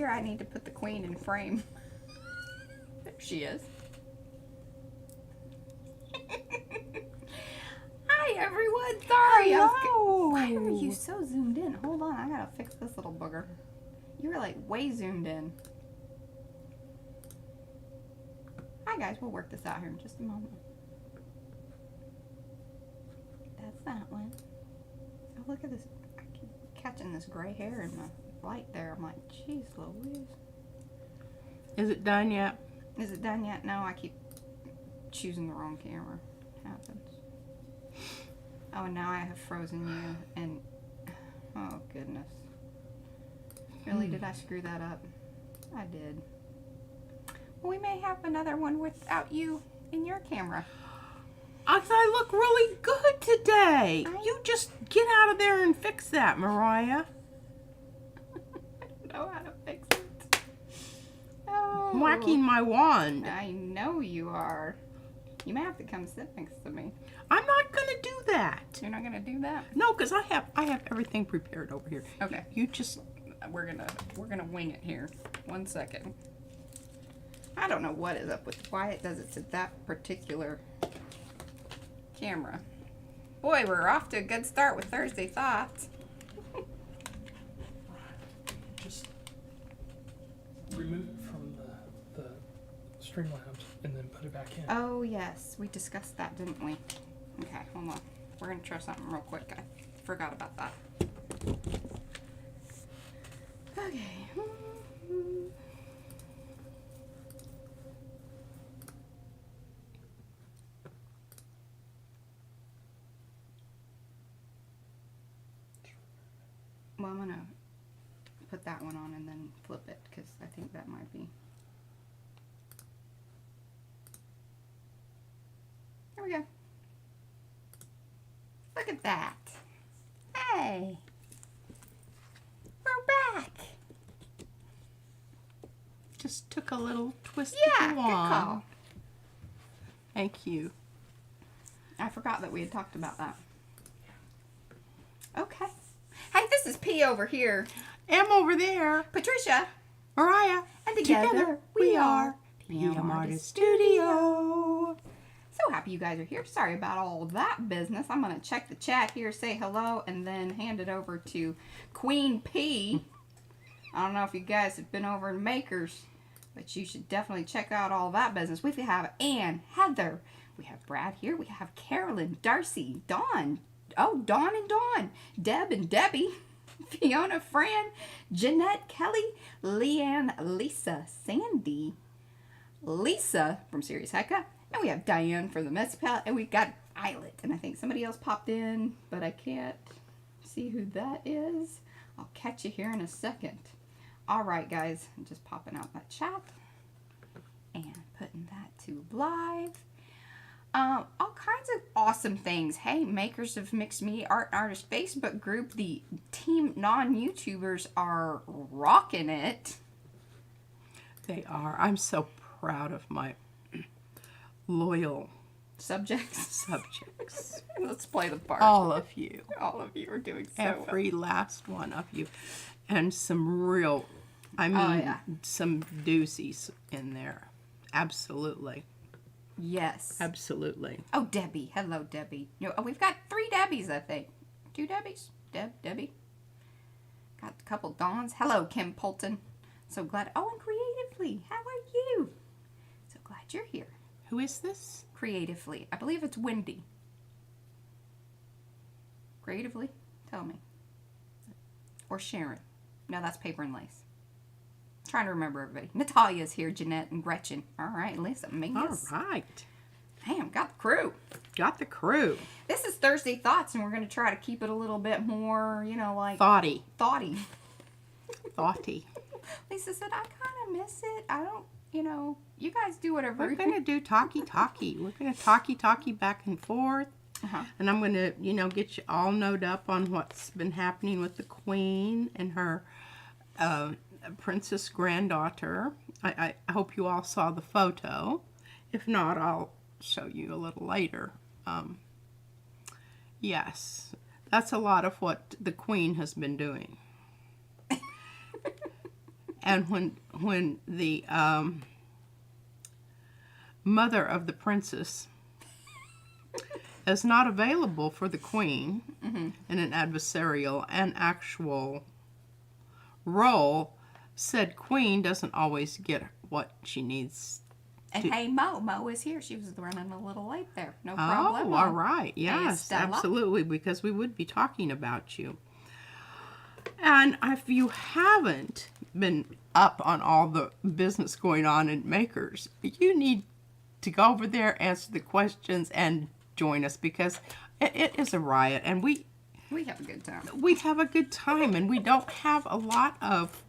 here I need to put the queen in frame. There she is. Hi everyone, sorry. Hello. Why are you so zoomed in? Hold on, I gotta fix this little booger. You were like way zoomed in. Hi guys, we'll work this out here in just a moment. That's that one. Oh, look at this. I keep catching this gray hair in my light there. I'm like, jeez Louise. Is it done yet? Is it done yet? No, I keep choosing the wrong camera. It happens. Oh, and now I have frozen you and oh goodness. Really, did I screw that up? I did. Well, we may have another one without you in your camera. I look really good today. You just get out of there and fix that, Mariah. I don't know how to fix it. Oh. Whacking my wand. I know you are. You may have to come sit next to me. I'm not gonna do that. You're not gonna do that? No, because I have everything prepared over here. Okay. You just We're gonna wing it here. 1 second. I don't know what is up with why it does it to that particular camera. Boy, we're off to a good start with Thursday Thoughts. Just remove it from the Streamlabs and then put it back in. Oh yes, we discussed that, didn't we? Okay, hold on. We're gonna try something real quick. I forgot about that. Okay. Well, I'm gonna put that one on and then flip it because I think that might be. There we go. Look at that. Hey. We're back. just took a little twist Yeah, of the good wand. call. Thank you. I forgot that we had talked about that. Okay. Hey, this is P over here. M over there. Patricia. Mariah. And together we are PM Artist Studio. So happy you guys are here. Sorry about all that business. I'm going to check the chat here, say hello, and then hand it over to Queen P. I don't know if you guys have been over in Makers, but you should definitely check out all that business. We have Ann, Heather, we have Brad here, we have Carolyn, Darcy, Dawn, oh, Dawn and Dawn, Deb and Debbie, Fiona, Fran, Jeanette, Kelly, Leanne, Lisa, Sandy, Lisa from Serious Hecka, and we have Diane from the Messy Palette, and we've got Violet, and I think somebody else popped in, but I can't see who that is. I'll catch you here in a second. All right, guys, I'm just popping out that chat and putting that to live. All kinds of awesome things. Hey, makers of Mixed Media Art and Artist Facebook group, the team non-YouTubers are rocking it. They are. I'm so proud of my loyal Subjects. Let's play the part. all of you. All of you are doing so Every last one of you. And some real, I mean, yeah. some doozies in there. Absolutely. well. Yes. Absolutely. Oh, Debbie. Hello, Debbie. Oh, we've got 3 Debbies, I think. 2 Debbies? Debbie. Got a couple Dawns. Hello, Kim Polton. So glad. Oh, and Creatively. How are you? So glad you're here. Who is this? Creatively. I believe it's Wendy. Creatively? Tell me. Or Sharon. No, that's Paper and Lace. Trying to remember everybody. Natalia's here, Jeanette and Gretchen. All right, Lisa, Mingus. All right. Damn, got the crew. Got the crew. This is Thursday Thoughts, and we're going to try to keep it a little bit more, you know, like... Thoughty. Thoughty. Thoughty. Lisa said, I kind of miss it. I don't, you know, you guys do whatever. We're going to do talkie-talkie. We're going to talkie-talkie back and forth. And I'm going to, you know, get you all knowed up on what's been happening with the Queen and her princess granddaughter. I hope you all saw the photo. If not, I'll show you a little later. Yes, that's a lot of what the Queen has been doing. And when the mother of the princess is not available for the queen in an adversarial and actual role, said queen doesn't always get what she needs. And hey, Mo is here. She was running a little late there. No problem. Oh, all right. Hey, Yes, Stella. absolutely, because we would be talking about you. And if you haven't been up on all the business going on in Makers, you need to go over there, answer the questions, and join us, because it is a riot, and we have a good time. We have a good time, and we don't have a lot of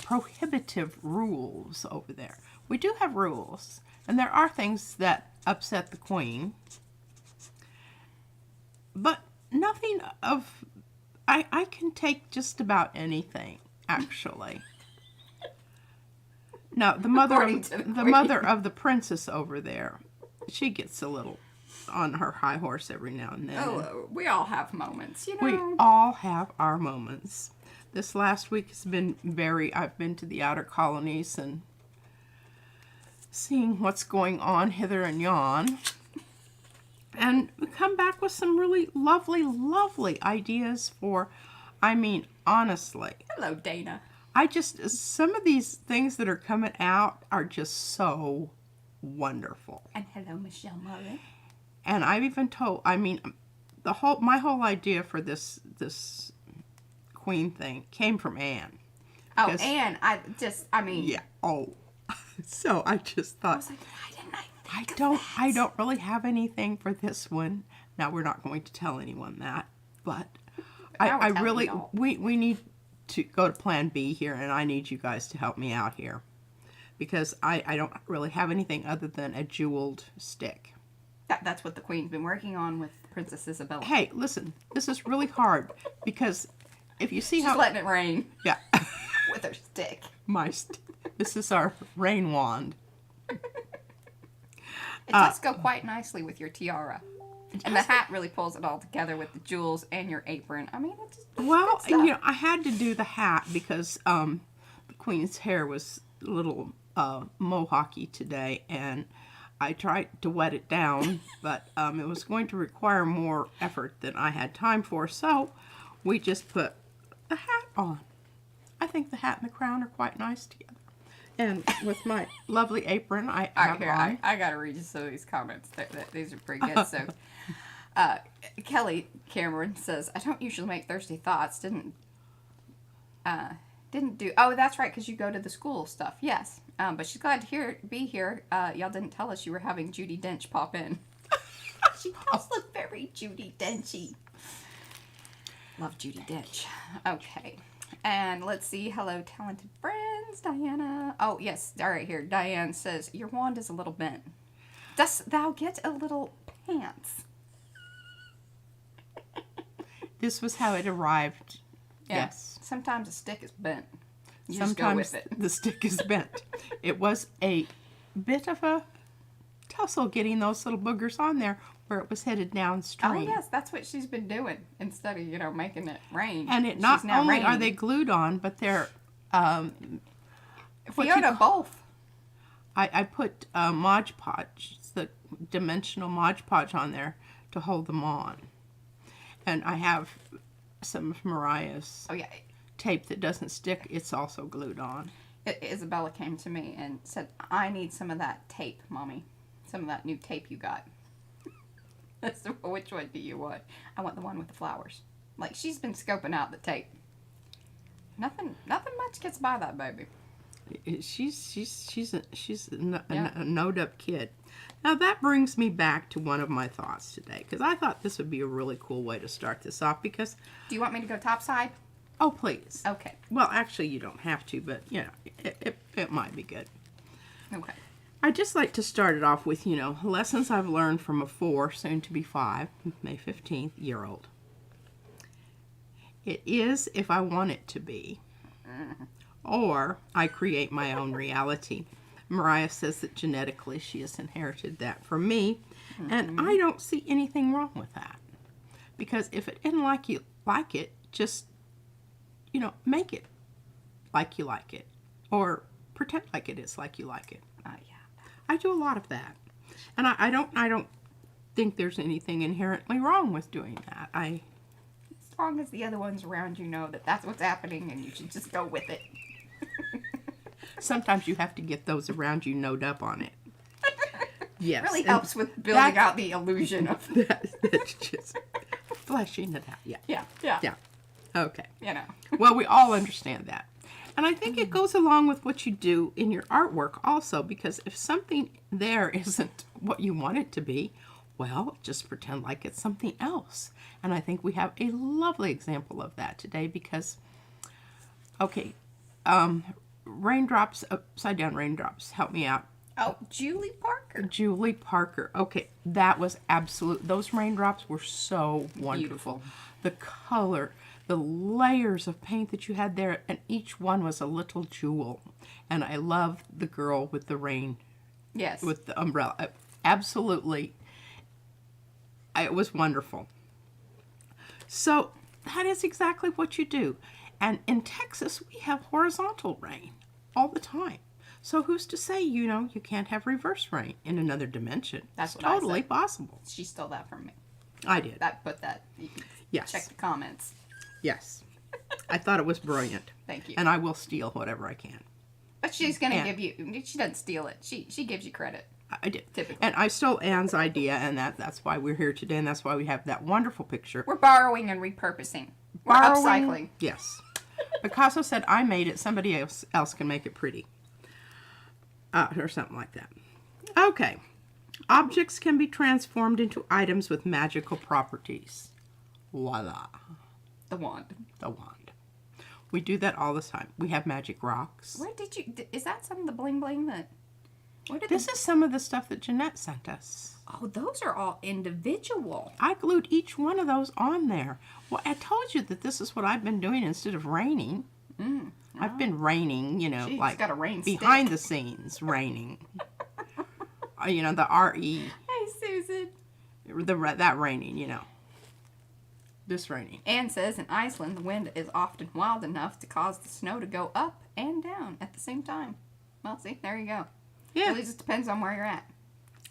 prohibitive rules over there. We do have rules, and there are things that upset the queen, but nothing of... I can take just about anything, actually. No, the mother of the princess over there, she gets a little on her high horse every now and then. Oh, we all have moments, you know. We all have our moments. This last week has been I've been to the outer colonies and seeing what's going on hither and yon. And we come back with some really lovely, lovely ideas for, honestly. Hello, Dana. Some of these things that are coming out are just so wonderful. And hello, Michelle Murray. And I've even told, my whole idea for this queen thing came from Anne. Oh, Anne, Yeah. Oh. So I just thought, I was like, why didn't I think of that? I don't really have anything for this one. Now, we're not going to tell anyone that, but I really, we need to go to plan B here, and I need you guys to help me out here, because I don't really have anything other than a jeweled stick. That's what the queen's been working on with Princess Isabella. Hey, listen, this is really hard, because if you see She's how... letting it rain. Yeah. With her stick. This is our rain wand. It does go quite nicely with your tiara. And the hat really pulls it all together with the jewels and your apron. It's just Well, I had to do the hat because the queen's hair was a little mohawky today, and I tried to wet it down, but it was going to require more effort than I had time for, so we just put the hat on. I think the hat and the crown are quite nice together. And with my lovely apron, I have on. I got to read you some of these comments. These are pretty good. So, Kelly Cameron says, I don't usually make Thursday Thoughts. Didn't do... Oh, that's right, because you go to the school stuff. Yes. But she's glad to be here. Y'all didn't tell us you were having Judi Dench pop in. She does look very Judi Denchy. Love Judi Dench. Okay. And let's see. Hello, talented friends. Diana. Oh, yes. All right, here. Diane says, your wand is a little bent. Dost thou get a little pants? This was how it arrived. Yeah. Yes. Sometimes a stick is bent. You Sometimes just go with it. the stick is bent. It was a bit of a tussle getting those little boogers on there where it was headed downstream. Oh, yes. That's what she's been doing instead of, making it rain. And it not only are they glued on, but they're... Fiona, both. I put Mod Podge, the dimensional Mod Podge on there to hold them on. And I have some of Mariah's tape that doesn't stick. It's also glued on. Isabella came to me and said, I need some of that tape, Mommy. Some of that new tape you got. Which one do you want? I want the one with the flowers. Like, she's been scoping out the tape. Nothing much gets by that baby. She's a knowed up kid. Now that brings me back to one of my thoughts today, because I thought this would be a really cool way to start this off. Because do you want me to go topside? Oh, please. Okay. Well, actually, you don't have to, but it might be good. Okay. I'd just like to start it off with, lessons I've learned from a 4, soon to be 5, May 15th, year-old. It is if I want it to be. Or I create my own reality. Mariah says that genetically she has inherited that from me. And I don't see anything wrong with that. Because if it didn't like it, just, make it. like you like it, or pretend like it is like you like it. Yeah. I do a lot of that, and I don't think there's anything inherently wrong with doing that. As long as the other ones around you know that that's what's happening, and you should just go with it. Sometimes you have to get those around you knowed up on it. Yes, Really helps with building out the illusion of that's just fleshing it out. Yeah. Yeah. Okay. You know. Well, we all understand that. And I think it goes along with what you do in your artwork also, because if something there isn't what you want it to be, well, just pretend like it's something else. And I think we have a lovely example of that today because, okay, raindrops, upside down raindrops, help me out. Oh, Julie Parker. Julie Parker. Okay, that was absolute. Those raindrops were so wonderful. Beautiful. The color, the layers of paint that you had there, and each one was a little jewel. And I love the girl with the rain. Yes. With the umbrella. Absolutely. It was wonderful. So that is exactly what you do. And in Texas, we have horizontal rain all the time. So who's to say, you can't have reverse rain in another dimension? That's it's what I totally said. possible. She stole that from me. I did. Put that. You can Yes. check the comments. Yes. I thought it was brilliant. Thank you. And I will steal whatever I can. But she's going to give you, she doesn't steal it. She gives you credit. I did. Typically. And I stole Anne's idea, and that's why we're here today, and that's why we have that wonderful picture. We're borrowing and repurposing. We're upcycling. Yes. Picasso said, I made it, somebody else can make it pretty. Or something like that. Okay. Objects can be transformed into items with magical properties. Voila. The wand. The wand. We do that all the time. We have magic rocks. Where did you, is that some of the bling bling that, where did This is some of the stuff that Jeanette sent us. Oh, those are all individual. I glued each one of those on there. Well, I told you that this is what I've been doing instead of raining. I've been raining, She's like got a rain behind stick. the scenes raining. The R-E, Hey, Susan. that raining, This raining. Anne says in Iceland, the wind is often wild enough to cause the snow to go up and down at the same time. Well, see, there you go. Yeah. Really just depends on where you're at.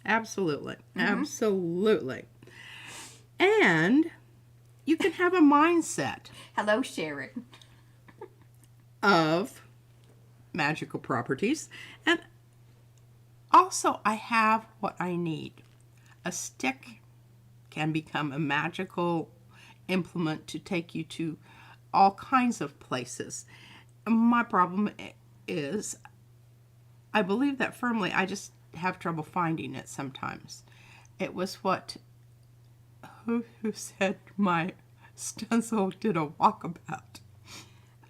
Absolutely. Absolutely. And you can have a mindset Hello, Sharon. of magical properties. And also, I have what I need. A stick can become a magical implement to take you to all kinds of places. My problem is, I believe that firmly, I just have trouble finding it sometimes. It was what, who said my stencil did a walkabout?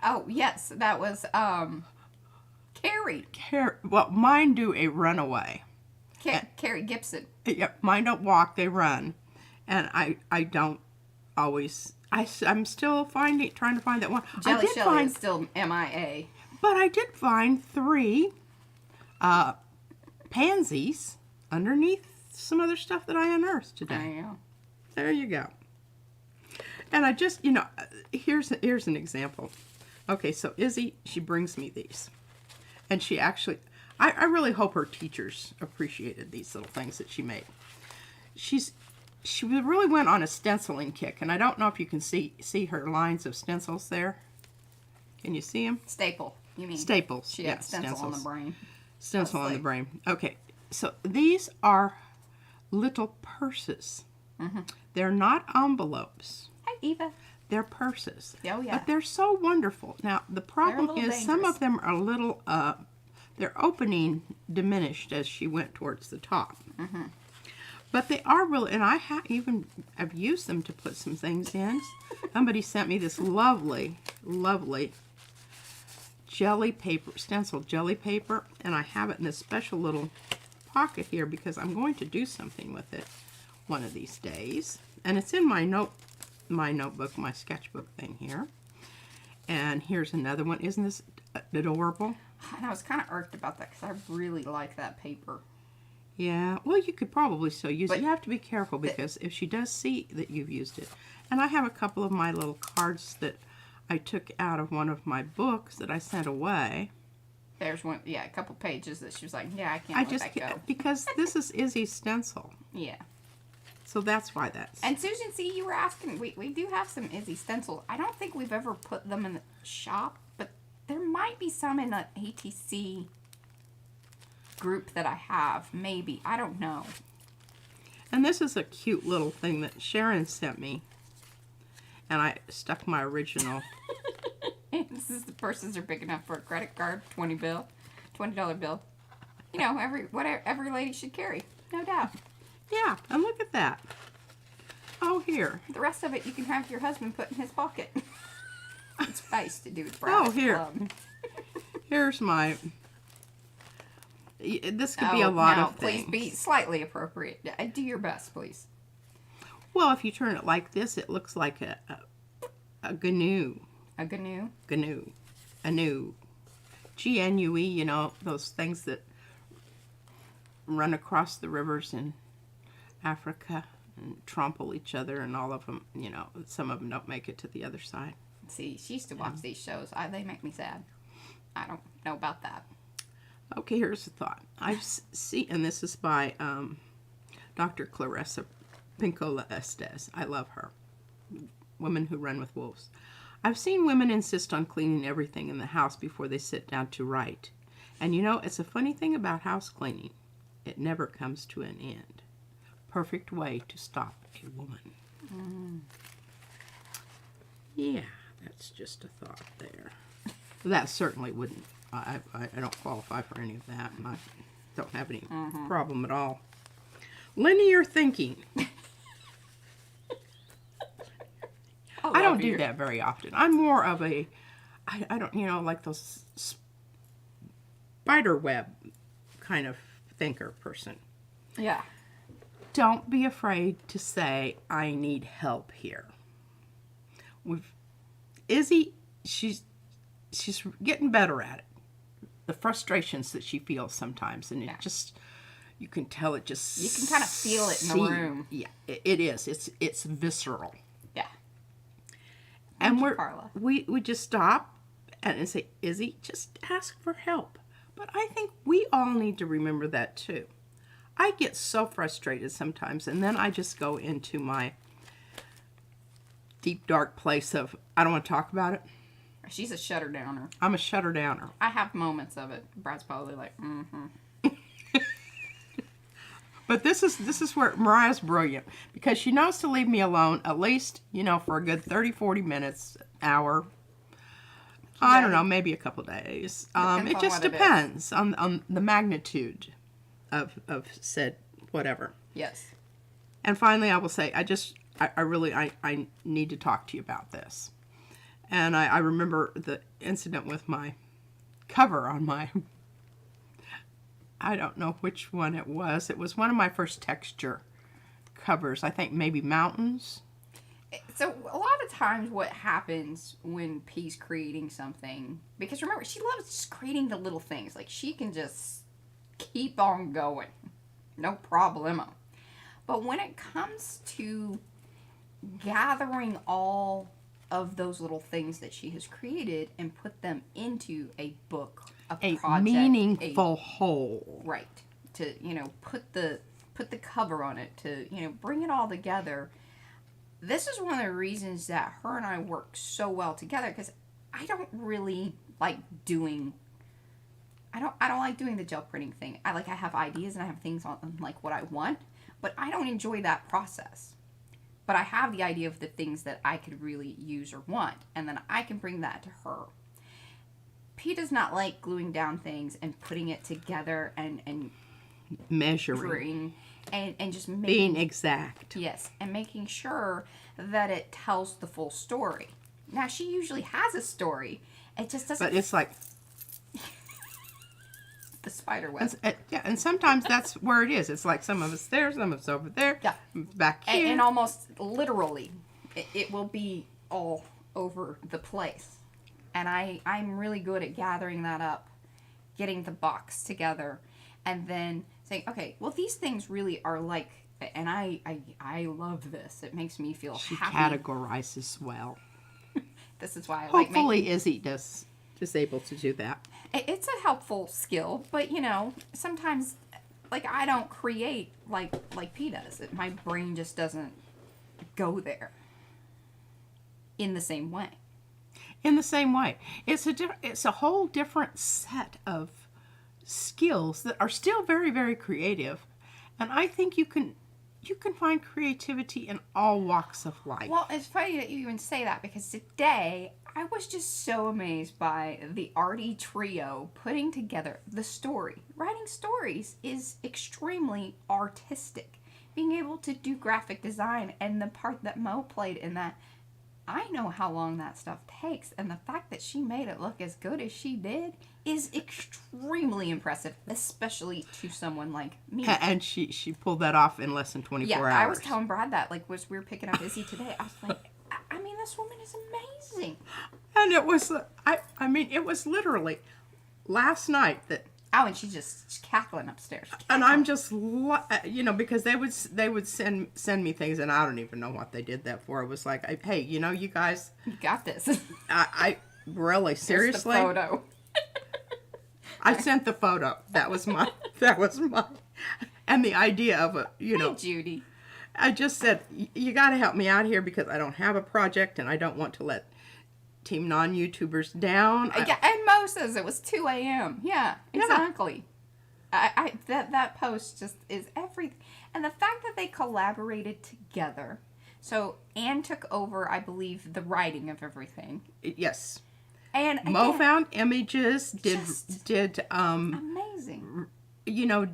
Oh, yes, that was, Carrie. Well, mine do a runaway. Carrie Gibson. Yep, mine don't walk, they run. And I don't always, I'm still trying to find that one. Jelly Shelley is still MIA. But I did find 3 pansies underneath some other stuff that I unearthed today. There you go. And I just, here's an example. Okay, so Izzy, she brings me these. And she actually, I really hope her teachers appreciated these little things that she made. She really went on a stenciling kick, and I don't know if you can see her lines of stencils there. Can you see them? Staple, you mean? Staples. She had stencil on the brain. Stencil on the brain. Okay, so these are little purses. They're not envelopes. Hi, Eva. They're purses. Oh, yeah. But they're so wonderful. Now, the problem is some of them are a little, their opening diminished as she went towards the top. But they are really, and I have used them to put some things in. Somebody sent me this lovely, lovely jelly paper, stencil jelly paper, and I have it in this special little pocket here because I'm going to do something with it one of these days. And it's in my notebook, my sketchbook thing here. And here's another one. Isn't this adorable? And I was kind of irked about that because I really like that paper. Yeah, well, you could probably still use it. You have to be careful because if she does see that you've used it. And I have a couple of my little cards that I took out of one of my books that I sent away. There's one, yeah, a couple pages that she was like, yeah, I can't let that go. Because this is Izzy's stencil. Yeah. So that's why that's... And Susan, see, you were asking, we do have some Izzy stencils. I don't think we've ever put them in the shop, but there might be some in the ATC group that I have. Maybe. I don't know. And this is a cute little thing that Sharon sent me. And I stuck my original... This is the purses are big enough for a credit card, $20 bill. You know, every lady should carry, no doubt. Yeah, and look at that. Oh, here. The rest of it you can have your husband put in his pocket. It's nice to do with Oh, here. Here's my... This could be a lot of things. Please be slightly appropriate. Do your best, please. Well, if you turn it like this, it looks like a GNU. A GNU? GNU. GNU. GNUE, you know, those things that run across the rivers in Africa and trample each other, and all of them, you know, some of them don't make it to the other side. See, she used to watch these shows. They make me sad. I don't know about that. Okay, here's a thought. I've seen, and this is by Dr. Clarissa Pinkola Estes. I love her. Women Who Run with Wolves. I've seen women insist on cleaning everything in the house before they sit down to write. And you know, it's a funny thing about house cleaning. It never comes to an end. Perfect way to stop a woman. Mm. Yeah, that's just a thought there. That certainly wouldn't. I don't qualify for any of that. And I don't have any problem at all. Linear thinking. I don't do that very often. I'm more of a, I don't, you know, like those spider web kind of thinker person. Yeah. Don't be afraid to say, I need help here. Izzy, she's getting better at it. The frustrations that she feels sometimes, and it just, you can tell it just... You can kind of feel it in the room. Yeah, it is. It's visceral. Yeah. And we just stop and say, Izzy, just ask for help. But I think we all need to remember that too. I get so frustrated sometimes, and then I just go into my deep, dark place of, I don't want to talk about it. She's a shutter downer. I'm a shutter downer. I have moments of it. Brad's probably like, mm-hmm. But this is where Mariah's brilliant, because she knows to leave me alone at least, you know, for a good 30, 40 minutes, hour. I don't know, maybe a couple days. It just depends on the magnitude of said whatever. Yes. And finally, I will say, I really need to talk to you about this. And I remember the incident with my cover on my... I don't know which one it was. It was one of my first texture covers. I think maybe mountains. So a lot of times what happens when P's creating something, because remember, she loves just creating the little things. Like, she can just keep on going. No problemo. But when it comes to gathering all of those little things that she has created and put them into a book, a project, meaningful whole, right? To, you know, put the cover on it, to, you know, bring it all together. This is one of the reasons that her and I work so well together, because I don't really like doing. I don't like doing the gel printing thing. I have ideas and I have things on like what I want, but I don't enjoy that process. But I have the idea of the things that I could really use or want, and then I can bring that to her. P does not like gluing down things and putting it together and measuring and just making, being exact. Yes, and making sure that it tells the full story. Now, she usually has a story. It just doesn't. But it's like the spider web. Yeah, and sometimes that's where it is. It's like some of it's there, some of it's over there, back here. And almost literally, it will be all over the place. And I'm really good at gathering that up, getting the box together, and then saying, okay, well, these things really are like, and I love this. It makes me feel happy. She categorizes well. This is why I like Hopefully making... Izzy is able to do that. It's a helpful skill, but you know, sometimes, like, I don't create like P does. My brain just doesn't go there in the same way. In the same way, it's a whole different set of skills that are still very, very creative, and I think you can find creativity in all walks of life. Well, it's funny that you even say that, because today I was just so amazed by the Arty trio putting together the story. Writing stories is extremely artistic. Being able to do graphic design, and the part that Mo played in that, I know how long that stuff takes, and the fact that she made it look as good as she did is extremely impressive, especially to someone like me. And she pulled that off in less than 24 hours. I was telling Brad that, like, was we were picking up Izzy today, I was like, I mean, this woman is amazing. And it was, I mean, it was literally last night that... Oh, and she's just cackling upstairs. And I'm just, you know, because they would send me things, and I don't even know what they did that for. It was like, hey, you know, you guys, you got this. I really, seriously. Here's the photo. I sent the photo. That was my, and the idea of it, you know. Hey, Judy. I just said, you got to help me out here, because I don't have a project, and I don't want to let Team Non-YouTubers down. Yeah, and Mo says it was 2 a.m. Yeah, exactly. Yeah. That post just is everything. And the fact that they collaborated together. So Anne took over, I believe, the writing of everything. Yes. And again, Mo found images, did amazing. You know,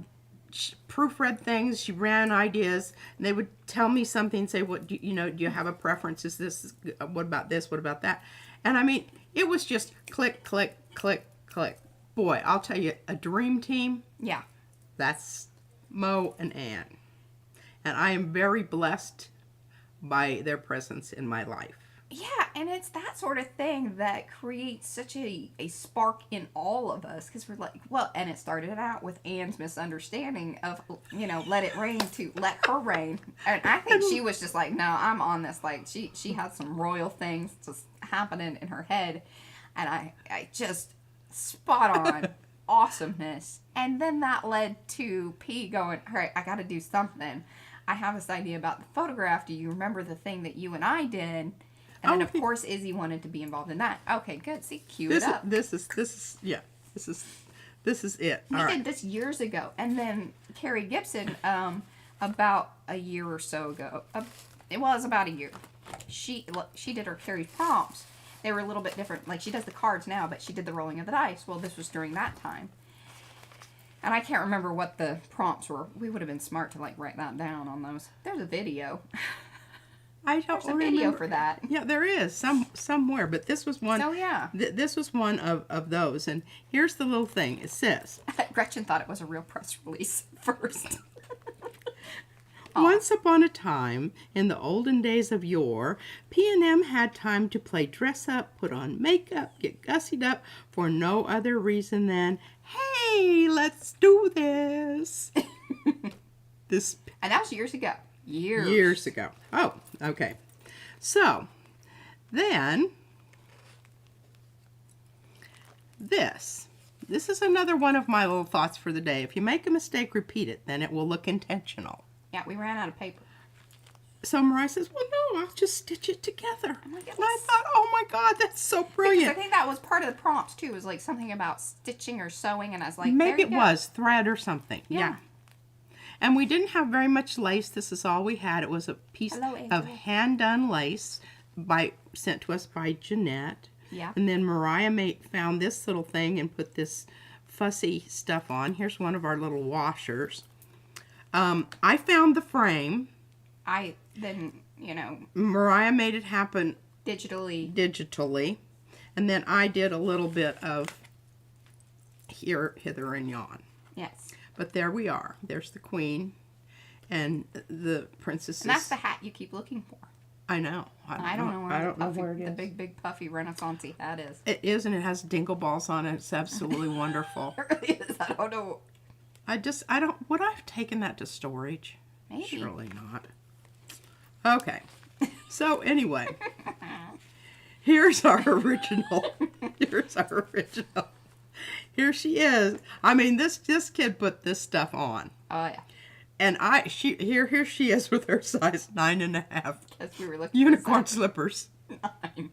she proofread things. She ran ideas. And they would tell me something, say, "What do you have a preference? Is this? What about this? What about that?" And I mean, it was just click, click, click, click. Boy, I'll tell you, a dream team. Yeah. That's Mo and Anne. And I am very blessed by their presence in my life. Yeah, and it's that sort of thing that creates such a spark in all of us, because we're like, well, and it started out with Anne's misunderstanding of, you know, let it rain to let her rain. And I think she was just like, no, I'm on this. Like, she had some royal things just happening in her head, and I just spot on awesomeness. And then that led to P going, all right, I got to do something. I have this idea about the photograph. Do you remember the thing that you and I did? And then, of course, Izzy wanted to be involved in that. Okay, good. See, cue it up. This is it. We did this years ago. And then Carrie Gibson, about a year or so ago, it was about a year, she did her Carrie prompts. They were a little bit different. Like, she does the cards now, but she did the rolling of the dice. Well, this was during that time. And I can't remember what the prompts were. We would have been smart to, like, write that down on those. There's a video. I don't remember. There's a video for that. Yeah, there is somewhere, but this was one. Oh, yeah. This was one of those, and here's the little thing. It says, Gretchen thought it was a real press release first. Once upon a time, in the olden days of yore, P&M had time to play dress up, put on makeup, get gussied up for no other reason than, hey, let's do this. And that was years ago. Years ago. Oh, okay. So, then, this is another one of my little thoughts for the day. If you make a mistake, repeat it. Then it will look intentional. Yeah, we ran out of paper. So Mariah says, well, no, I'll just stitch it together. And I thought, oh my God, that's so brilliant. Because I think that was part of the prompts, too. It was like something about stitching or sewing, and I was like, maybe it was thread or something. Yeah. And we didn't have very much lace. This is all we had. It was a piece of hand-done lace sent to us by Jeanette. Yeah. And then Mariah found this little thing and put this fussy stuff on. Here's one of our little washers. I found the frame. I then, Mariah made it happen digitally. And then I did a little bit of hither and yon. Yes. But there we are. There's the queen and the princesses. And that's the hat you keep looking for. I know. I don't know where it is. The big puffy Renaissance-y hat is. It is, and it has dingle balls on it. It's absolutely wonderful. It really is. I don't know. Would I have taken that to storage? Maybe. Surely not. Okay. So anyway, Here's our original. Here's our original. Here she is. I mean, this kid put this stuff on. Oh yeah. And here she is with her size 9.5 As we were looking unicorn slippers, 9.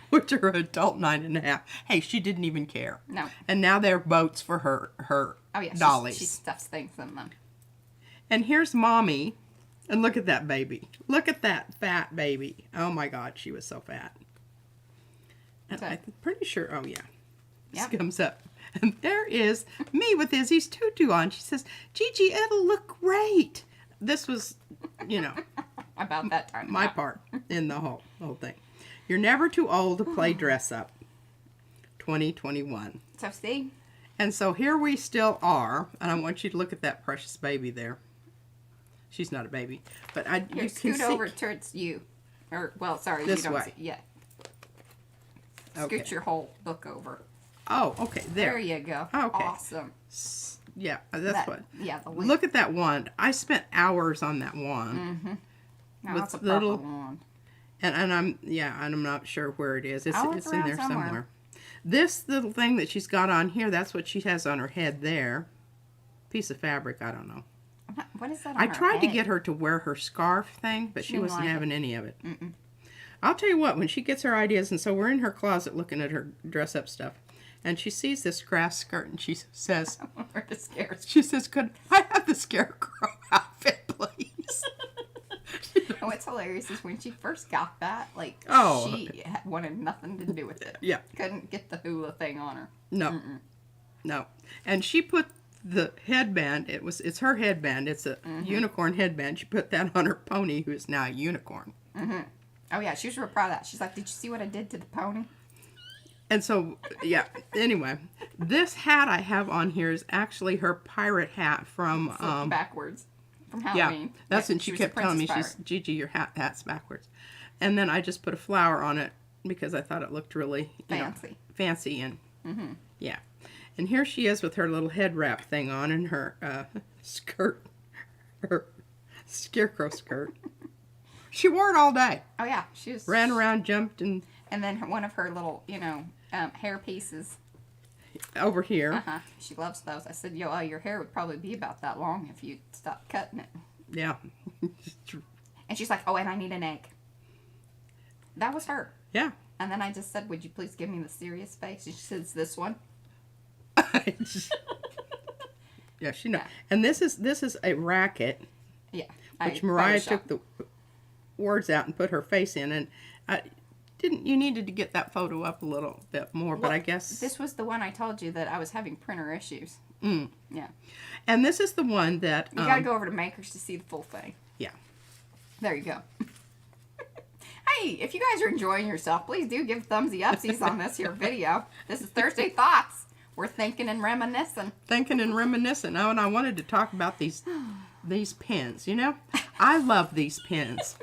which are adult 9.5. Hey, she didn't even care. No. And now they're boats for her Oh yeah. dollies. She stuffs things in them. And here's Mommy. And look at that baby. Look at that fat baby. Oh my God, she was so fat. And I'm pretty sure, oh yeah. Yep. This comes up. And there is me with Izzy's tutu on. She says, Gigi, it'll look great. This was, you know, About that time. my part in the whole thing. You're never too old to play dress up. 2021. So see? And so here we still are. And I want you to look at that precious baby there. She's not a baby. But Here, you can scoot see. over towards you. Or, well, sorry. This you don't way. See, yeah. Okay. Scoot your whole book over. Oh, okay. There you go. Okay. Awesome. Yeah, that's what. Yeah, the link. Look at that wand. I spent hours on that wand. Mm-hmm. No, with that's a little- purple one. And I'm not sure where it is. It's It's in around there somewhere. somewhere. This little thing that she's got on here, that's what she has on her head there. Piece of fabric, I don't know. What is that on I her tried to head? get her to wear her scarf thing, but she Didn't wasn't like having any of it. Mm-mm. I'll tell you what, when she gets her ideas, and so we're in her closet looking at her dress up stuff, and she sees this Kraft skirt, and she says, Or the scares. she says, could I have the scarecrow outfit, please? Oh, what's hilarious is when she first got that, like, Oh. she wanted nothing to do with it. Yeah. Couldn't get the hula thing on her. No. No. And she put the headband, it's her headband, it's a unicorn headband. She put that on her pony, who is now a unicorn. Mm-hmm. Oh, yeah, she was real proud of that. She's like, did you see what I did to the pony? And so, yeah, anyway, this hat I have on here is actually her pirate hat from, Flipped backwards from yeah, Halloween. that's Yeah, when she was a kept telling me, princess she's, Gigi, your hat's backwards. And then I just put a flower on it because I thought it looked really Fancy. Fancy and, yeah. And here she is with her little head wrap thing on and her skirt, her scarecrow skirt. She wore it all day. Oh, yeah, she was... Ran around, jumped, and And then one of her little, hair pieces. over here. Uh-huh. She loves those. I said, yo, your hair would probably be about that long if you stopped cutting it. Yeah. And she's like, oh, and I need an egg. That was her. Yeah. And then I just said, would you please give me the serious face? And she says, this one. Yeah, she knows. Yeah. And this is a racket, Yeah. which I Mariah photoshopped. took the words out and put her face in, and you needed to get that photo up a little bit more, but Well, I guess This was the one I told you that I was having printer issues. Yeah. And this is the one that You gotta go over to Makers to see the full thing. Yeah. There you go. Hey, if you guys are enjoying yourself, please do give thumbsy upsies on this here video. This is Thursday Thoughts. We're thinking and reminiscing. Thinking and reminiscing. Oh, and I wanted to talk about these pens. You know, I love these pens.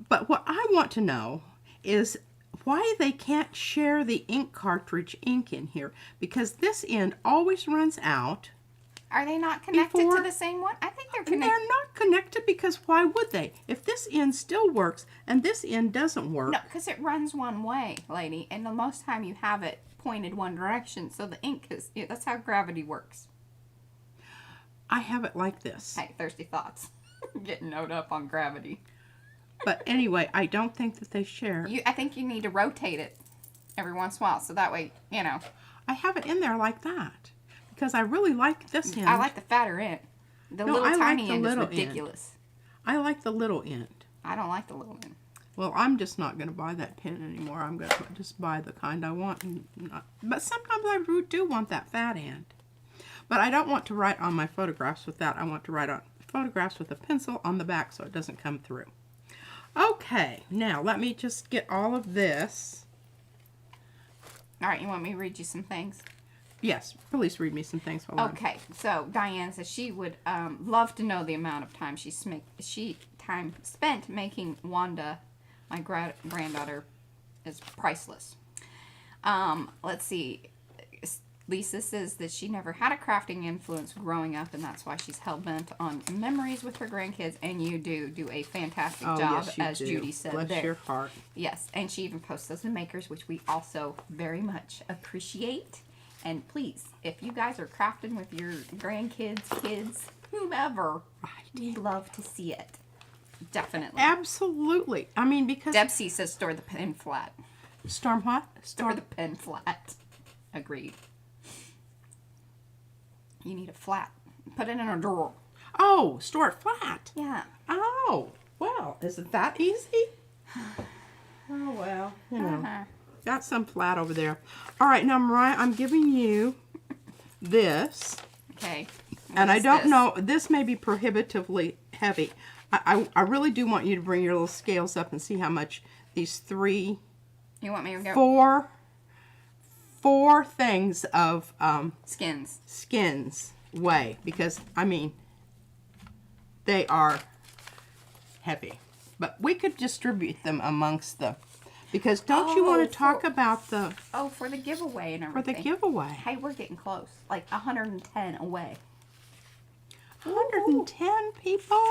But what I want to know is why they can't share the ink cartridge ink in here, because this end always runs out. Are they not connected Before- to the same one? I think they're And connected. they're not connected, because why would they? If this end still works and this end doesn't work. No, because it runs one way, lady, and the most time you have it pointed one direction, so the ink is, that's how gravity works. I have it like this. Hey, thirsty thoughts. Getting note up on gravity. But anyway, I don't think that they share. I think you need to rotate it every once in a while, so that way, I have it in there like that because I really like this end. I like the fatter end. The No, little I like tiny the end is little end. ridiculous. I like the little end. I don't like the little end. Well, I'm just not going to buy that pen anymore. I'm going to just buy the kind I want. But sometimes I do want that fat end. But I don't want to write on my photographs with that. I want to write on photographs with a pencil on the back so it doesn't come through. Okay, now let me just get all of this. All right, you want me to read you some things? Yes, please read me some things while I'm... Okay, so Diane says she would love to know the amount of time she spent making Wanda, my granddaughter, is priceless. Let's see. Lisa says that she never had a crafting influence growing up, and that's why she's hell-bent on memories with her grandkids, and you do a fantastic job, yes, you as do. Judy said. Bless there. your heart. Yes, and she even posts those in Makers, which we also very much appreciate. And please, if you guys are crafting with your grandkids, kids, whomever, we'd love to see it. Definitely. Absolutely. I mean, because... Debsy says store the pen flat. Storm what? Store the pen flat. Agreed. You need a flat. Put it in a drawer. Oh, store it flat. Yeah. Oh, well, is it that easy? Oh, well, you know. Got some flat over there. All right, now, Mariah, I'm giving you this. Okay. And I don't know, this may be prohibitively heavy. I really do want you to bring your little scales up and see how much these three... You want me to go? Four things of skins weigh, because I mean they are heavy, but we could distribute them amongst the, because don't you want to talk about the for the giveaway and everything. For the giveaway. Hey, we're getting close, like 110 away. 110 people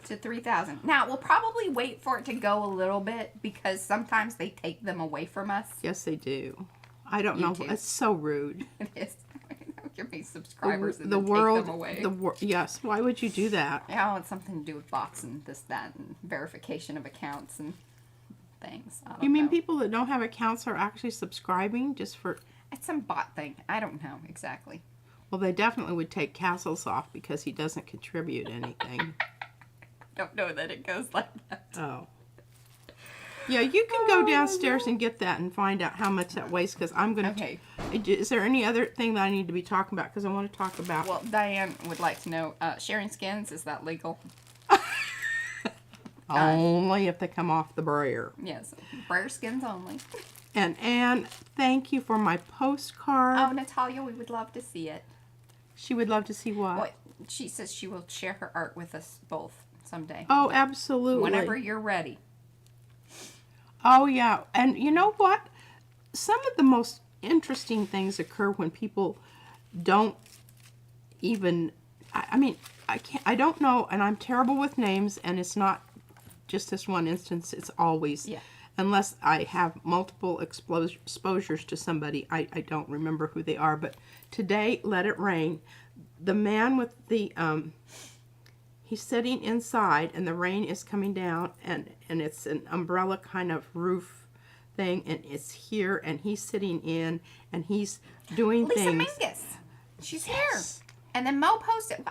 to 3,000. Now we'll probably wait for it to go a little bit, because sometimes they take them away from us. Yes, they do. I don't know. It's so rude. It is. Give me subscribers and the then world, take them away. Yes. Why would you do that? Yeah, it's something to do with bots and this, that, and verification of accounts and things. You mean people that don't have accounts are actually subscribing just for... It's some bot thing. I don't know exactly. Well, they definitely would take Castles off because he doesn't contribute anything. Don't know that it goes like that. Oh. Yeah, you can go downstairs and get that and find out how much that weighs, because I'm going to... Okay. Is there any other thing that I need to be talking about? Because I want to talk about... Well, Diane would like to know, sharing skins, is that legal? Only if they come off the brayer. Yes, brayer skins only. And Anne, thank you for my postcard. Oh, Natalia, we would love to see it. She would love to see what? Well, she says she will share her art with us both someday. Oh, absolutely. Whenever you're ready. Oh, yeah. And you know what? Some of the most interesting things occur when people don't even... I mean, I don't know, and I'm terrible with names, and it's not just this one instance. It's always... Yeah. Unless I have multiple exposures to somebody, I don't remember who they are. But today, Let It Rain, the man with the... he's sitting inside, and the rain is coming down, and it's an umbrella kind of roof thing, and it's here, and he's sitting in, and he's doing Lisa things. Mingus. She's here. And then Mo posted.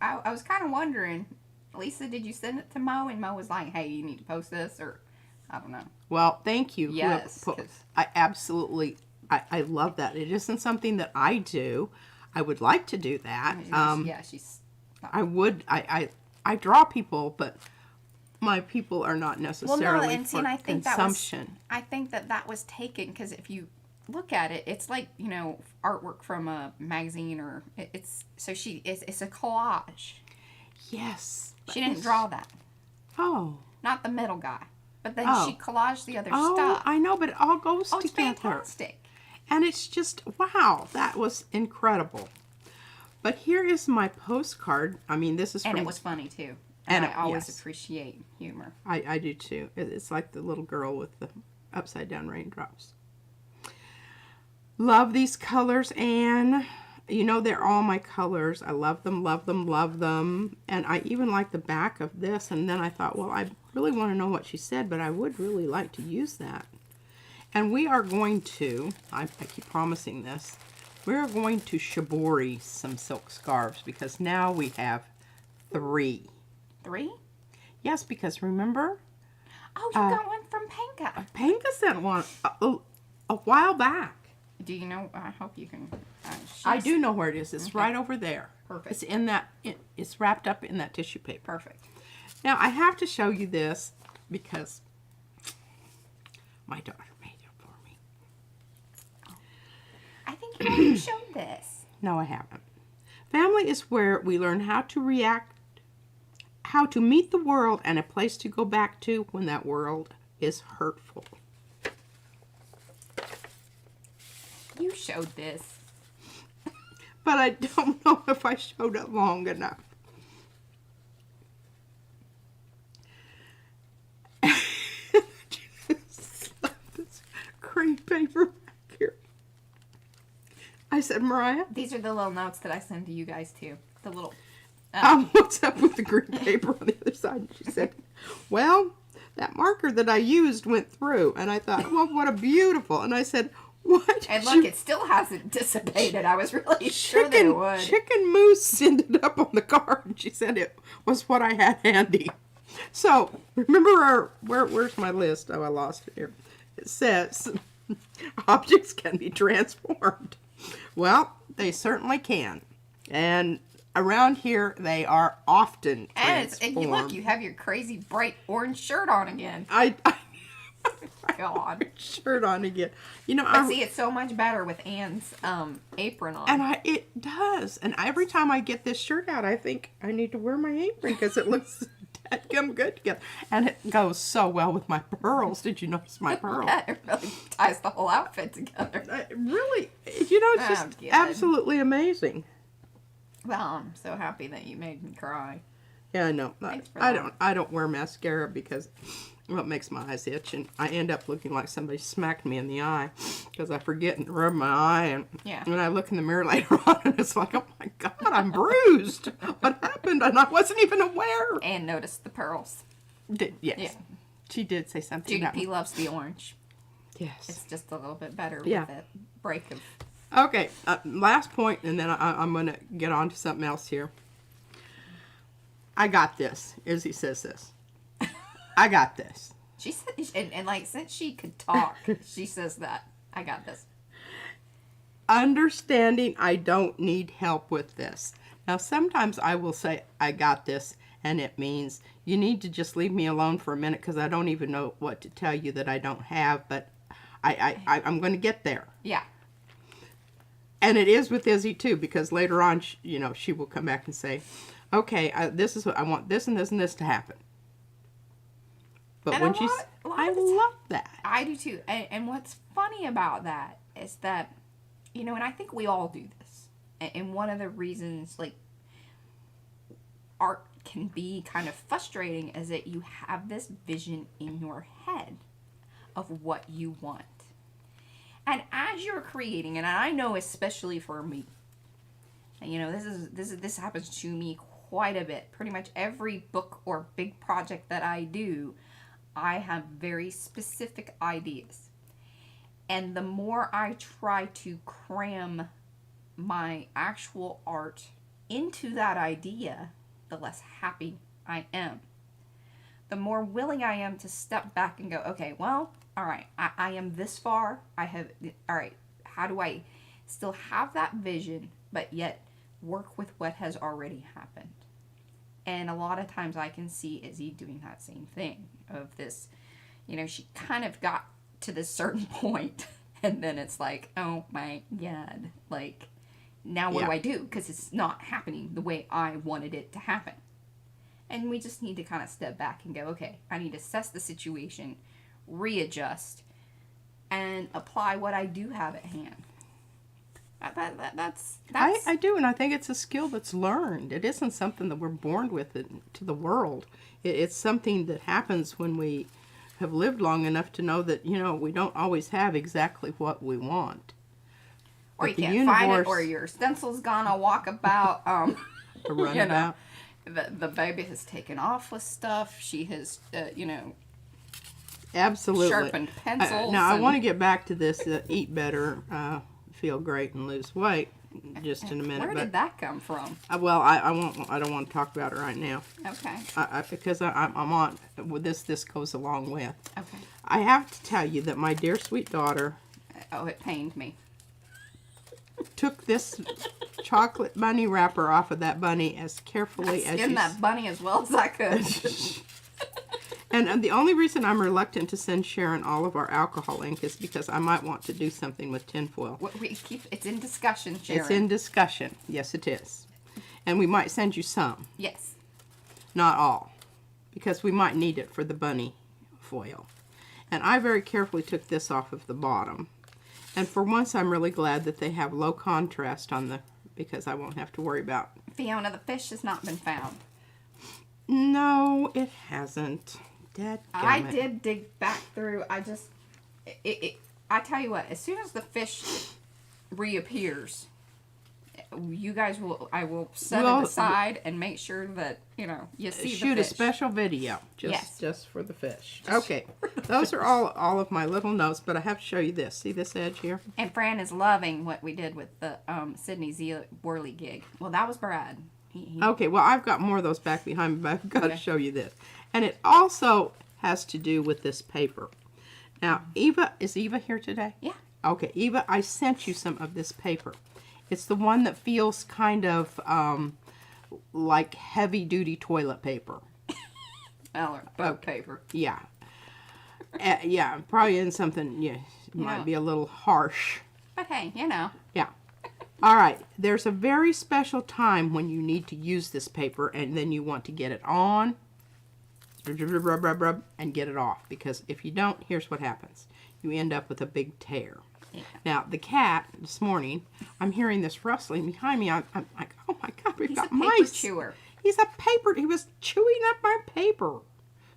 I was kind of wondering, Lisa, did you send it to Mo? And Mo was like, hey, you need to post this, or I don't know. Well, thank you. Yes. I absolutely, I love that. It isn't something that I do. I would like to do that. Yeah, she's... I would, I draw people, but my people are not necessarily for I think consumption. I think that was taken, because if you look at it, it's like, you know, artwork from a magazine, or it's a collage. Yes. She didn't draw that. Oh. Not the middle guy. But then she collaged the other stuff. stuff. I know, but it all goes together. It's fantastic. And it's just, wow, that was incredible. But here is my postcard. I mean, this is from... And it was funny, too. And I always appreciate humor. I do, too. It's like the little girl with the upside-down raindrops. Love these colors, Anne. You know, they're all my colors. I love them, love them, love them. And I even like the back of this. And then I thought, well, I really want to know what she said, but I would really like to use that. And we are going to, I keep promising this, we're going to shibori some silk scarves, because now we have 3. 3? Yes, because remember? Oh, you got one from Panka. Panka sent one a while back. Do you know? I hope you can. I do know where it is. It's right over there. Perfect. It's in that. It's wrapped up in that tissue paper. Perfect. Now I have to show you this because my daughter made it for me. I think you already showed this. No, I haven't. Family is where we learn how to react, how to meet the world, and a place to go back to when that world is hurtful. You showed this. but I don't know if I showed it long enough. Slap this cream paper back here. I said, Mariah, These are the little notes that I send to you guys too. The little. what's up with the green paper on the other side? And she said, well, that marker that I used went through. And I thought, well, what a beautiful. And I said, what? And look, it still hasn't dissipated. I was really sure that it would. Chicken mousse ended up on the card. And she said it was what I had handy. So, remember where's my list? Oh, I lost it here. It says, objects can be transformed. Well, they certainly can. And around here, they are often transformed. And look, you have your crazy bright orange shirt on again. I God. shirt on again. You know, I see it's so much better with Anne's apron on. and it does. And every time I get this shirt out, I think I need to wear my apron because it looks dadgum good together. And it goes so well with my pearls. Did you notice my pearls? Yeah, it really ties the whole outfit together. Really, you know, it's just good. absolutely amazing. Well, I'm so happy that you made me cry. Yeah, I know. Thanks for I that. don't wear mascara because well, it makes my eyes itch, and I end up looking like somebody smacked me in the eye because I forget and rub my eye, and Yeah. when I look in the mirror later on, and it's like, oh my God, I'm bruised. What happened? And I wasn't even aware. And notice the pearls. Yes, Yeah. she did say something about GDP loves the orange. yes. It's just a little bit better Yeah. with that break of. Okay, last point, and then I'm going to get on to something else here. I got this. Izzy says this. I got this. She said, and like since she could talk, she says that I got this. Understanding I don't need help with this. Now, sometimes I will say, I got this, and it means you need to just leave me alone for a minute because I don't even know what to tell you that I don't have, but I'm going to get there. Yeah. And it is with Izzy, too, because later on, she will come back and say, okay, this is what I want this and this and this to happen. But And when a she's, lot I of the love that. I do too. And what's funny about that is that, and I think we all do this. And one of the reasons, like, art can be kind of frustrating is that you have this vision in your head of what you want. And as you're creating, and I know especially for me, and this happens to me quite a bit. Pretty much every book or big project that I do, I have very specific ideas. And the more I try to cram my actual art into that idea, the less happy I am. The more willing I am to step back and go, okay, well, all right, I am this far. All right, how do I still have that vision, but yet work with what has already happened? And a lot of times I can see Izzy doing that same thing of this, she kind of got to this certain point and then it's like, oh my God, like, now what do I do? Because it's not happening the way I wanted it to happen. And we just need to kind of step back and go, okay, I need to assess the situation, readjust, and apply what I do have at hand. That's I do, and I think it's a skill that's learned. It isn't something that we're born with to the world. It's something that happens when we have lived long enough to know that, we don't always have exactly what we want. Or But you can't find it, or your stencil's gone a walkabout. A runabout. The baby has taken off with stuff. She has, Absolutely. sharpened pencils. Now, I want to get back to this eat better, feel great, and lose weight just in a minute. Where did that come from? Well, I don't want to talk about it right now. Okay. Because I'm on with this. This goes along with. Okay. I have to tell you that my dear sweet daughter Oh, it pained me. took this chocolate bunny wrapper off of that bunny as carefully as Skinned that bunny as well as I could. And the only reason I'm reluctant to send Sharon all of our alcohol ink is because I might want to do something with tinfoil. It's in discussion, Sharon. It's in discussion. Yes, it is. And we might send you some. Yes. Not all. Because we might need it for the bunny foil. And I very carefully took this off of the bottom. And for once, I'm really glad that they have low contrast on the because I won't have to worry about. Fiona, the fish has not been found. No, it hasn't. I did dig back through. I tell you what, as soon as the fish reappears, you guys I will set it aside and make sure that, you see the fish. Shoot a special video just for the fish. Okay, those are all of my little notes, but I have to show you this. See this edge here? And Fran is loving what we did with the Sydney Z Worley gig. Well, that was Brad. Okay, well, I've got more of those back behind me, but I've got to show you this. And it also has to do with this paper. Now, is Eva here today? Yeah. Okay, Eva, I sent you some of this paper. It's the one that feels kind of like heavy-duty toilet paper. Or boat paper. Yeah. Yeah, probably in something, might be a little harsh. But hey, Yeah. All right, there's a very special time when you need to use this paper, and then you want to get it on, and get it off. Because if you don't, here's what happens. You end up with a big tear. Yeah. Now, the cat, this morning, I'm hearing this rustling behind me. I'm like, oh my God, we've got mice. He's a paper chewer. He was chewing up my paper.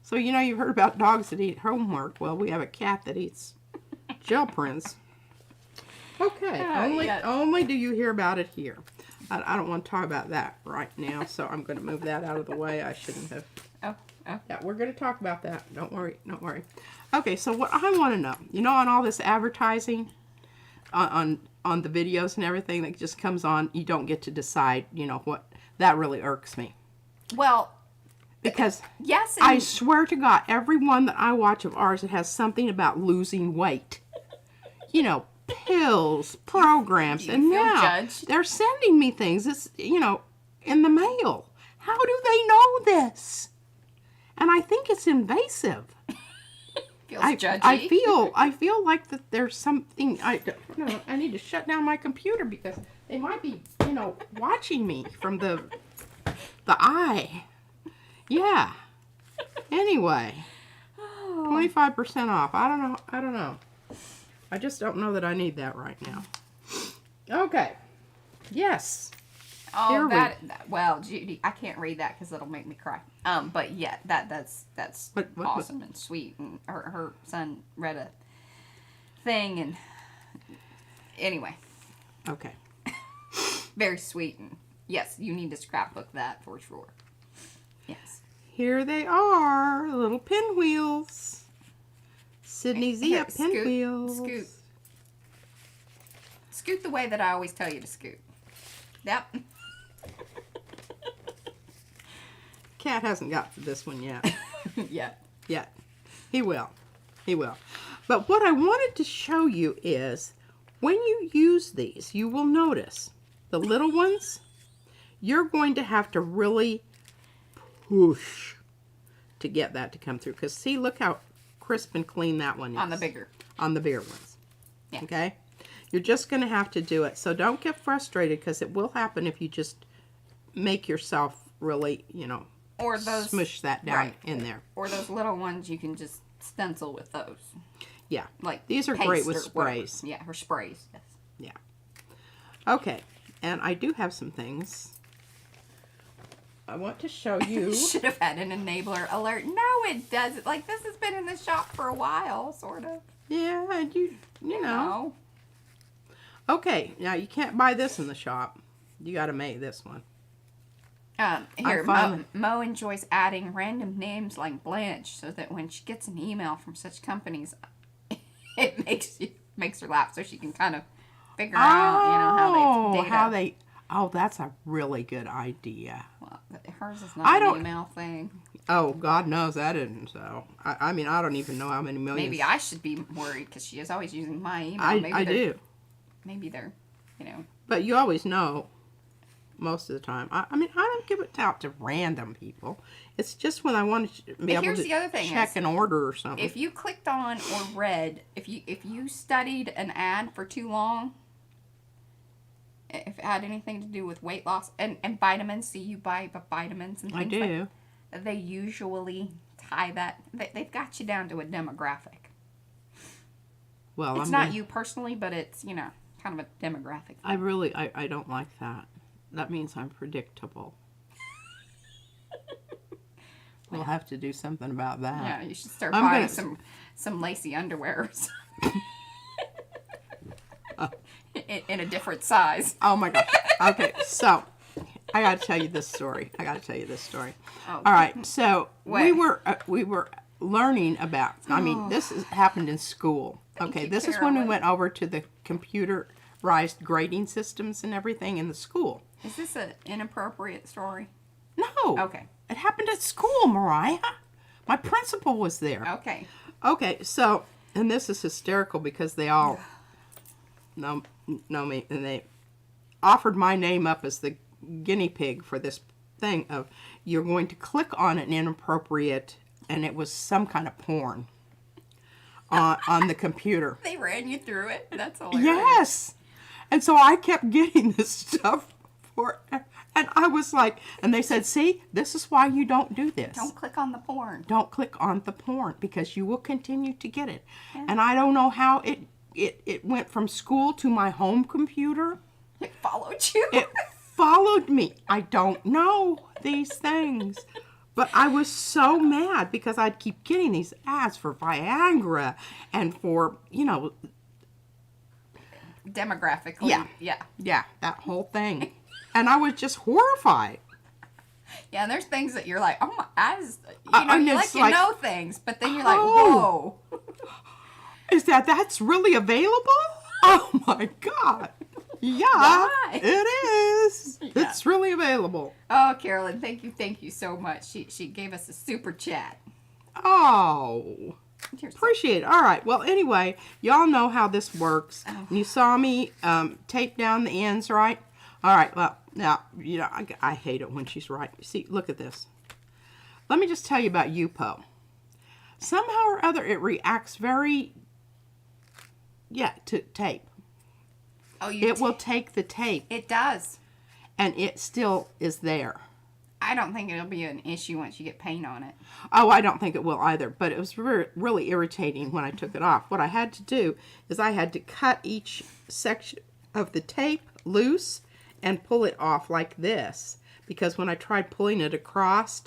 So, you've heard about dogs that eat homework. Well, we have a cat that eats gel prints. Okay, only do you hear about it here. I don't want to talk about that right now, so I'm going to move that out of the way. I shouldn't have. Oh. Yeah, we're going to talk about that. Don't worry. Okay, so what I want to know, on all this advertising, on the videos and everything that just comes on, you don't get to decide, what, that really irks me. Well, because yes, I swear to God, every one that I watch of ours, it has something about losing weight. Pills, programs, and now judged? They're sending me things. It's, in the mail. How do they know this? And I think it's invasive. Feels judgy. I feel like that there's something. I don't know. I need to shut down my computer because they might be, watching me from the eye. Yeah. Anyway, 25% off. I don't know. I just don't know that I need that right now. Okay. Yes. Oh, well, Judy, I can't read that because it'll make me cry. But yeah, that's awesome and sweet. And her son read a thing, and anyway. Okay. Very sweet, and yes, you need to scrapbook that for sure. Yes. Here they are, little pinwheels. Sydney Zia pinwheels. Scoot the way that I always tell you to scoot. Yep. Cat hasn't got to this one yet. Yet. He will. But what I wanted to show you is when you use these, you will notice the little ones, you're going to have to really push to get that to come through. Because see, look how crisp and clean that one is. On the bigger ones. Yeah. Okay? You're just going to have to do it. So don't get frustrated because it will happen if you just make yourself really, or those, smush that down in there. Or those little ones, you can just stencil with those. Yeah. Like these are great with sprays. Whatever. Yeah, or sprays. Yes. Yeah. Okay. And I do have some things I want to show you. Should have had an enabler alert. No, it doesn't. Like, this has been in the shop for a while, sort of. Yeah, you know. Okay, now you can't buy this in the shop. You got to make this one. Here, Mo enjoys adding random names like Blanche so that when she gets an email from such companies, it makes her laugh so she can kind of figure out, how they Oh, that's a really good idea. Well, hers is not an email thing. Oh, God knows that isn't so. I mean, I don't even know how many millions. Maybe I should be worried because she is always using my email. I do. Maybe they're, But you always know most of the time. I mean, I don't give it out to random people. It's just when I want to be able to check an order or something. If you clicked on or read, if you studied an ad for too long, if it had anything to do with weight loss and vitamins, see you buy vitamins and things I do. They usually tie that. They've got you down to a demographic. Well, it's not you personally, but it's, kind of a demographic I thing. really, I don't like that. That means I'm predictable. We'll have to do something about that. Yeah, you should start I'm buying gonna- some lacy underwear or something. in a different size. Oh my gosh. Okay, so I got to tell you this story. Oh. All right, so we What? were learning about. I mean, happened in school. Okay, you, this is when we Carolyn. went over to the computerized grading systems and everything in the school. Is this an inappropriate story? No. Okay. It happened at school, Mariah. My principal was there. Okay. Okay, so, and this is hysterical because they all know me, and they offered my name up as the guinea pig for this thing of you're going to click on an inappropriate, and it was some kind of porn on the computer. They ran you through it. That's hilarious. Yes. And so I kept getting this stuff and I was like, and they said, see, this is why you don't do this. Don't click on the porn. Don't click on the porn because you will continue to get it. Yeah. And I don't know how it went from school to my home computer. It followed you. It followed me. I don't know these things. But I was so mad because I'd keep getting these ads for Viagra and for, Demographically. Yeah. Yeah, that whole thing. And I was just horrified. Yeah, and there's things that you're like, oh my, and you it's like, like, know things, but then you're like, oh. whoa. Is that's really available? Oh my God. Yeah, Why? it is. Yeah. It's really available. Oh, Carolyn, thank you so much. She gave us a super chat. Oh, appreciate it. All right. Well, anyway, y'all know how this works. Oh. You saw me tape down the ends, right? All right. Well, now, I hate it when she's right. See, look at this. Let me just tell you about UPO. Somehow or other, it reacts very, to tape. Oh, It will take the tape, It does. and it still is there. I don't think it'll be an issue once you get paint on it. Oh, I don't think it will either, but it was really irritating when I took it off. What I had to do is I had to cut each section of the tape loose and pull it off like this, because when I tried pulling it across,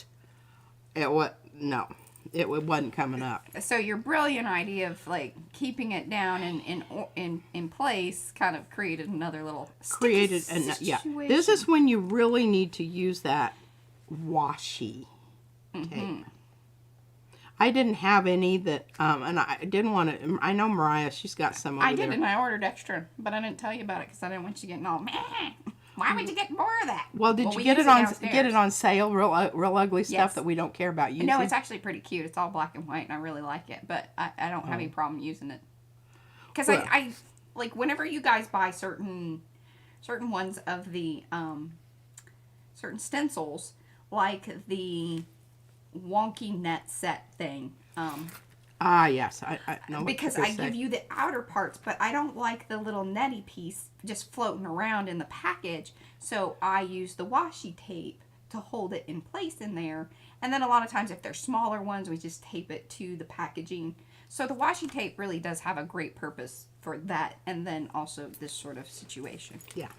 it wasn't coming up. So your brilliant idea of like keeping it down in place kind of created another little situation. This is when you really need to use that washi tape. I didn't have any that, and I didn't want to. I know Mariah; she's got some over I there. did, and I ordered extra, but I didn't tell you about it because I didn't want you getting all meh. Why would you get more of that? Well, did you we get use it on downstairs. sale? Real ugly stuff Yes. that we don't care about using. No, it's actually pretty cute. It's all black and white, and I really like it. But I don't have any problem using it because I like whenever you guys buy certain ones of the certain stencils, like the wonky net set thing. Yes, I know. Because I give you the outer parts, but I don't like the little netty piece just floating around in the package. So I use the washi tape to hold it in place in there. And then a lot of times if they're smaller ones, we just tape it to the packaging. So the washi tape really does have a great purpose for that. And then also this sort of situation. Yeah.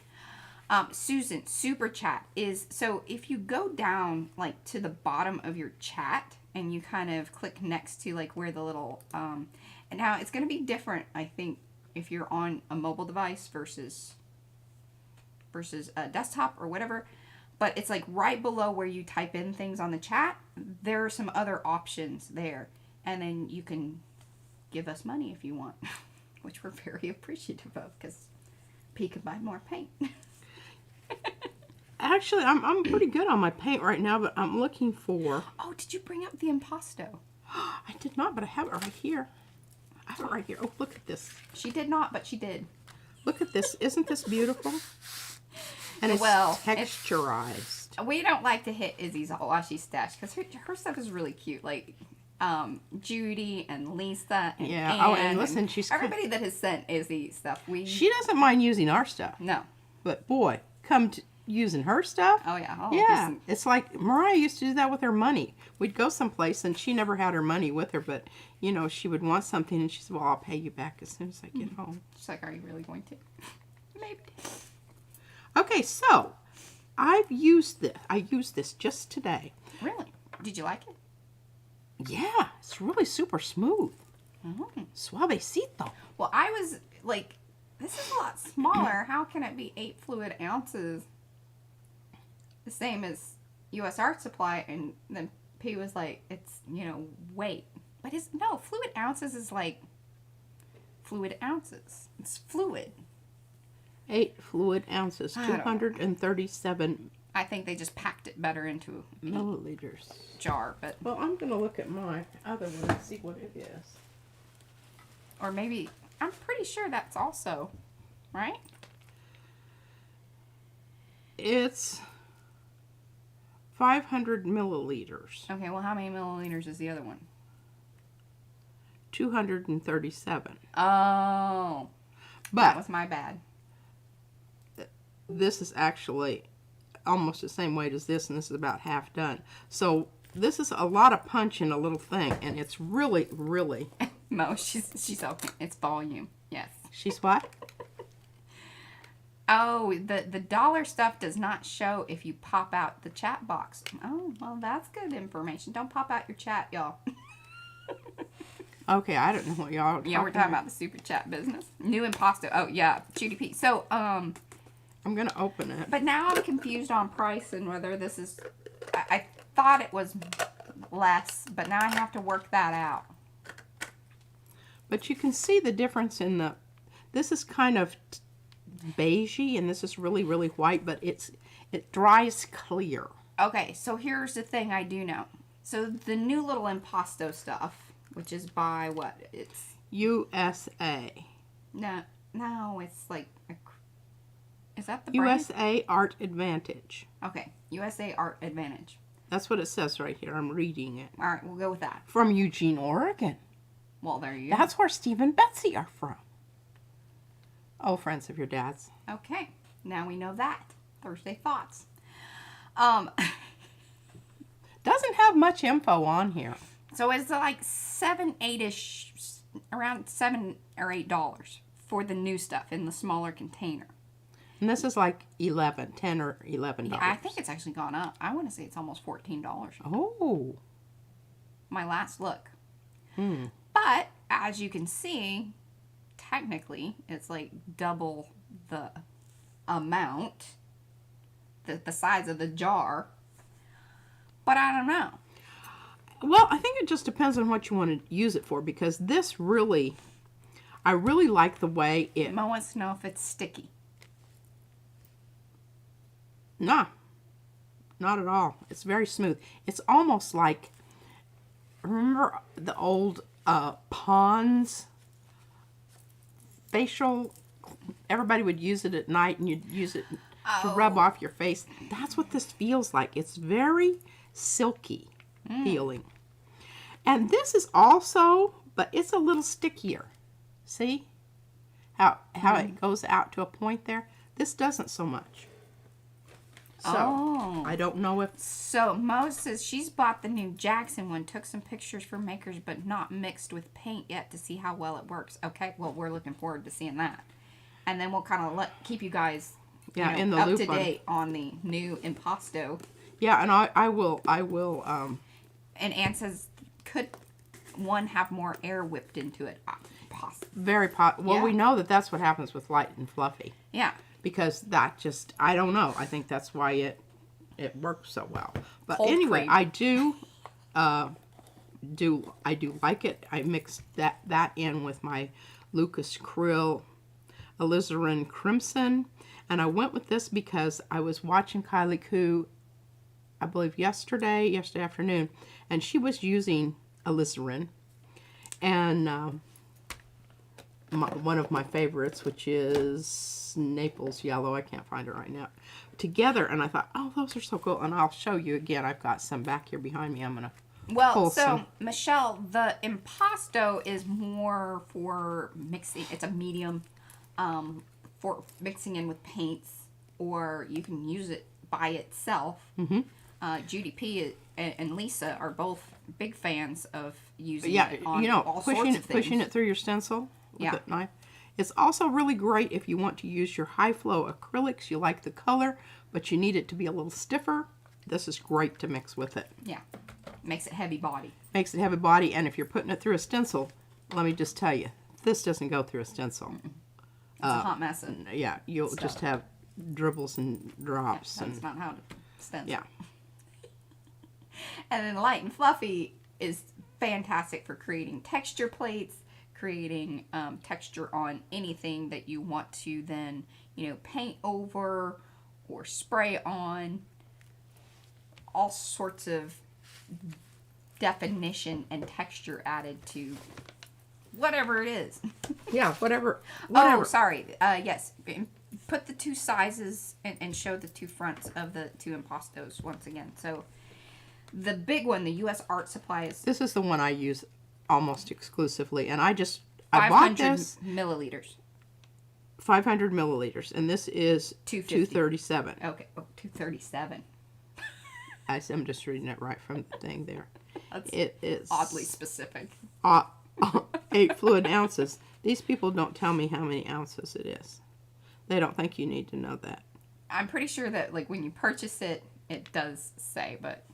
Susan, super chat is, so if you go down like to the bottom of your chat and you kind of click next to like where the little, and now it's going to be different, I think, if you're on a mobile device versus a desktop or whatever, but it's like right below where you type in things on the chat, there are some other options there, and then you can give us money if you want, which we're very appreciative of because P can buy more paint. Actually, I'm pretty good on my paint right now, but I'm looking for. Oh, did you bring up the impasto? I did not, but I have it right here. I have it right here. Oh, look at this. She did not, but she did. Look at this. Isn't this beautiful? And it's texturized. We don't like to hit Izzy's washi stash because her stuff is really cute. Like Judy and Lisa and Ann. Oh, and listen, she's everybody that has sent Izzy stuff. She doesn't mind using our stuff. No. But boy, come to using her stuff. Oh yeah. Yeah. It's like Mariah used to do that with her money. We'd go someplace and she never had her money with her, but she would want something and she said, "Well, I'll pay you back as soon as I get home." She's like, "Are you really going to?" Maybe. Okay, so I've used this. I used this just today. Really? Did you like it? Yeah, it's really super smooth. Mm-hmm. Suavecito. Well, I was like, this is a lot smaller. How can it be 8 fluid ounces? The same as U.S. Art Supply. And then P was like, it's, weight. But no, fluid ounces is like fluid ounces. It's fluid. 8 fluid ounces, I don't know. 237 I think they just packed it better into a milliliters. jar, but Well, I'm going to look at my other one and see what it is. or maybe I'm pretty sure that's also right. It's 500 milliliters. Okay, well, how many milliliters is the other one? 237. Oh, that But was my bad. this is actually almost the same weight as this, and this is about half done. So this is a lot of punch in a little thing, and it's really, really... Mo, she's okay. It's volume. Yes. She's what? Oh, the dollar stuff does not show if you pop out the chat box. Oh, well, that's good information. Don't pop out your chat, y'all. Okay, I don't know what y'all are Yeah, we're talking about the super chat business. New impasto. Oh, yeah, GDP. So, I'm going to open it. but now I'm confused on price and whether this is... I thought it was less, but now I have to work that out. But you can see the difference in the... This is kind of beigey, and this is really, really white, but it dries clear. Okay, so here's the thing I do know. So the new little impasto stuff, which is by what? It's... USA. No, it's like... Is that the brand? USA Art Advantage. Okay, USA Art Advantage. That's what it says right here. I'm reading it. All right, we'll go with that. From Eugene, Oregon. Well, there you go. That's where Steve and Betsy are from. Oh, friends of your dad's. Okay, now we know that. Thursday Thoughts. Doesn't have much info on here. So it's like $7-8-ish, around $7 or $8 for the new stuff in the smaller container. And this is like 10 or $11. Yeah, I think it's actually gone up. I want to say it's almost $14. Oh. My last look. Hmm. But as you can see, technically it's like double the amount, the size of the jar. But I don't know. Well, I think it just depends on what you want to use it for, because this really, I really like the way it... Mo wants to know if it's sticky. Nah, not at all. It's very smooth. It's almost like, remember the old Pond's facial? Everybody would use it at night, and you'd use it to rub off your face. That's what this feels like. It's very silky feeling. And this is also, but it's a little stickier. See how it goes out to a point there? This doesn't so much. So, I don't know if... So, Mo says she's bought the new Jackson one, took some pictures for makers, but not mixed with paint yet to see how well it works. Okay, well, we're looking forward to seeing that. And then we'll kind of keep you guys in the up loop to date on the new impasto. Yeah, and I will... And Ann says, could one have more air whipped into it? Well, Yeah. we know that that's what happens with light and fluffy. Yeah. Because that just, I don't know. I think that's why it works so well. But Cold anyway, cream. I do like it. I mixed that in with my Lucas Krill Alizarin Crimson. And I went with this because I was watching Kylie Koo, I believe yesterday afternoon, and she was using alizarin. And one of my favorites, which is Naples Yellow, I can't find it right now, together, and I thought, oh, those are so cool. And I'll show you again. I've got some back here behind me. I'm gonna pull some. Michelle, the impasto is more for mixing. It's a medium for mixing in with paints, or you can use it by itself. Mm-hmm. Judy P and Lisa are both big fans of using Yeah, it on all sorts of things. pushing it through your stencil with Yeah. a knife. It's also really great if you want to use your high flow acrylics. You like the color, but you need it to be a little stiffer. This is great to mix with it. Yeah. Makes it heavy body. Makes it heavy body, and if you're putting it through a stencil, let me just tell you, this doesn't go through a stencil. It's a hot mess. Yeah, you'll just have dribbles and drops. That's not how to stencil. Yeah. And then light and fluffy is fantastic for creating texture plates, creating texture on anything that you want to then, paint over or spray on. All sorts of definition and texture added to whatever it is. Yeah, whatever. Oh, sorry. Yes. Put the two sizes and show the two fronts of the two impastos once again. So the big one, the U.S. Art Supply, is This is the one I use almost exclusively, and I bought this milliliters. 500 milliliters, and this is 237. Okay, 237. I'm just reading it right from the thing there. That's It is oddly specific. 8 fluid ounces. These people don't tell me how many ounces it is. They don't think you need to know that. I'm pretty sure that when you purchase it, it does say, but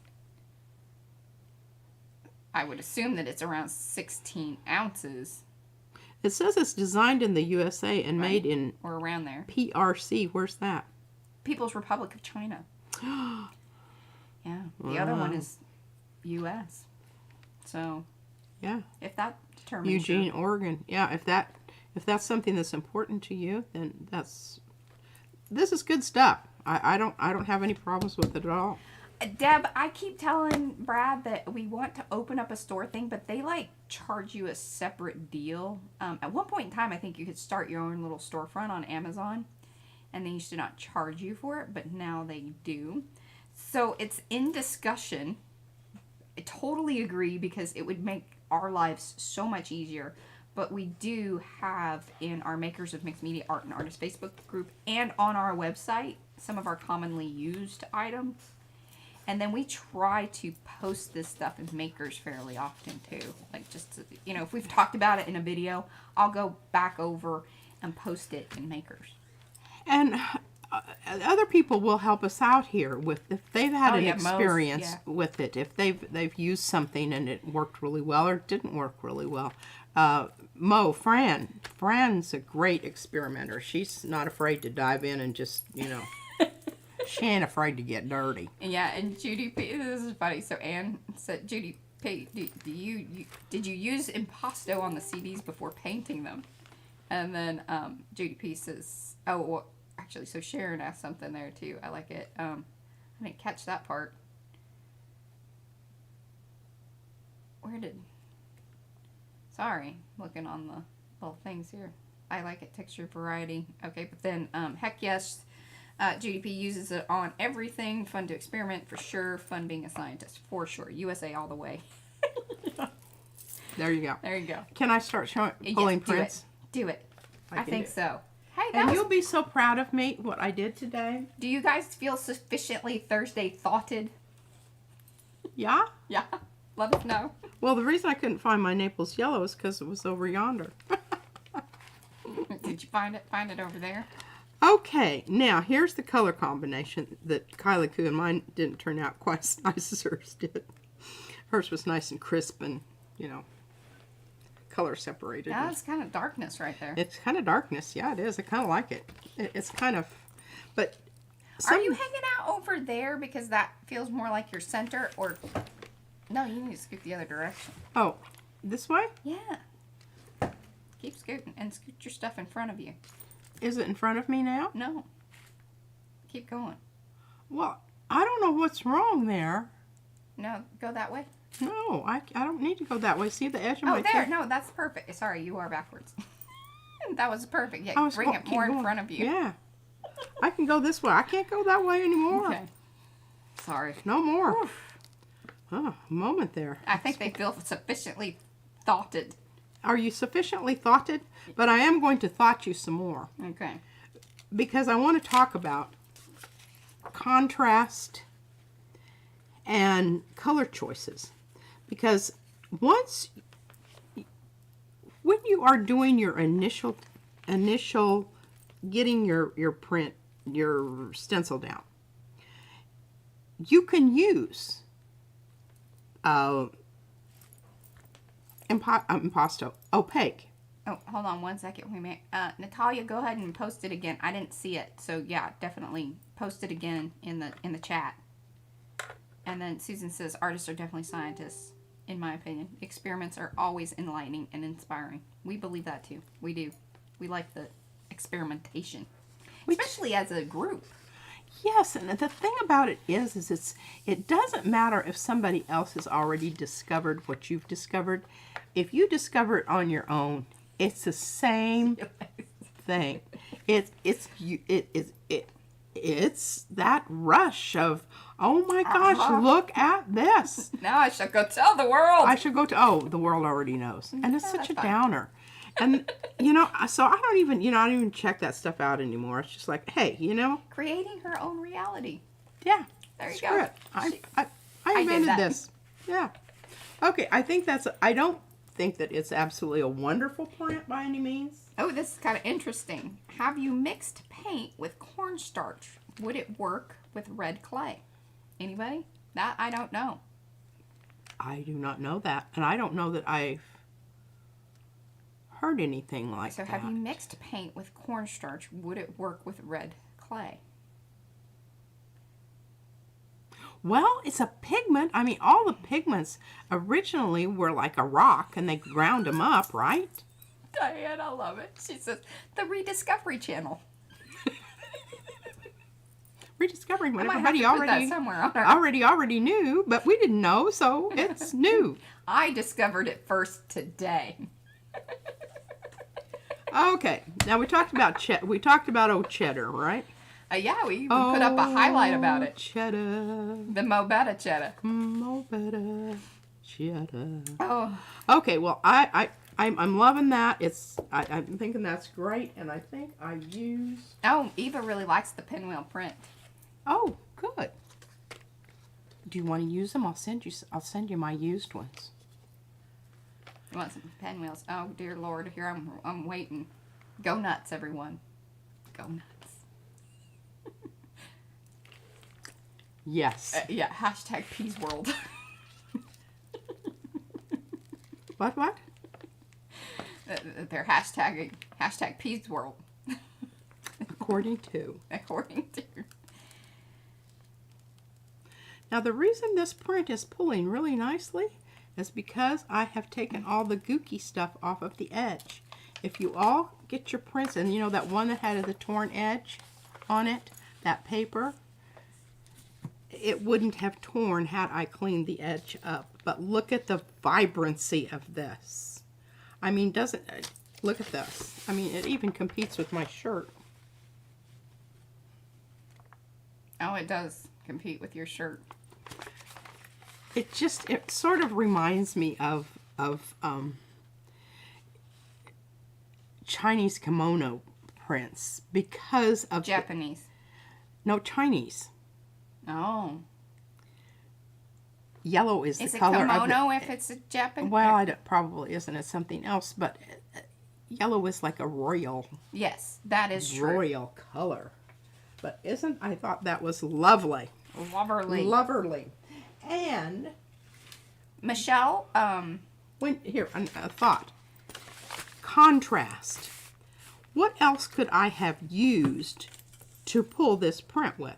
I would assume that it's around 16 ounces. It says it's designed in the USA and made in or around there. PRC. Where's that? People's Republic of China. Yeah. The other one is U.S. So, yeah. If that determines Eugene, Oregon. Yeah, if that's something that's important to you, then this is good stuff. I don't have any problems with it at all. Deb, I keep telling Brad that we want to open up a store thing, but they charge you a separate deal. At one point in time, I think you could start your own little storefront on Amazon, and they used to not charge you for it, but now they do. So it's in discussion. I totally agree because it would make our lives so much easier. But we do have in our Makers of Mixed Media Art and Artists Facebook group and on our website some of our commonly used items. And then we try to post this stuff in Makers fairly often too. If we've talked about it in a video, I'll go back over and post it in Makers. And other people will help us out here if they've had an experience with it. If they've used something and it worked really well or didn't work really well. Fran's a great experimenter. She's not afraid to dive in and just, she ain't afraid to get dirty. Yeah, and Judy P, this is funny. So Anne said, Judy P, did you use impasto on the CDs before painting them? And then Judy P says, oh, well, actually, so Sharon asked something there too. I like it. I didn't catch that part. Sorry, looking on the little things here. I like it, texture, variety. Okay, but then, heck yes, GDP uses it on everything. Fun to experiment, for sure. Fun being a scientist, for sure. USA all the way. There you go. There you go. Can I start pulling prints? Do it. I think so. Hey, and you'll be so proud of me, what I did today. Do you guys feel sufficiently Thursday thoughted? Yeah? Yeah. Let us know. Well, the reason I couldn't find my Naples yellow is because it was over yonder. Did you find it? Find it over there? Okay, now here's the color combination that Kylie Koo and mine didn't turn out quite as nice as hers did. Hers was nice and crisp and, color separated. Yeah, it's kind of darkness right there. It's kind of darkness. Yeah, it is. I kind of like it. It's kind of, but... Are you hanging out over there because that feels more like your center, or... No, you need to scoot the other direction. Oh, this way? Yeah. Keep scooting and scoot your stuff in front of you. Is it in front of me now? No. Keep going. Well, I don't know what's wrong there. No, go that way. No, I don't need to go that way. See the edge of my there. No, that's perfect. Sorry, you are backwards. That was perfect. Yeah, bring it more in front of you. Yeah. I can go this way. I can't go that way anymore. Okay. Sorry. No more. Oof. Oh, a moment there. I think they feel sufficiently thoughted. Are you sufficiently thoughted? But I am going to thought you some more. Okay. Because I want to talk about contrast and color choices. Because when you are doing your initial initial getting your print, your stencil down, you can use impasto, opaque. Oh, hold on one second. Wait a minute. Natalia, go ahead and post it again. I didn't see it, so yeah, definitely post it again in the chat. And then Susan says, artists are definitely scientists, in my opinion. Experiments are always enlightening and inspiring. We believe that too. We do. We like the experimentation, especially as a group. Yes, and the thing about it is it doesn't matter if somebody else has already discovered what you've discovered. If you discover it on your own, it's the same thing. It's that rush of, oh my gosh, look at this. Now I shall go tell the world. I should go to, oh, the world already knows. And it's such a downer. And, so I don't even check that stuff out anymore. It's just like, hey, Creating her own reality. Yeah. There you screw go. it. I invented this. Yeah. Okay, I don't think that it's absolutely a wonderful plant by any means. Oh, this is kind of interesting. Have you mixed paint with cornstarch? Would it work with red clay? Anybody? That I don't know. I do not know that. And I don't know that I've heard anything like that. So have you mixed paint with cornstarch? Would it work with red clay? Well, it's a pigment. I mean, all the pigments originally were like a rock and they ground them up, right? Diane, I love it. She says, the Rediscovery Channel. Rediscovering what I might everybody have to put that somewhere on our... already knew, but we didn't know, so it's new. I discovered it first today. Okay, now we talked about old cheddar, right? Yeah, we put up a highlight about it. Cheddar. The Mobetta cheddar. Mobetta cheddar. Oh. Okay, well, I'm loving that. I'm thinking that's great, and I think I use. Oh, Eva really likes the pinwheel print. Oh, good. Do you want to use them? I'll send you my used ones. You want some pinwheels? Oh dear Lord, here I'm waiting. Go nuts, everyone. Go nuts. Yes. Yeah. Hashtag Peas World. What? They're hashtag Peas World. According to. Now the reason this print is pulling really nicely is because I have taken all the gooky stuff off of the edge. If you all get your prints, and that one that had the torn edge on it, that paper, it wouldn't have torn had I cleaned the edge up. But look at the vibrancy of this. I mean, look at this. I mean, it even competes with my shirt. Oh, it does compete with your shirt. It sort of reminds me of Chinese kimono prints because of Japanese. No, Chinese. Oh. Yellow is the Is it color kimono of if it's a Japanese? Well, it probably isn't. It's something else, but yellow is like a royal. Yes, that is true. Royal color. But I thought that was lovely. Loverly. And Michelle, a thought. Contrast. What else could I have used to pull this print with?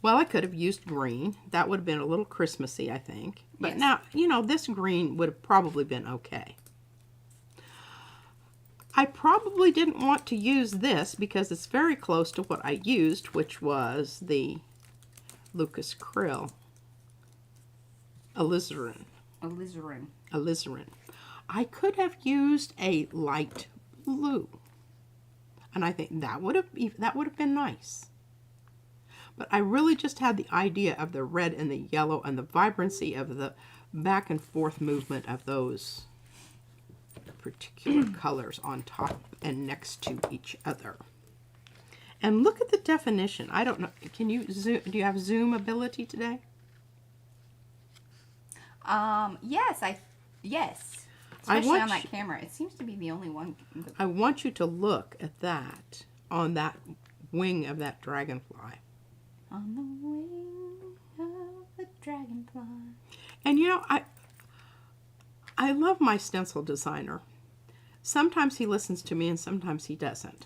Well, I could have used green. That would have been a little Christmassy, I think. But yes. Now, this green would have probably been okay. I probably didn't want to use this because it's very close to what I used, which was the Lucas Krill alizarin. I could have used a light blue, and I think that would have been nice. But I really just had the idea of the red and the yellow and the vibrancy of the back and forth movement of those particular colors on top and next to each other. And look at the definition. I don't know. Can you zoom? Do you have zoom ability today? Yes. Especially on that camera. It seems to be the only one. I want you to look at that on that wing of that dragonfly. On the wing of the dragonfly. And you know, I love my stencil designer. Sometimes he listens to me and sometimes he doesn't.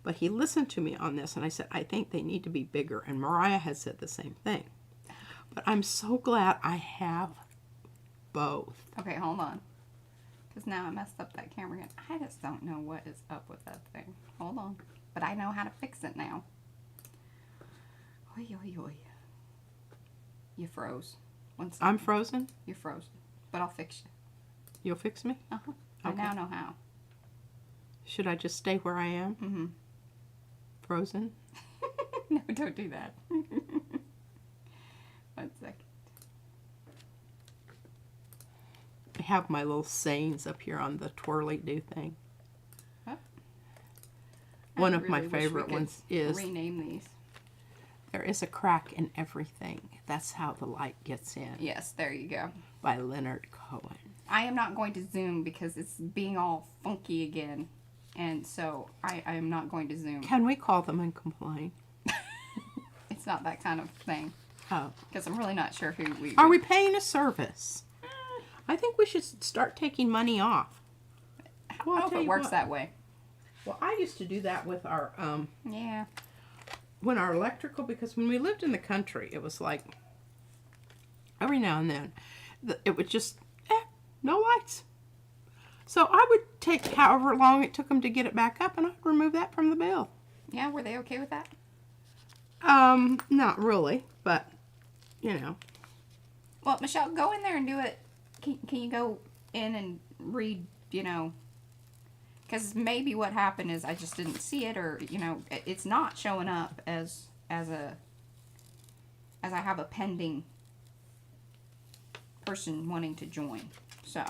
But he listened to me on this and I said, I think they need to be bigger. And Mariah has said the same thing. But I'm so glad I have both. Okay, hold on. Because now I messed up that camera again. I just don't know what is up with that thing. Hold on. But I know how to fix it now. Oy, oy, oy. You froze. I'm frozen? You're frozen. But I'll fix you. You'll fix me? Uh-huh. Okay. I now know how. Should I just stay where I am? Mm-hmm. Frozen? No, don't do that. 1 second. I have my little sayings up here on the twirly-do thing. What? One of my favorite ones is, rename these. there is a crack in everything. That's how the light gets in. Yes, there you go. By Leonard Cohen. I am not going to zoom because it's being all funky again. And so I am not going to zoom. Can we call them and complain? It's not that kind of thing. Oh. Because I'm really not sure who we... Are we paying a service? I think we should start taking money off. I don't know if it works that way. Well, I used to do that with our, Yeah. when our electrical, because when we lived in the country, it was like, every now and then, it would just, no lights. So I would take however long it took them to get it back up, and I'd remove that from the bill. Yeah, were they okay with that? Not really, but, you know. Well, Michelle, go in there and do it. Can you go in and read, you know, because maybe what happened is I just didn't see it, or, you know, it's not showing up as I have a pending person wanting to join. So,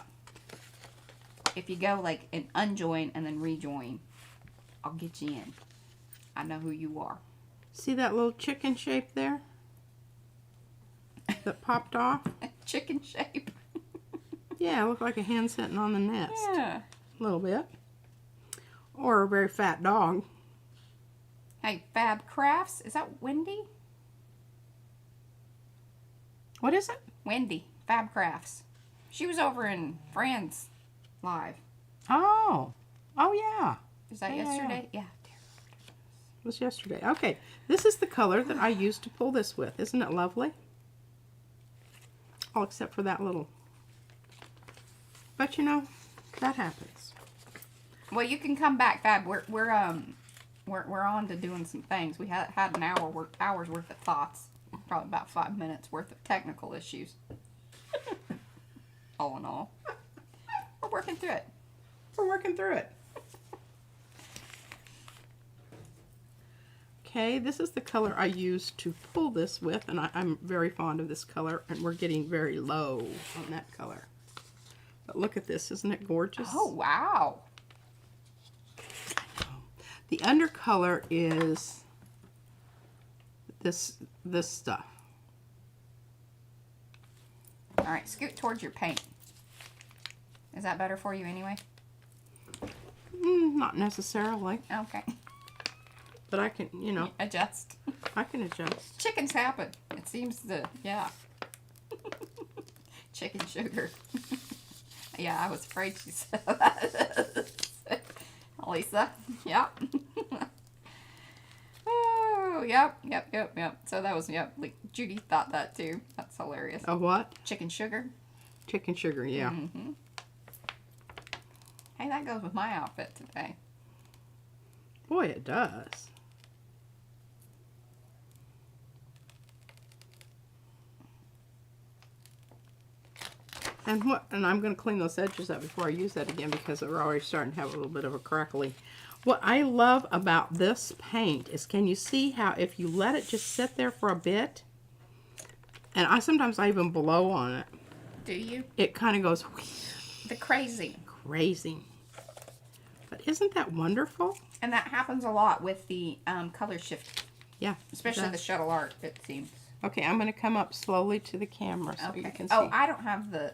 if you go, like, and unjoin and then rejoin, I'll get you in. I know who you are. See that little chicken shape there? That popped off? Chicken shape. Yeah, it looked like a hen sitting on the nest. Yeah. A little bit. Or a very fat dog. Hey, Fab Crafts. Is that Wendy? What is it? Wendy. Fab Crafts. She was over in France live. Oh. Oh, yeah. Is that Yeah, yesterday? Yeah. It was yesterday. Okay. This is the color that I used to pull this with. Isn't it lovely? All except for that little... But, you know, that happens. Well, you can come back, Fab. We're on to doing some things. We had an hour's worth of thoughts. Probably about 5 minutes worth of technical issues. All in all, we're working through it. We're working through it. Okay, this is the color I used to pull this with, and I'm very fond of this color, and we're getting very low on that color. But look at this, isn't it gorgeous? Oh, wow. The undercolor is this stuff. All right, scoot towards your paint. Is that better for you anyway? Not necessarily, Okay. but I can, you know, Adjust. I can adjust. Chickens happen. It seems to, yeah. Chicken sugar. Yeah, I was afraid she said that. Lisa, yep. Oh, yep. So that was, yep. Like, Judy thought that too. That's hilarious. A what? Chicken sugar. Chicken sugar, yeah. Mm-hmm. Hey, that goes with my outfit today. Boy, it does. And I'm going to clean those edges up before I use that again because they're already starting to have a little bit of a crackly. What I love about this paint is, can you see how if you let it just sit there for a bit, and sometimes I even blow on it. Do you? It kind of goes The crazy. crazy. But isn't that wonderful? And that happens a lot with the color shift. Yeah. Especially the shuttle art, it seems. Okay, I'm going to come up slowly to the camera so you can see. Oh, I don't have the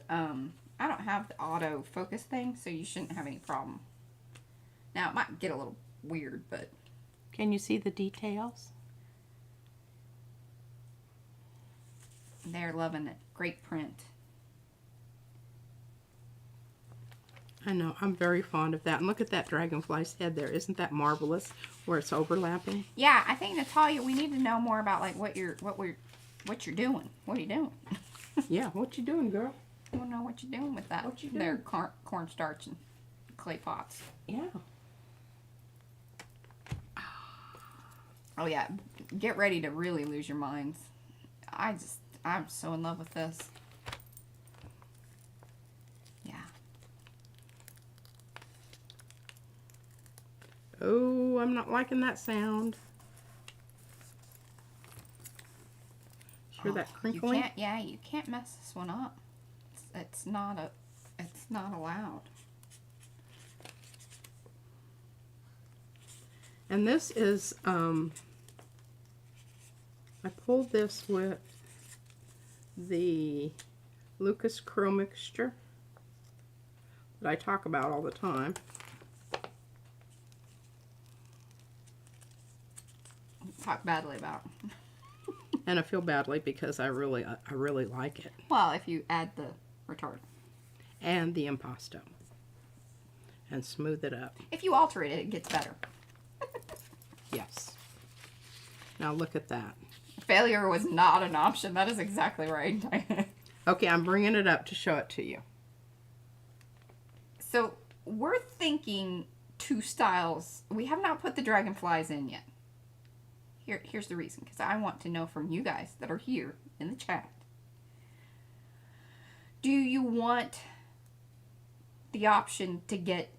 I don't have the auto focus thing, so you shouldn't have any problem. Now, it might get a little weird, but... Can you see the details? They're loving it. Great print. I know, I'm very fond of that. And look at that dragonfly's head there. Isn't that marvelous where it's overlapping? Yeah, I think, Natalia, we need to know more about like what you're doing. What are you doing? Yeah, what you doing, girl? I want to know what you're doing with that. What you Their doing? cornstarch and clay pots. Yeah. Oh yeah, get ready to really lose your minds. I'm so in love with this. Yeah. Oh, I'm not liking that sound. Hear that crinkling? You can't mess this one up. It's not allowed. And this is, I pulled this with the Lucas Crow mixture that I talk about all the time. Talk badly about. And I feel badly because I really like it. Well, if you add the retard. And the impasto. And smooth it up. If you alter it, it gets better. Yes. Now look at that. Failure was not an option. That is exactly right. Okay, I'm bringing it up to show it to you. So we're thinking 2 styles. We have not put the dragonflies in yet. Here's the reason, because I want to know from you guys that are here in the chat. Do you want the option to get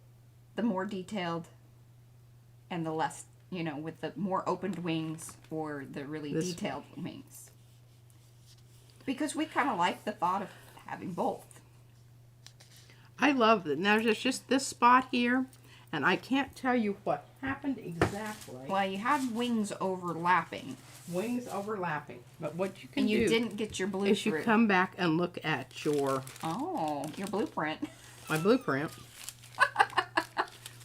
the more detailed and the less, with the more opened wings, or the really detailed wings? Because we kind of like the thought of having both. I love it. Now there's just this spot here, and I can't tell you what happened exactly. Well, you have wings overlapping. Wings overlapping. But what you can and you do didn't get your blueprint. is you come back and look at your blueprint. My blueprint.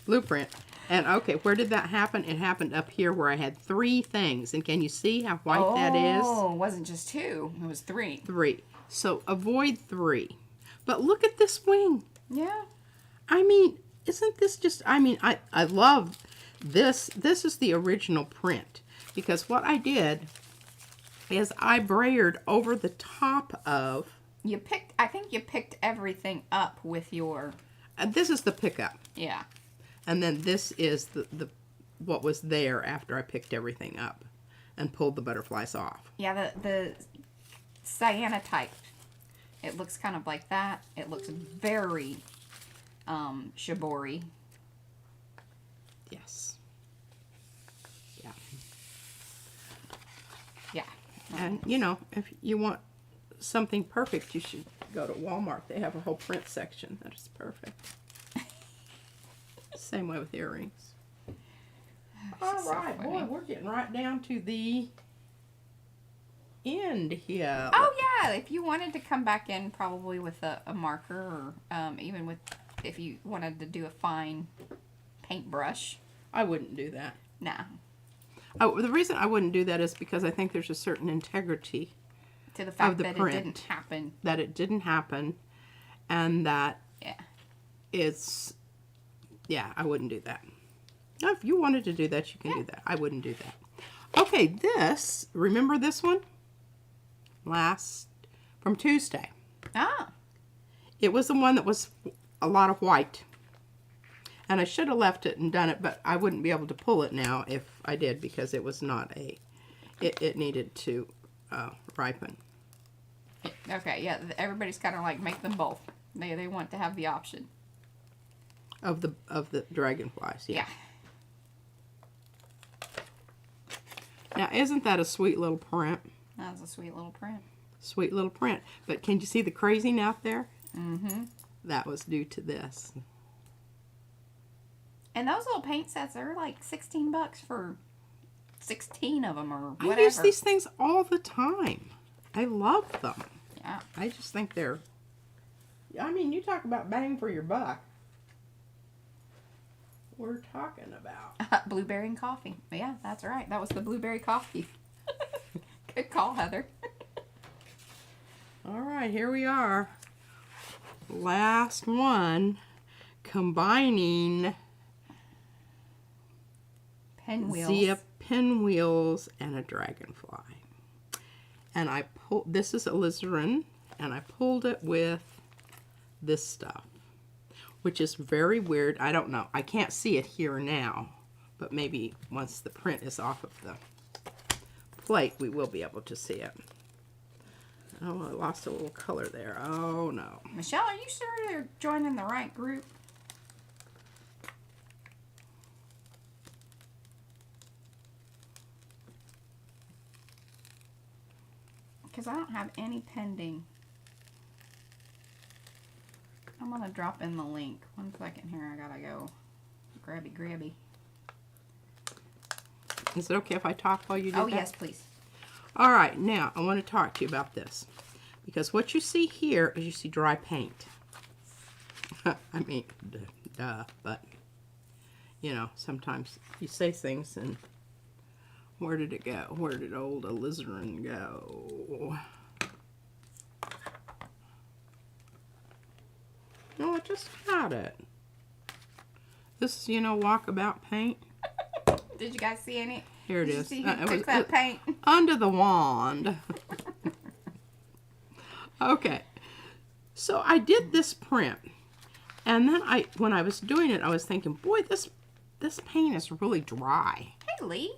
Blueprint. And okay, where did that happen? It happened up here where I had 3 things. And can you see how white that is? Oh, it wasn't just 2. It was 3. 3. So avoid 3. But look at this wing. Yeah. I mean, isn't this just, I love this. This is the original print. Because what I did is I brayered over the top of... I think you picked everything up with your... this is the pickup. Yeah. And then this is the what was there after I picked everything up and pulled the butterflies off. Yeah, the cyanotype. It looks kind of like that. It looks very shibori. Yes. Yeah. Yeah. And, if you want something perfect, you should go to Walmart. They have a whole print section that is perfect. Same way with earrings. All right, so boy, we're getting right down to the end here. Oh, yeah. If you wanted to come back in probably with a marker, or even with, if you wanted to do a fine paintbrush. I wouldn't do that. Nah. Oh, the reason I wouldn't do that is because I think there's a certain integrity to the fact of the that print, it didn't happen. That it didn't happen, and that it's... Yeah, I wouldn't do that. Now, if you wanted to do that, you can do that. I wouldn't do that. Okay, this, remember this one? From Tuesday. Ah. It was the one that was a lot of white. And I should have left it and done it, but I wouldn't be able to pull it now if I did, because it was not it needed to ripen. Okay, yeah, everybody's kind of like, make them both. They want to have the option. Of the dragonflies, yeah. Now, isn't that a sweet little print? That's a sweet little print. Sweet little print. But can you see the crazing out there? Mm-hmm. That was due to this. And those little paint sets are like $16 for 16 of them or whatever. I use these things all the time. I love them. Yeah. I just think they're I mean, you talk about bang for your buck. We're talking about Blueberry and coffee. Yeah, that's right. That was the blueberry coffee. Good call, Heather. All right, here we are. Last one, combining Pinwheels. Zia pinwheels and a dragonfly. And I pulled, this is alizarin, and I pulled it with this stuff, which is very weird. I don't know. I can't see it here now, but maybe once the print is off of the plate, we will be able to see it. Oh, I lost a little color there. Oh, no. Michelle, are you sure you're joining the right group? Because I don't have any pending. I'm going to drop in the link. 1 second here. I got to go grabby. Is it okay if I talk while you do that? Oh, yes, please. All right, now I want to talk to you about this. Because what you see here is you see dry paint. I mean, duh, but, you know, sometimes you say things and where did it go? Where did old alizarin go? No, I just got it. This is, you know, walkabout paint. Did you guys see any? Here it Did is. you see who took that paint? Under the wand. Okay. So I did this print. And then when I was doing it, I was thinking, boy, this paint is really dry. Hey, Lee.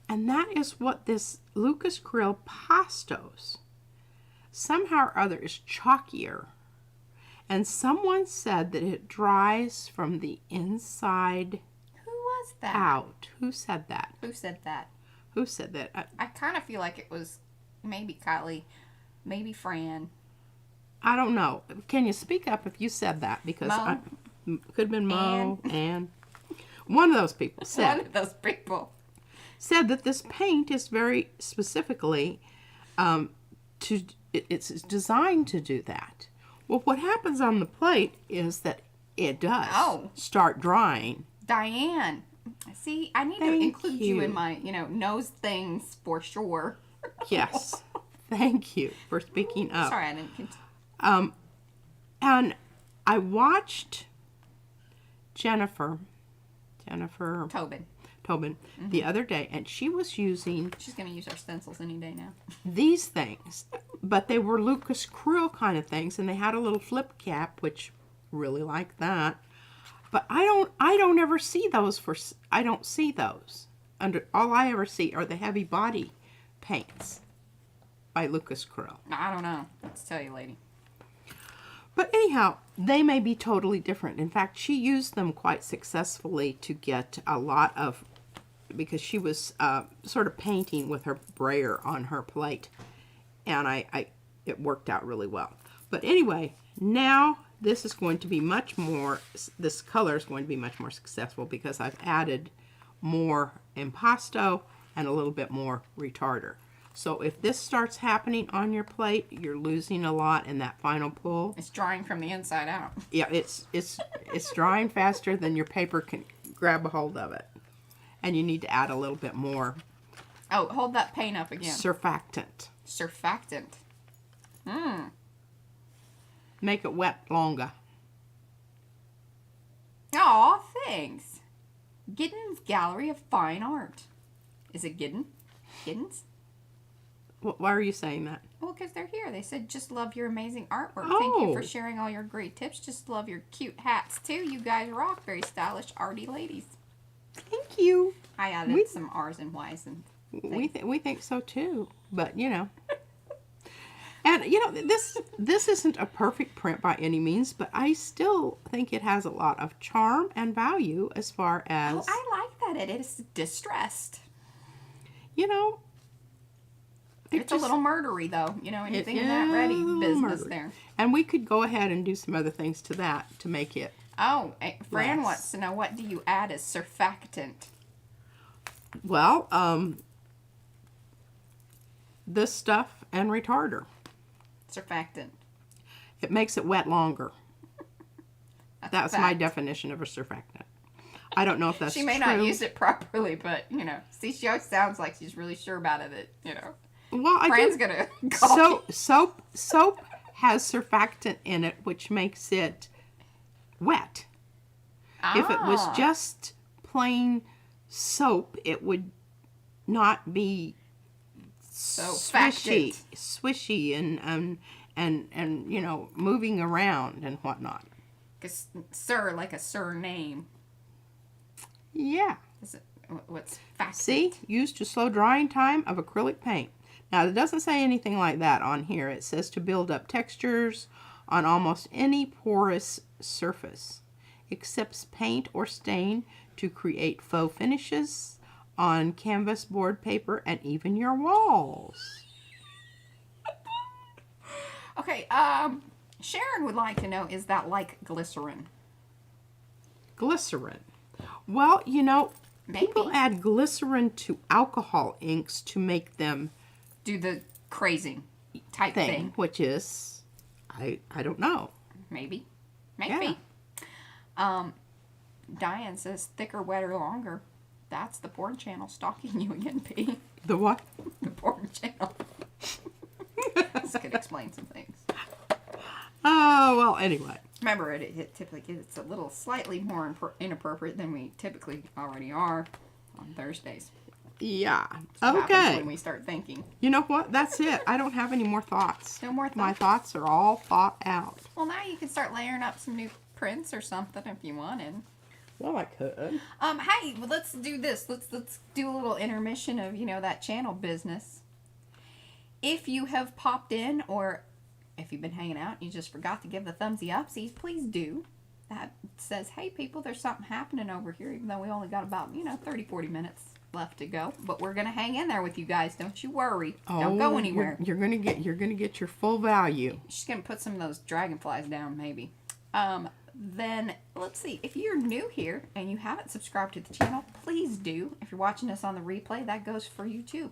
And that is what this Lucas Krill Pastos somehow or other is chalkier. And someone said that it dries from the inside Who was that? out. Who said that? Who said that? Who said that? I kind of feel like it was maybe Kylie, maybe Fran. I don't know. Can you speak up if you said that? Because Mo? could have been Mo and one of those people said. One of those people. Said that this paint is very specifically it's designed to do that. Well, what happens on the plate is that it does start drying. Diane, see, I need to include you in my, knows things for sure. Yes. Thank you for speaking up. Sorry, I didn't continue. And I watched Jennifer Tobin. the other day, and she was using She's going to use our stencils any day now. these things, but they were Lucas Krill kind of things, and they had a little flip cap, which really like that. But I don't ever see those I don't see those. All I ever see are the heavy body paints by Lucas Krill. I don't know. Let's tell you, lady. But anyhow, they may be totally different. In fact, she used them quite successfully to get a lot of, because she was sort of painting with her brayer on her plate. And it worked out really well. But anyway, now this is going to be this color is going to be much more successful because I've added more impasto and a little bit more retarder. So if this starts happening on your plate, you're losing a lot in that final pull. It's drying from the inside out. Yeah, it's drying faster than your paper can grab a hold of it. And you need to add a little bit more. Oh, hold that paint up again. Surfactant. Surfactant. Make it wet longer. Aw, thanks. Giddens Gallery of Fine Art. Is it Giddens? Why are you saying that? Well, because they're here. They said, just love your amazing artwork. Thank you for sharing all your great tips. Just love your cute hats, too. You guys rock. Very stylish, arty ladies. Thank you. I added some R's and Y's. And we think so, too. But, And, this isn't a perfect print by any means, but I still think it has a lot of charm and value as far as... Oh, I like that. It is distressed. It's a little murdery, though. Anything in that ready business there. And we could go ahead and do some other things to that to make it... Oh, Fran wants to know, what do you add as surfactant? Well, this stuff and retarder. Surfactant. It makes it wet longer. That's my fact. definition of a surfactant. I don't know if that's She may true. not use it properly, but, you know, see, she always sounds like she's really sure about it, that, you know. Well, I Fran's do. gonna call me. Soap has surfactant in it, which makes it wet. If it was just plain soap, it would not be swishy and you know, moving around and whatnot. Cause sir, like a surname. Yeah. Is it, what's factant? See, used to slow drying time of acrylic paint. Now, it doesn't say anything like that on here. It says to build up textures on almost any porous surface. Accepts paint or stain to create faux finishes on canvas, board paper, and even your walls. Okay, Sharon would like to know, is that like glycerin? Glycerin. Well, you know, Maybe. people add glycerin to alcohol inks to make them Do the crazing type thing. which is, I don't know. Maybe. Yeah. Diane says thicker, wetter, longer. That's the porn channel stalking you again, P. The what? The porn channel. This could explain some things. Oh, well, anyway. Remember, it typically it's a little slightly more inappropriate than we typically already are on Thursdays. Yeah. What happens Okay. when we start thinking. You know what? That's it. I don't have any more thoughts. No more My thoughts? thoughts are all thought out. Well, now you can start layering up some new prints or something if you wanted. Well, I could. Hey, well, let's do this. Let's do a little intermission of, you know, that channel business. If you have popped in, or if you've been hanging out and you just forgot to give the thumbsy upsies, please do. That says, hey, people, there's something happening over here, even though we only got about, 30, 40 minutes left to go. But we're going to hang in there with you guys. Don't you worry. Don't go anywhere. You're gonna get your full value. She's going to put some of those dragonflies down, maybe. Then, let's see. If you're new here and you haven't subscribed to the channel, please do. If you're watching us on the replay, that goes for you too.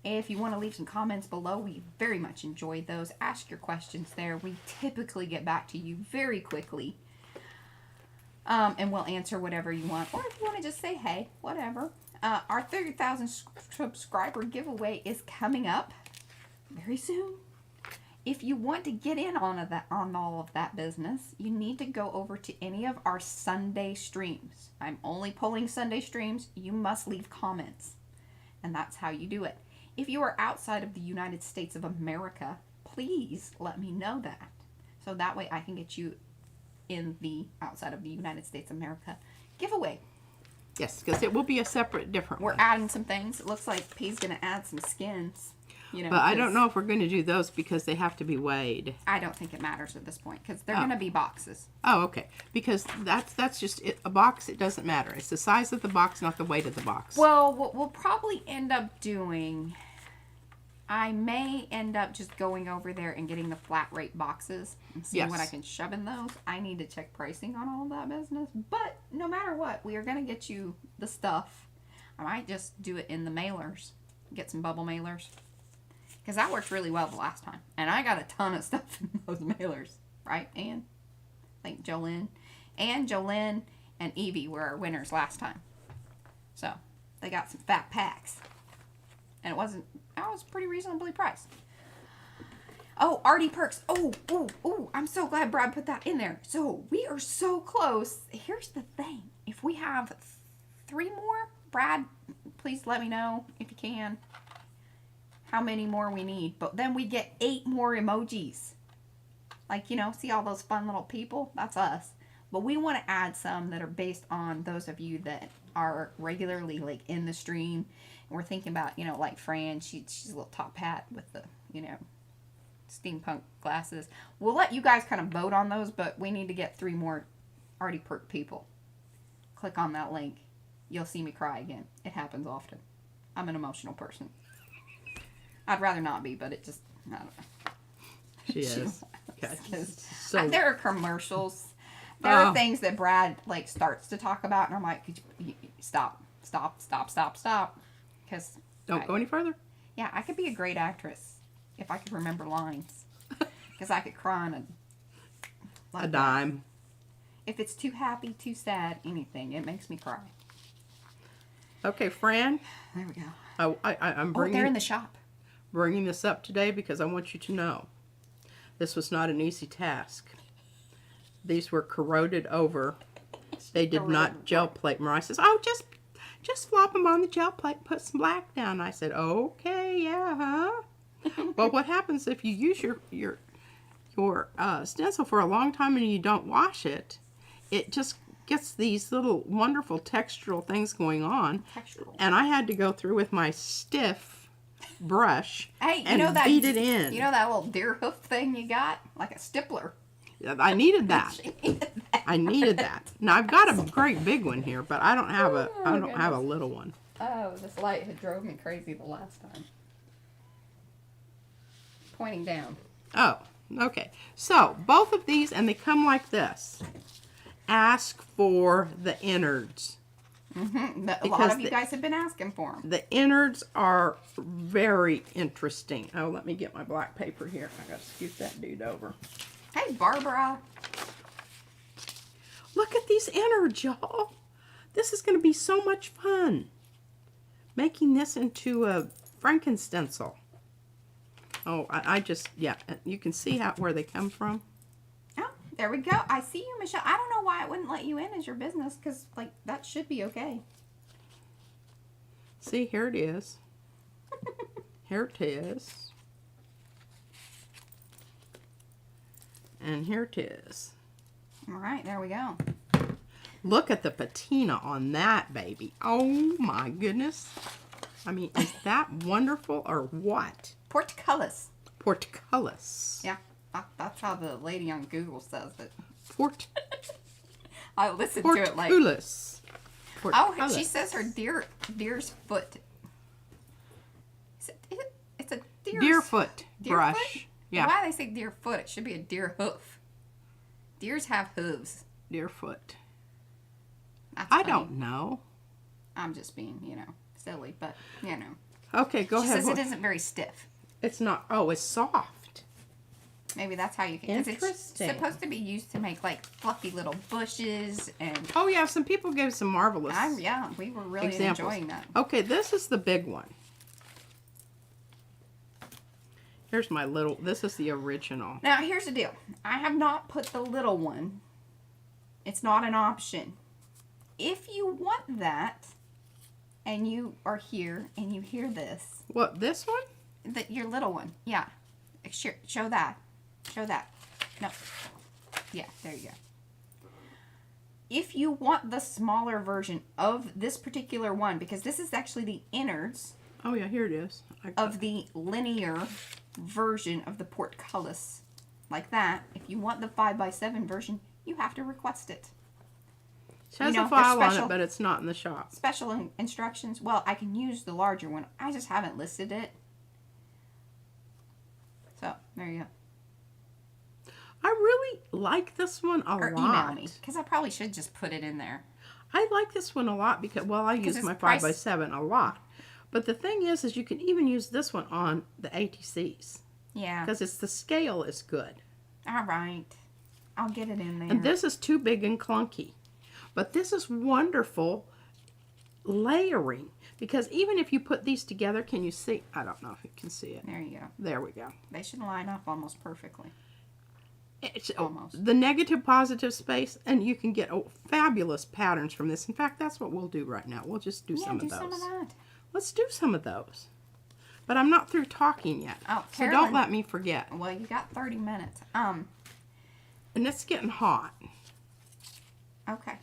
If you want to leave some comments below, we very much enjoy those. Ask your questions there. We typically get back to you very quickly. And we'll answer whatever you want. Or if you want to just say, hey, whatever. Our 30,000 subscriber giveaway is coming up very soon. If you want to get in on all of that business, you need to go over to any of our Sunday streams. I'm only pulling Sunday streams. You must leave comments. And that's how you do it. If you are outside of the United States of America, please let me know that. So that way I can get you in the outside of the United States of America giveaway. Yes, because it will be a separate, different We're one. adding some things. It looks like P's going to add some skins. But I don't know if we're going to do those because they have to be weighed. I don't think it matters at this point because they're going to be boxes. Oh, okay. Because that's just it. A box. It doesn't matter. It's the size of the box, not the weight of the box. Well, what we'll probably end up doing, I may end up just going over there and getting the flat rate boxes and seeing what I can shove in those. I need to check pricing on all of that business. But no matter what, we are going to get you the stuff. I might just do it in the mailers. Get some bubble mailers. Because that worked really well the last time. And I got a ton of stuff in those mailers. Right, Ann? I think Jolynn. Ann, Jolynn, and Evie were our winners last time. So, they got some fat packs. And it was pretty reasonably priced. Oh, Arty Perks. Oh, I'm so glad Brad put that in there. So, we are so close. Here's the thing. If we have 3 more, Brad, please let me know if you can how many more we need. But then we get 8 more emojis. Like, see all those fun little people? That's us. But we want to add some that are based on those of you that are regularly, like, in the stream. And we're thinking about, like Fran, she's a little top hat with the, steampunk glasses. We'll let you guys kind of vote on those, but we need to get 3 more Arty Perk people. Click on that link. You'll see me cry again. It happens often. I'm an emotional person. I'd rather not be, but it just, I don't know. She is. Okay. So there are commercials. There are things that Brad, like, starts to talk about, and I'm like, could you stop. Because Don't go any further. Yeah, I could be a great actress if I could remember lines. Because I could cry on a like a that. dime. If it's too happy, too sad, anything, it makes me cry. Okay, Fran. There we go. I'm Oh, they're in bringing the shop. this up today because I want you to know this was not an easy task. These were corroded over. They did not gel plate. Mariah says, "Oh, just flop them on the gel plate and put some black down." I said, "Okay, yeah, huh?" Well, what happens if you use your stencil for a long time and you don't wash it? It just gets these little wonderful textural things going on. Textural. And I had to go through with my stiff brush Hey, and beat it in. You know that little deer hoof thing you got? Like a stippler. I needed that. I needed that. Now I've got a great big one here, but I don't have a little one. Oh, this light had drove me crazy the last time. Pointing down. Oh, okay. So both of these, and they come like this. Ask for the innards. A lot of you guys have been asking for them. The innards are very interesting. Oh, let me get my black paper here. I gotta scoot that dude over. Hey, Barbara. Look at these innards, y'all. This is going to be so much fun. Making this into a Frankenstencil. Oh, I just, yeah, you can see where they come from. Oh, there we go. I see you, Michelle. I don't know why it wouldn't let you in as your business, because, like, that should be okay. See, here it is. Here it is. And here it is. All right, there we go. Look at the patina on that baby. Oh my goodness. I mean, is that wonderful or what? Portcullis. Portcullis. Yeah, that's how the lady on Google says it. I listened to it like... Portcullis. Oh, she says her deer's foot. It's a deer foot brush. Foot? Yeah. Why do they say deer foot? It should be a deer hoof. Deers have hooves. Deer foot. That's I funny. don't know. I'm just being, silly, but, Okay, go She ahead. says it isn't very stiff. It's not. Oh, it's soft. Maybe that's how you can... 'cause Interesting. it's supposed to be used to make, like, fluffy little bushes and... Oh, yeah. Some people gave some marvelous yeah, we were really examples. enjoying that. Okay, this is the big one. Here's my little... This is the original. Now, here's the deal. I have not put the little one. It's not an option. If you want that, and you are here, and you hear this... What, this one? Your little one. Yeah. Show that. Show that. No. Yeah, there you go. If you want the smaller version of this particular one, because this is actually the innards... Oh, yeah, here it is. Of the linear version of the portcullis. Like that. If you want the 5x7 version, you have to request it. It has a file on it, but it's not in the shop. Special instructions. Well, I can use the larger one. I just haven't listed it. So, there you go. I really like this one a or lot. email me, because I probably should just put it in there. I like this one a lot because, well, I use my 5x7 a lot. But the thing is you can even use this one on the ATCs. Yeah. Because the scale is good. All right. I'll get it in there. And this is too big and clunky. But this is wonderful layering. Because even if you put these together, can you see? I don't know if you can see it. There you go. There we go. They should line up almost perfectly. It's Almost. the negative positive space, and you can get fabulous patterns from this. In fact, that's what we'll do right now. We'll just do some of those. Yeah, do some of that. Let's do some of those. But I'm not through talking yet. Oh, so don't let me forget. Well, you got 30 minutes. And it's getting hot. Okay.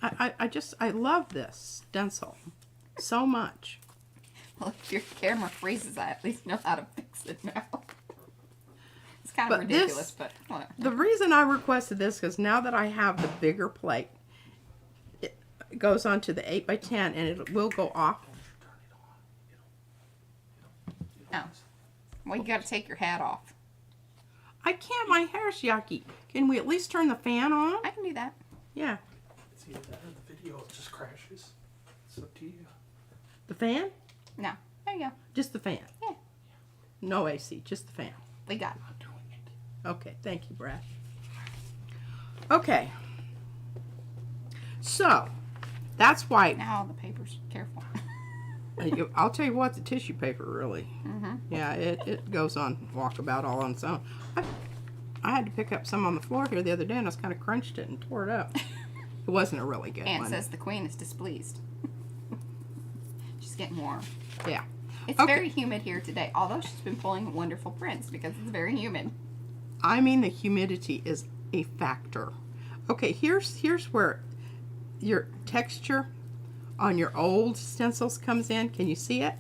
I love this stencil so much. Well, if your camera freezes, I at least know how to fix it now. It's kind of But ridiculous, but... The reason I requested this is because now that I have the bigger plate, it goes onto the 8x10 and it will go off. Oh. Well, you got to take your hat off. I can't. My hair's yucky. Can we at least turn the fan on? I can do that. Yeah. It's either that or the video just crashes. It's up to you. The fan? No. There you go. Just the fan. Yeah. No AC, just the fan. We got it. I'm doing it. Okay, thank you, Brad. Okay. So, that's why... Now the paper's careful. I'll tell you what, the tissue paper really... Mm-hmm. Yeah, it goes on walkabout all on its own. I had to pick up some on the floor here the other day, and I just kind of crunched it and tore it up. It wasn't a really good Aunt one. says the queen is displeased. She's getting warm. Yeah. It's Okay. very humid here today, although she's been pulling wonderful prints because it's very humid. I mean, the humidity is a factor. Okay, here's where your texture on your old stencils comes in. Can you see it?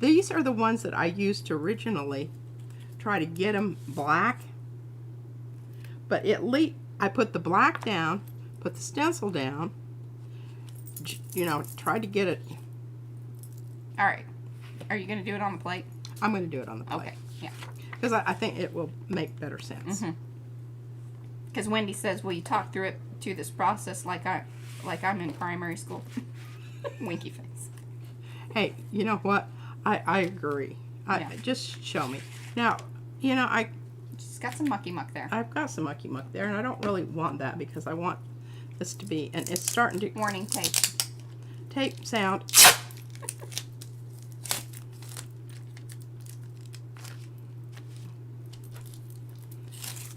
These are the ones that I used to originally try to get them black. But at least I put the black down, put the stencil down, you know, tried to get it. All right. Are you going to do it on the plate? I'm going to do it on the plate. Okay, yeah. Because I think it will make better sense. Because Wendy says, will you talk through this process like I'm in primary school? Winky face. Hey, you know what? I agree. Yeah. Just show me. Now, you know, She's got some mucky muck there. I've got some mucky muck there, and I don't really want that because I want this to be, and it's starting to... Warning tape. Tape sound.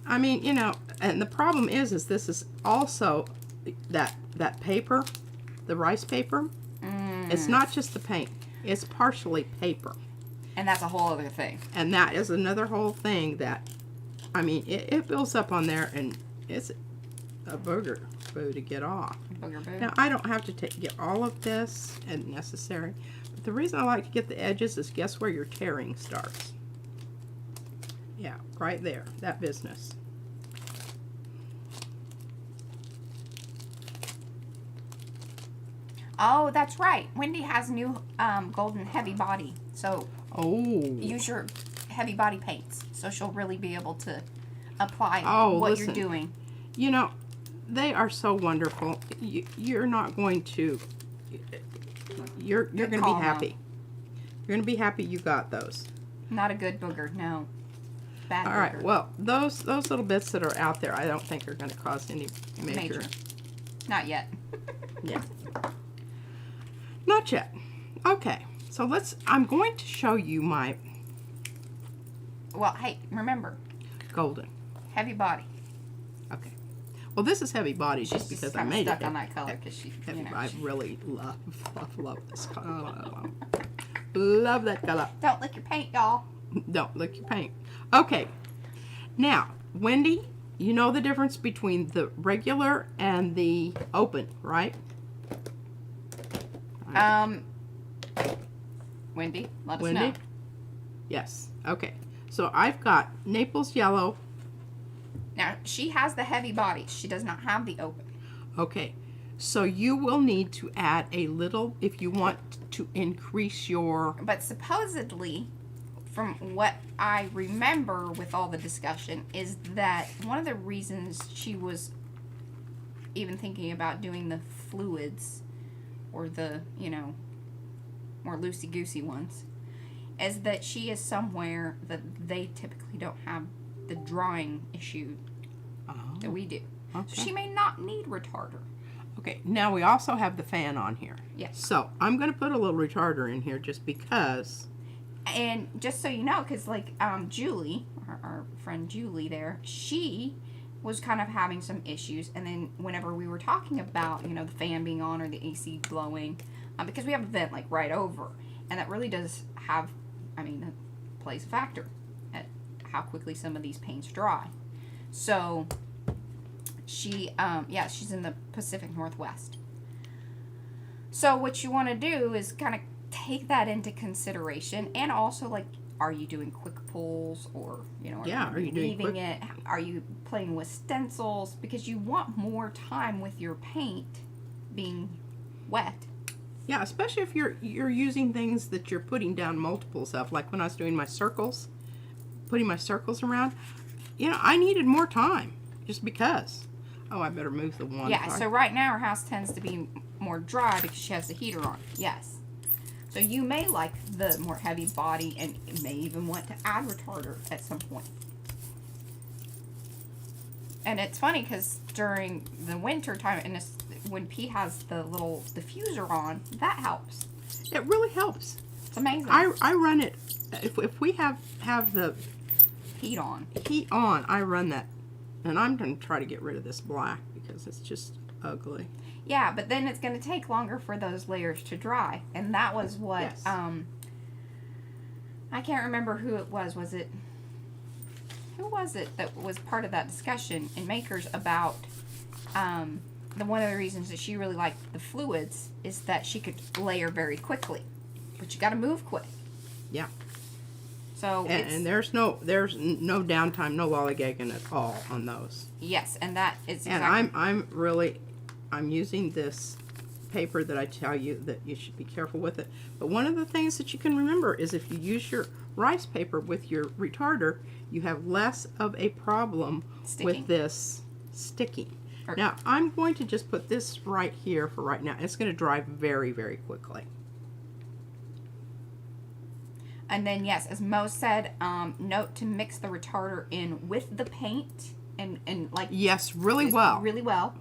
I mean, you know, and the problem is this is also that paper, the rice paper. It's not just the paint. It's partially paper. And that's a whole other thing. And that is another whole thing that, I mean, it builds up on there, and it's a booger to get off. Booger boo. Now, I don't have to get all of this and necessary. But the reason I like to get the edges is guess where your tearing starts? Yeah, right there. That business. Oh, that's right. Wendy has new golden heavy body. So use your heavy body paints. So she'll really be able to apply what listen. you're doing. You know, they are so wonderful. You're not going to... You're going to be happy. You're going to be happy you got those. Not a good booger, no. Bad booger. All right, well, those little bits that are out there, I don't think are going to cause any major... Not yet. Yeah. Not yet. Okay, so I'm going to show you my... Well, hey, remember. Golden. Heavy body. Okay. Well, this is heavy body just She's because I kinda made stuck it. on that color because she, you know. I really love this color. Love that color. Don't lick your paint, y'all. Don't lick your paint. Okay. Now, Wendy, you know the difference between the regular and the open, right? Wendy, let us Wendy? know. Yes. Okay. So I've got Naples yellow. Now, she has the heavy body. She does not have the open. Okay. So you will need to add a little if you want to increase your... But supposedly, from what I remember with all the discussion, is that one of the reasons she was even thinking about doing the fluids or the, you know, more loosey-goosey ones, is that she is somewhere that they typically don't have the drawing issue that we do. Okay. So she may not need retarder. Okay, now we also have the fan on here. Yes. So I'm going to put a little retarder in here just because. And just so you know, because like Julie, our friend Julie there, she was kind of having some issues. And then whenever we were talking about, you know, the fan being on or the AC blowing, because we have a vent like right over. And that really does have, I mean, it plays a factor at how quickly some of these paints dry. So she, yeah, she's in the Pacific Northwest. So what you want to do is kind of take that into consideration, and also like, are you doing quick pulls, or you know, are you doing leaving quick? it? Are you playing with stencils? Because you want more time with your paint being wet. Yeah, especially if you're using things that you're putting down multiples of, like when I was doing my circles, putting my circles around. You know, I needed more time just because. Oh, I better move the one. Yeah. part. So right now, her house tends to be more dry because she has the heater on. Yes. So you may like the more heavy body, and may even want to add retarder at some point. And it's funny because during the winter time, and when P has the little diffuser on, that helps. It really helps. It's amazing. I run it, if we have the Heat on. I run that. And I'm going to try to get rid of this black because it's just ugly. Yeah, but then it's going to take longer for those layers to dry. And that was what, Yes. I can't remember who it was. Who was it that was part of that discussion in Makers about one of the reasons that she really liked the fluids is that she could layer very quickly. But you got to move quick. Yeah. So and there's no downtime, no lollygagging at all on those. Yes, and that is And exactly. I'm using this paper that I tell you that you should be careful with it. But one of the things that you can remember is if you use your rice paper with your retarder, you have less of a problem with this sticking. Now, I'm going to just put this right here for right now. It's going to dry very, very quickly. And then, yes, as Mo said, note to mix the retarder in with the paint and like... Yes, really well. Really well.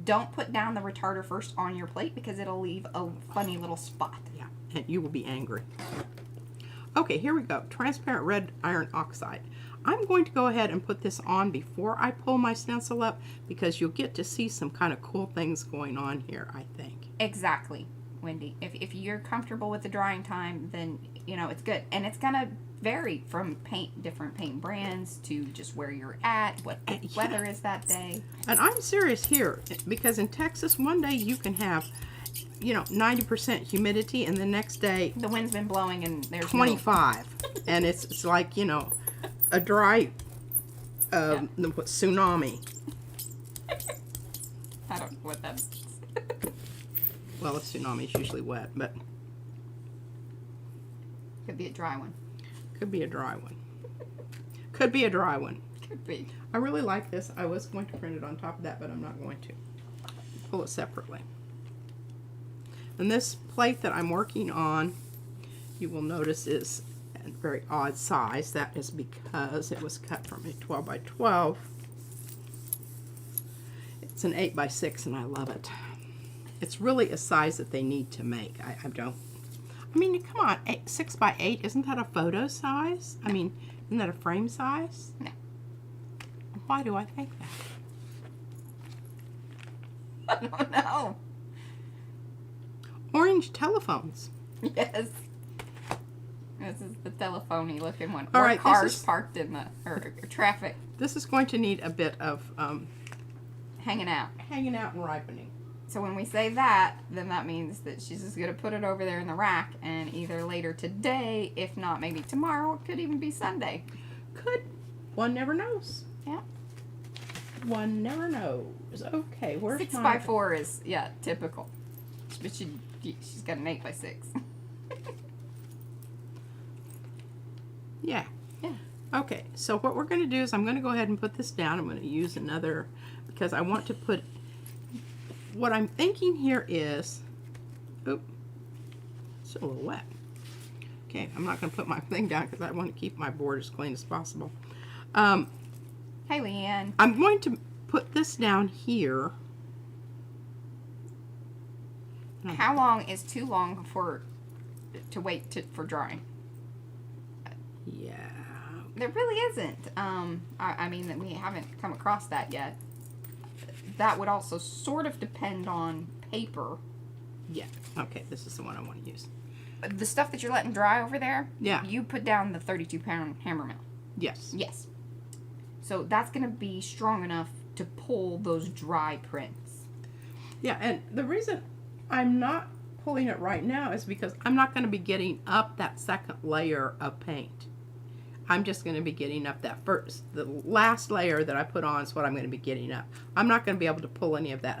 Don't put down the retarder first on your plate because it'll leave a funny little spot. Yeah, and you will be angry. Okay, here we go. Transparent red iron oxide. I'm going to go ahead and put this on before I pull my stencil up because you'll get to see some kind of cool things going on here, I think. Exactly, Wendy. If you're comfortable with the drying time, then, you know, it's good. And it's going to vary from different paint brands to just where you're at, what the weather is that day. And I'm serious here because in Texas, one day you can have, 90% humidity and the next day the wind's been blowing and there's 25. And it's like, a dry tsunami. I don't know what that means. Well, a tsunami is usually wet, but Could be a dry one. could be a dry one. Could be a dry one. Could be. I really like this. I was going to print it on top of that, but I'm not going to. Pull it separately. And this plate that I'm working on, you will notice is a very odd size. That is because it was cut from a 12 by 12. It's an 8 by 6 and I love it. It's really a size that they need to make. I mean, come on, 6 by 8, isn't that a photo size? I mean, isn't that a frame size? No. Why do I think that? I don't know. Orange telephones. Yes. This is the telephony looking one. All or right, cars parked in the or traffic This is going to need a bit of hanging out. hanging out and ripening. So when we say that, then that means that she's just going to put it over there in the rack and either later today, if not maybe tomorrow, it could even be Sunday. Could. One never knows. Yeah. One never knows. Okay, where's 6 my... by 4 is, yeah, typical. But she's got an 8 by 6. Yeah. Yeah. Okay, so what we're going to do is I'm going to go ahead and put this down. I'm going to use another, because I want to put, what I'm thinking here is, oop, it's a little wet. Okay, I'm not going to put my thing down because I want to keep my board as clean as possible. Hey, Leanne. I'm going to put this down here. How long is too long to wait for drying? Yeah. There really isn't. I mean, that we haven't come across that yet. That would also sort of depend on paper. Yeah. Okay, this is the one I want to use. The stuff that you're letting dry over there, yeah, you put down the 32-pound Hammermill. Yes. Yes. So that's going to be strong enough to pull those dry prints. Yeah, and the reason I'm not pulling it right now is because I'm not going to be getting up that second layer of paint. I'm just going to be getting up that the last layer that I put on is what I'm going to be getting up. I'm not going to be able to pull any of that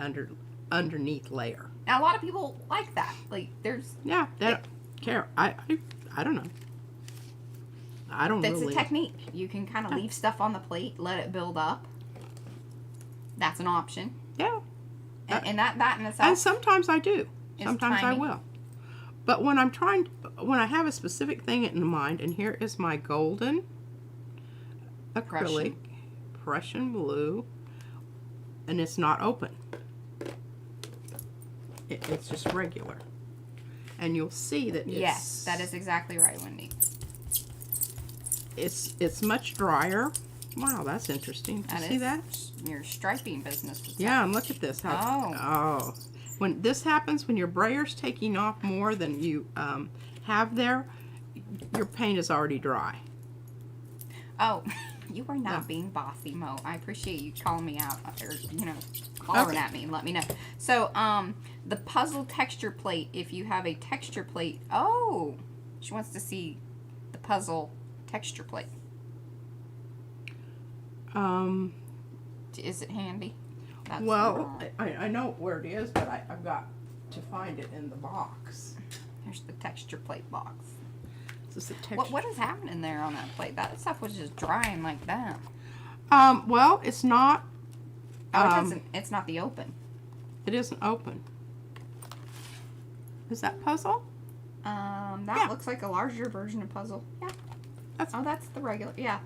underneath layer. Now, a lot of people like that. Like, there's... Yeah, they don't care. I don't know. I don't really... That's a technique. You can kind of leave stuff on the plate, let it build up. That's an option. Yeah. And that in itself... And sometimes I do. Sometimes timing. I will. But when when I have a specific thing in mind, and here is my golden acrylic, Prussian blue, and it's not open. It's just regular. And you'll see that it's... Yes, that is exactly right, Wendy. It's much drier. Wow, that's interesting. You see that? Your striping business. Yeah, and look at this. Oh. When this happens, when your brayer's taking off more than you have there, your paint is already dry. Oh, you are not being bossy, Mo. I appreciate you calling me out, or, hollering at me and let me know. So, the puzzle texture plate, if you have a texture plate, she wants to see the puzzle texture plate. Is it handy? That's I know where it is, but I've got to find it in the box. There's the texture plate box. Is this a texture? What is happening there on that plate? That stuff was just drying like that. Well, it's not. It's not the open. It isn't open. Is that puzzle? That looks like a larger version of puzzle. Yeah. That's the regular. Yeah.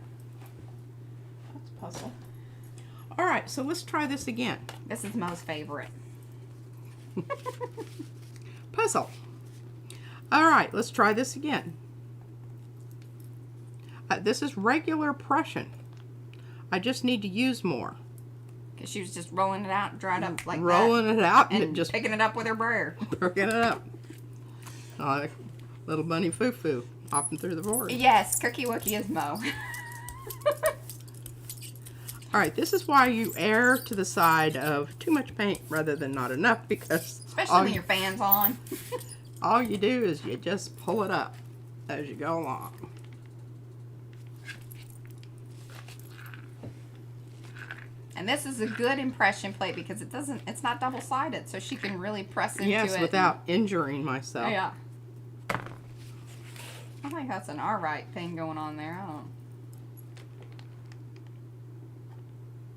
That's puzzle. All right, so let's try this again. This is Mo's favorite. Puzzle. All right, let's try this again. This is regular Prussian. I just need to use more. Because she was just rolling it out and dried up like rolling it out and just picking it up with her brayer. Picking it up. Like little bunny foo-foo hopping through the board. Yes, Cookie Wookie is Mo. All right, this is why you err to the side of too much paint rather than not enough, because especially when your fan's on. All you do is you just pull it up as you go along. And this is a good impression plate because it's not double-sided, so she can really press into it. Yes, without injuring myself. Yeah. I think that's an alright thing going on there. I don't know.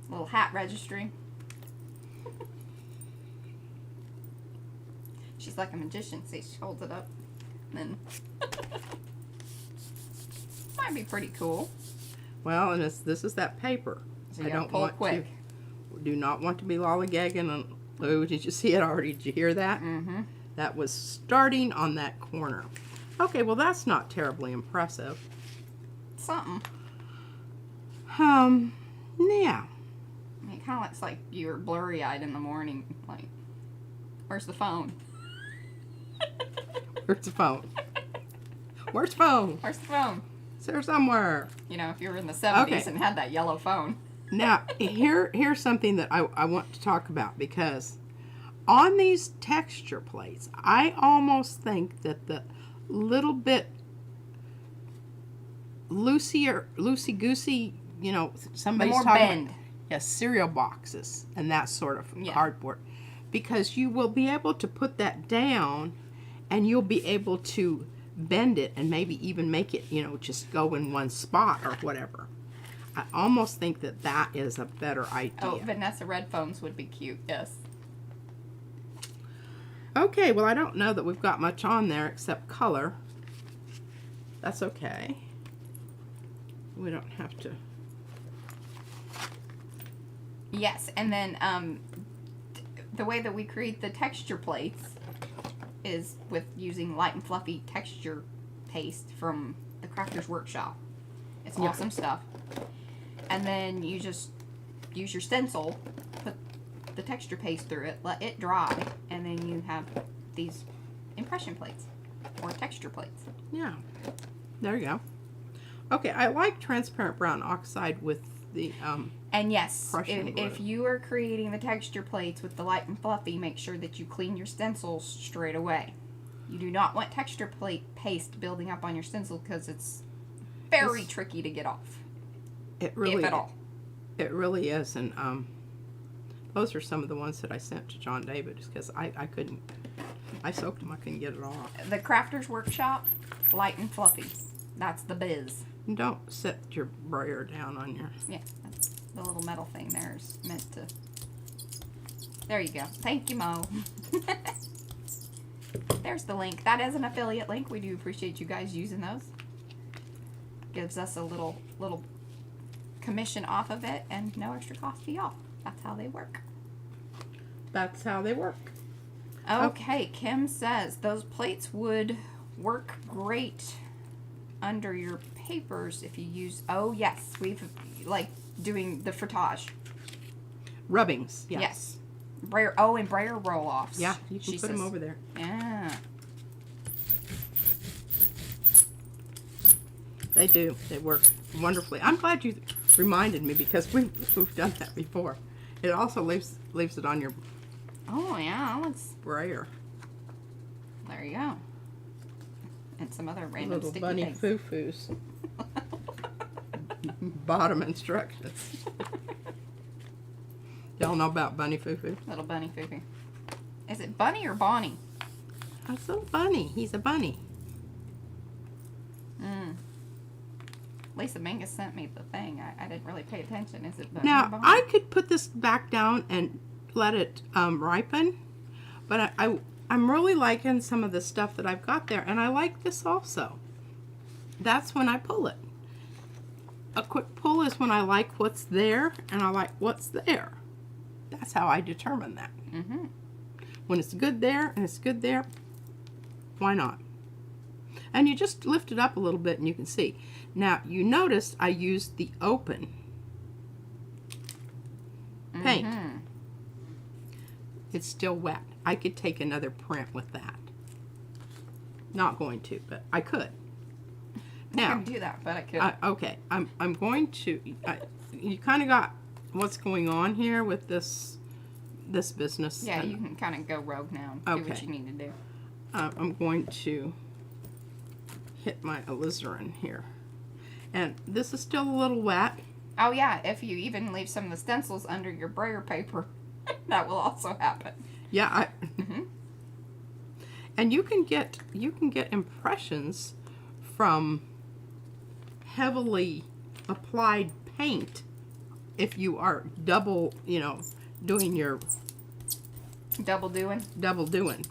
Little hat registry. She's like a magician. See, she holds it up. And then might be pretty cool. Well, and this is that paper. So I don't want quick. Do not want to be lollygagging on. Oh, did you see it already? Did you hear that? Mm-hmm. That was starting on that corner. Okay, well that's not terribly impressive. Something. Yeah. It kind of looks like you're blurry-eyed in the morning. Like, where's the phone? Where's the phone? Where's the phone? Where's the phone? It's there somewhere. If you were in the 70s and had that yellow phone. Now, here's something that I want to talk about, because on these texture plates, I almost think that the little bit loosey-goosey, somebody's more talking bend. Yes, cereal boxes and that sort of cardboard, because you will be able to put that down and you'll be able to bend it and maybe even make it, just go in one spot or whatever. I almost think that is a better idea. Oh, Vanessa red phones would be cute, yes. Okay, well, I don't know that we've got much on there except color. That's okay. We don't have to. Yes, and then the way that we create the texture plates is with using light and fluffy texture paste from the Crafter's Workshop. It's awesome stuff. And then you just use your stencil, put the texture paste through it, let it dry, and then you have these impression plates or texture plates. Yeah, there you go. Okay, I like transparent brown oxide with the and yes, Prussian blue. If you are creating the texture plates with the light and fluffy, make sure that you clean your stencils straight away. You do not want texture plate paste building up on your stencil because it's very tricky to get off. It really, if at all. It really is, and those are some of the ones that I sent to John David because I couldn't. I soaked them. I couldn't get it off. The Crafter's Workshop, light and fluffy. That's the biz. And don't set your brayer down on your. Yeah, that's the little metal thing there is meant to. There you go. Thank you, Mo. There's the link. That is an affiliate link. We do appreciate you guys using those. Gives us a little commission off of it and no extra cost to y'all. That's how they work. that's how they work. Okay, Kim says those plates would work great under your papers if you use. Oh yes, we've like doing the frottage. Rubbings. Yes. Yes. Brayer. Oh, and brayer roll-offs. Yeah, you can put them over there. Yeah. They do. They work wonderfully. I'm glad you reminded me because we've done that before. It also leaves it on your Oh yeah, let's. brayer. There you go. And some other random Little sticky bunny things. foo-foos. Bottom instructions. Y'all know about bunny foo-foo? Little bunny foo-foo. Is it Bunny or Bonnie? That's a little bunny. He's a bunny. Lisa Mingus sent me the thing. I didn't really pay attention. Is it Bunny or Now, Bonnie? I could put this back down and let it ripen, but I'm really liking some of the stuff that I've got there, and I like this also. That's when I pull it. A quick pull is when I like what's there, and I like what's there. That's how I determine that. Mm-hmm. When it's good there, and it's good there, why not? And you just lift it up a little bit, and you can see. Now, you noticed I used the open paint. Mm-hmm. It's still wet. I could take another print with that. Not going to, but I could. I Now, can do that, but I could. okay, I'm going to. You kind of got what's going on here with this business. yeah, you can kind of go rogue now and do what Okay. you need to do. I'm going to hit my alizarin here, and this is still a little wet. Oh yeah, if you even leave some of the stencils under your brayer paper, that will also happen. Yeah, Mm-hmm. and you can get impressions from heavily applied paint if you are double, doing your Double doing. double doing.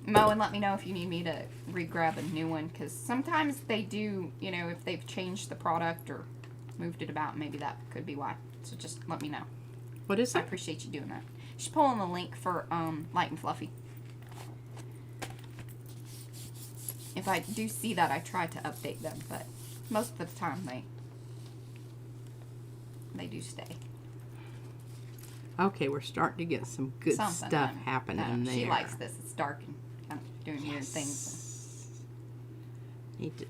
Mo, and let me know if you need me to re-grab a new one, because sometimes they do, if they've changed the product or moved it about, maybe that could be why. So just let me know. What is I it? appreciate you doing that. She's pulling the link for Light and Fluffy. If I do see that, I try to update them, but most of the time they do stay. Okay, we're starting to get some good Something, stuff happening there. She likes this. It's dark and kind of doing weird things. Need to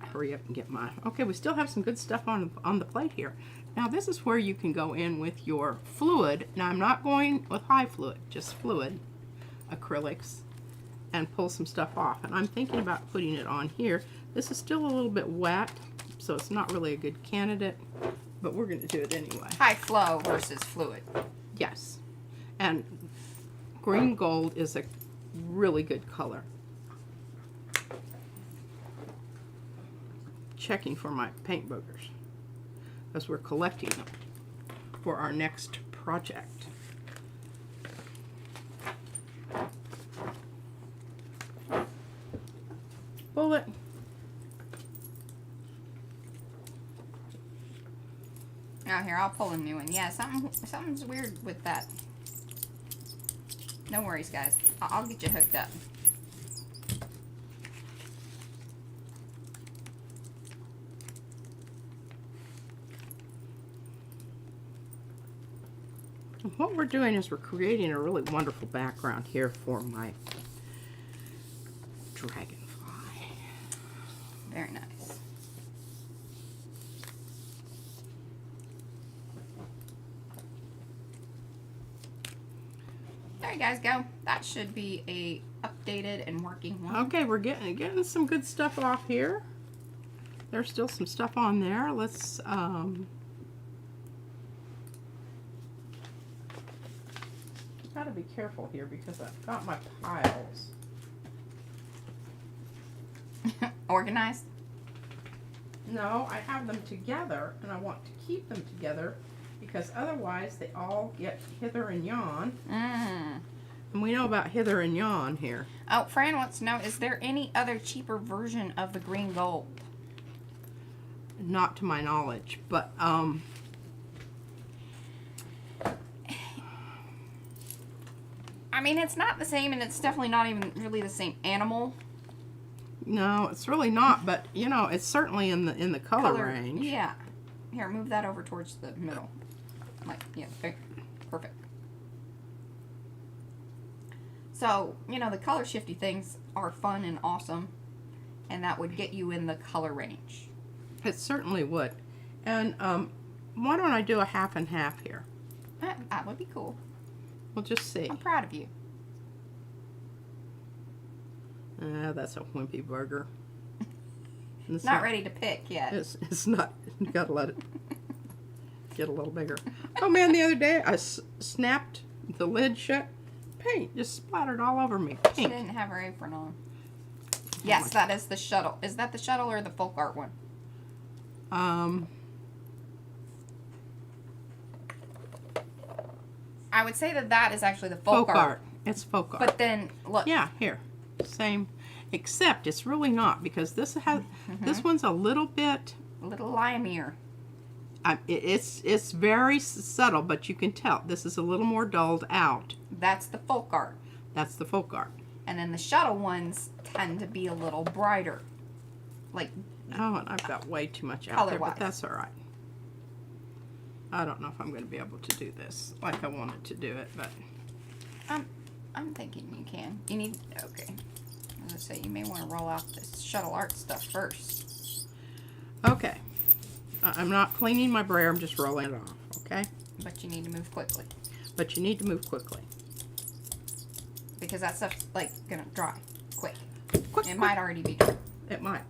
hurry up and get my. Okay, we still have some good stuff on the plate here. Now this is where you can go in with your fluid. Now I'm not going with high fluid, just fluid acrylics, and pull some stuff off. And I'm thinking about putting it on here. This is still a little bit wet, so it's not really a good candidate, but we're going to do it anyway. High flow versus fluid. Yes, and green gold is a really good color. Checking for my paint boogers, as we're collecting them for our next project. Bullet. Now here, I'll pull a new one. Yeah, something's weird with that. No worries, guys. I'll get you hooked up. What we're doing is we're creating a really wonderful background here for my dragonfly. Very nice. There you guys go. That should be a updated and working one. Okay, we're getting some good stuff off here. There's still some stuff on there. Let's gotta be careful here because I've got my piles. Organized? No, I have them together and I want to keep them together because otherwise they all get hither and yon. Mm. And we know about hither and yon here. Oh, Fran wants to know, is there any other cheaper version of the green gold? not to my knowledge, but I mean, it's not the same, and it's definitely not even really the same animal. no, it's really not. But you know, it's certainly in the color range. Yeah. Here, move that over towards the middle. Like, yeah, there. Perfect. So, you know, the color shifty things are fun and awesome, and that would get you in the color range. It certainly would. And why don't I do a half and half here? That would be cool. We'll just see. I'm proud of you. That's a wimpy burger. It's Not ready to pick yet. It's not. You gotta let it get a little bigger. Oh man, the other day I snapped the lid shut. Paint just splattered all over me. She Pink. didn't have her apron on. Yes, that is the shuttle. Is that the shuttle or the folk art one? I would say that is actually the folk art. It's folk art. But then, look. Yeah, here. Same. Except it's really not, because this has this one's a little bit A little limier. it's very subtle, but you can tell this is a little more dulled out. That's the folk art. That's the folk art. And then the shuttle ones tend to be a little brighter. Like, Oh, and I've got way too much out there, Color-wise. but that's all right. I don't know if I'm going to be able to do this like I wanted to do it, but I'm thinking you can. You need, okay. I was gonna say, you may want to roll out this shuttle art stuff first. okay. I'm not cleaning my brayer, I'm just rolling it off, okay? But you need to move quickly. But you need to move quickly. Because that stuff's, like, gonna dry quick. Quick, It might already be dry. It might.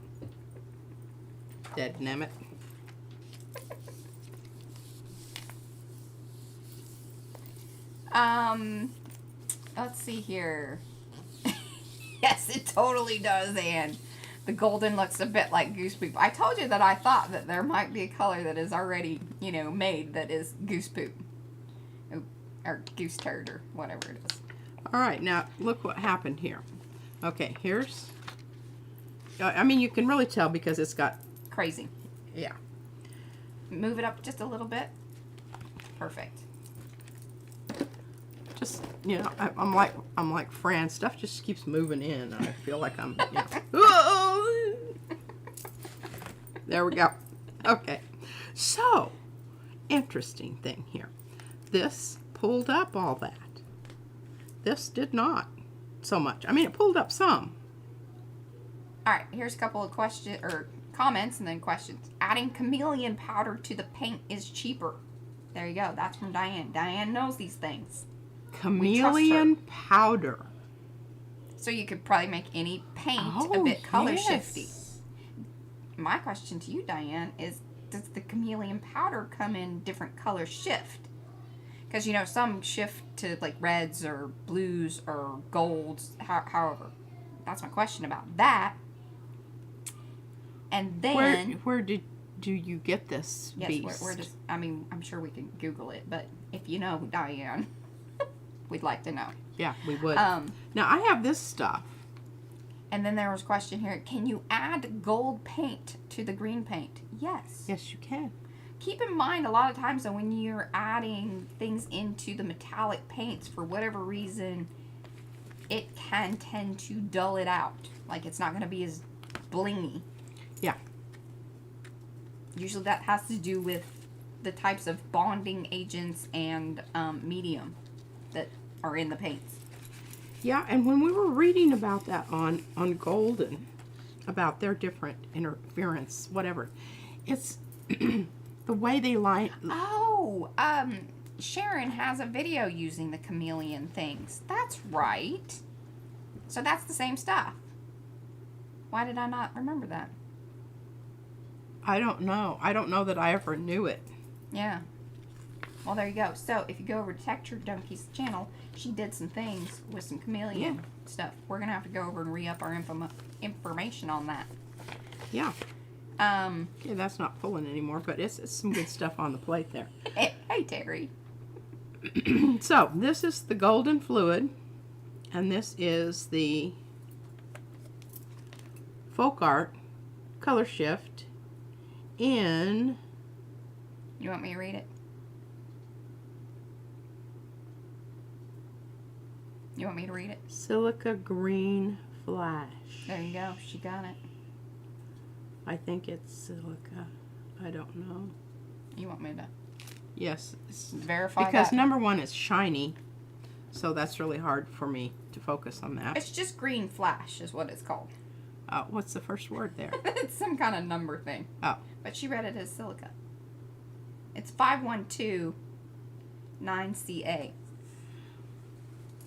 Dead nammit. Let's see here. Yes, it totally does, and the golden looks a bit like goose poop. I told you that I thought that there might be a color that is already, you know, made that is goose poop. Or goose turd, or whatever it is. All right, now look what happened here. Okay, here's, I mean, you can really tell because it's got, Crazy. yeah. Move it up just a little bit. Perfect. Just, you know, I'm like Fran. Stuff just keeps moving in. I feel like I'm, you know. Whoa! There we go. Okay. So, interesting thing here. This pulled up all that. This did not so much. I mean, it pulled up some. All right, here's a couple of questions or comments and then questions. Adding chameleon powder to the paint is cheaper. There you go. That's from Diane. Diane knows these things. Chameleon powder. So you could probably make any paint a bit color shifty. My question to you, Diane, is does the chameleon powder come in different color shift? Because, you know, some shift to like reds or blues or golds, however. That's my question about that. And then... Where do you get this beast? Yes, we're just... I mean, I'm sure we can Google it, but if you know, Diane, we'd like to know. Yeah, we would. Now, I have this stuff. And then there was a question here. Can you add gold paint to the green paint? Yes. Yes, you can. Keep in mind, a lot of times that when you're adding things into the metallic paints, for whatever reason, it can tend to dull it out. Like, it's not going to be as blingy. Yeah. Usually that has to do with the types of bonding agents and medium that are in the paints. Yeah, and when we were reading about that on Golden, about their different interference, whatever, it's the way they line. Oh, Sharon has a video using the chameleon things. That's right. So that's the same stuff. Why did I not remember that? I don't know. I don't know that I ever knew it. Yeah. Well, there you go. So if you go over to Texture Donkey's channel, she did some things with some chameleon stuff. We're going to have to go over and re-up our information on that. Yeah. Okay, that's not pulling anymore, but it's some good stuff on the plate there. Hey, Terry. So, this is the golden fluid, and this is the folk art color shift in... You want me to read it? You want me to read it? Silica Green Flash. There you go. She got it. I think it's silica. I don't know. You want me to Yes. verify Because that? number one is shiny. So that's really hard for me to focus on that. It's just green flash is what it's called. What's the first word there? It's some kind of number thing. Oh. But she read it as silica. It's 512 9CA.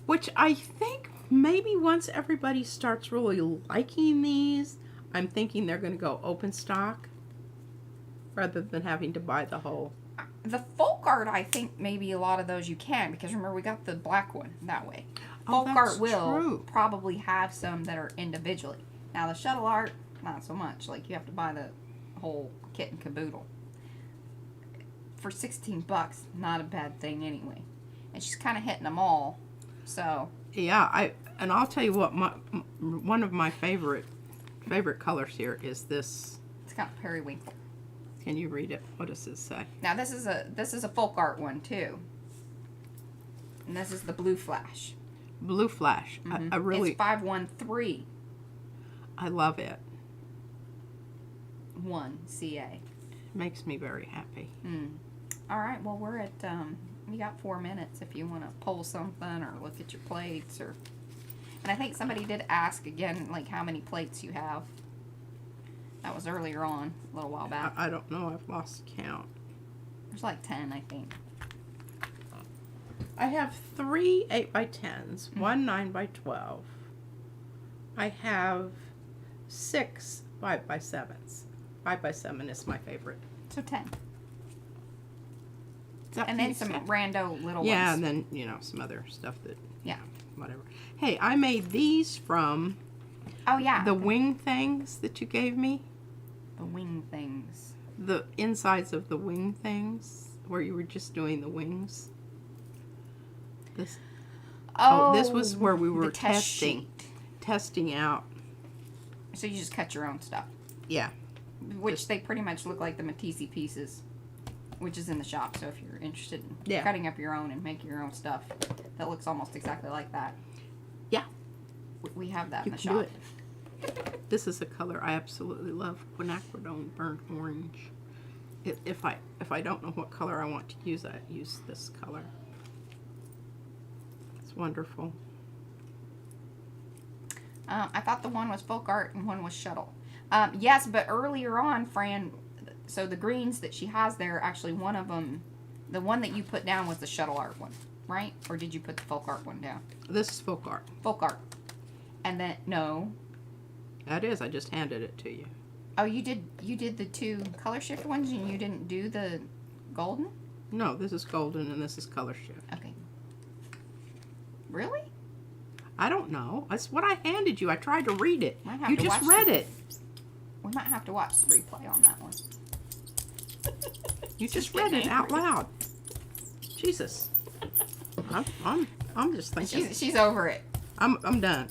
Which I think maybe once everybody starts really liking these, I'm thinking they're going to go open stock rather than having to buy the whole. The folk art, I think maybe a lot of those you can, because remember we got the black one that way. Oh, Folk that's art will true. probably have some that are individually. Now the shuttle art, not so much. Like you have to buy the whole kit and caboodle. For $16, not a bad thing anyway. And she's kind of hitting them all. So Yeah, I'll tell you what, one of my favorite colors here is this. it's got periwinkle. Can you read it? What does it say? Now this is a folk art one too. And this is the blue flash. Blue Flash. I really, It's 513 I love it. 1CA. Makes me very happy. All right, well, we're at, we got 4 minutes if you want to pull something or look at your plates or, and I think somebody did ask again, like how many plates you have. That was earlier on, a little while back. I don't know. I've lost count. There's like 10, I think. I have 3 8x10s, 1 9x12. I have 6 5x7s. 5x7 is my favorite. So 10. Is that And what then you some said? rando little Yeah, ones. and then, some other stuff that, Yeah. whatever. Hey, I made these from Oh, yeah. the wing things that you gave me. The wing things. The insides of the wing things, where you were just doing the wings. This this was where we were the test testing sheet. Out. So you just cut your own stuff. Yeah. Which they pretty much look like the Matisse pieces, which is in the shop. So if you're interested in Yeah. cutting up your own and making your own stuff, that looks almost exactly like that. Yeah. We have that You in the can do shop. it. This is a color I absolutely love, quinacridone burnt orange. If I don't know what color I want to use, I use this color. It's wonderful. I thought the one was folk art and one was shuttle. Yes, but earlier on, Fran, so the greens that she has there, actually one of them, the one that you put down was the shuttle art one, right? Or did you put the folk art one down? This is folk art. Folk art. And then, no. That is, I just handed it to you. Oh, you did the 2 color shift ones and you didn't do the golden? No, this is golden and this is color shift. Okay. Really? I don't know. That's what I handed you. I tried to read it. Might have You to just watch read the- it. We might have to watch the replay on that one. You just Just read getting it out angry. loud. Jesus. I'm just thinking. She's over it. I'm done.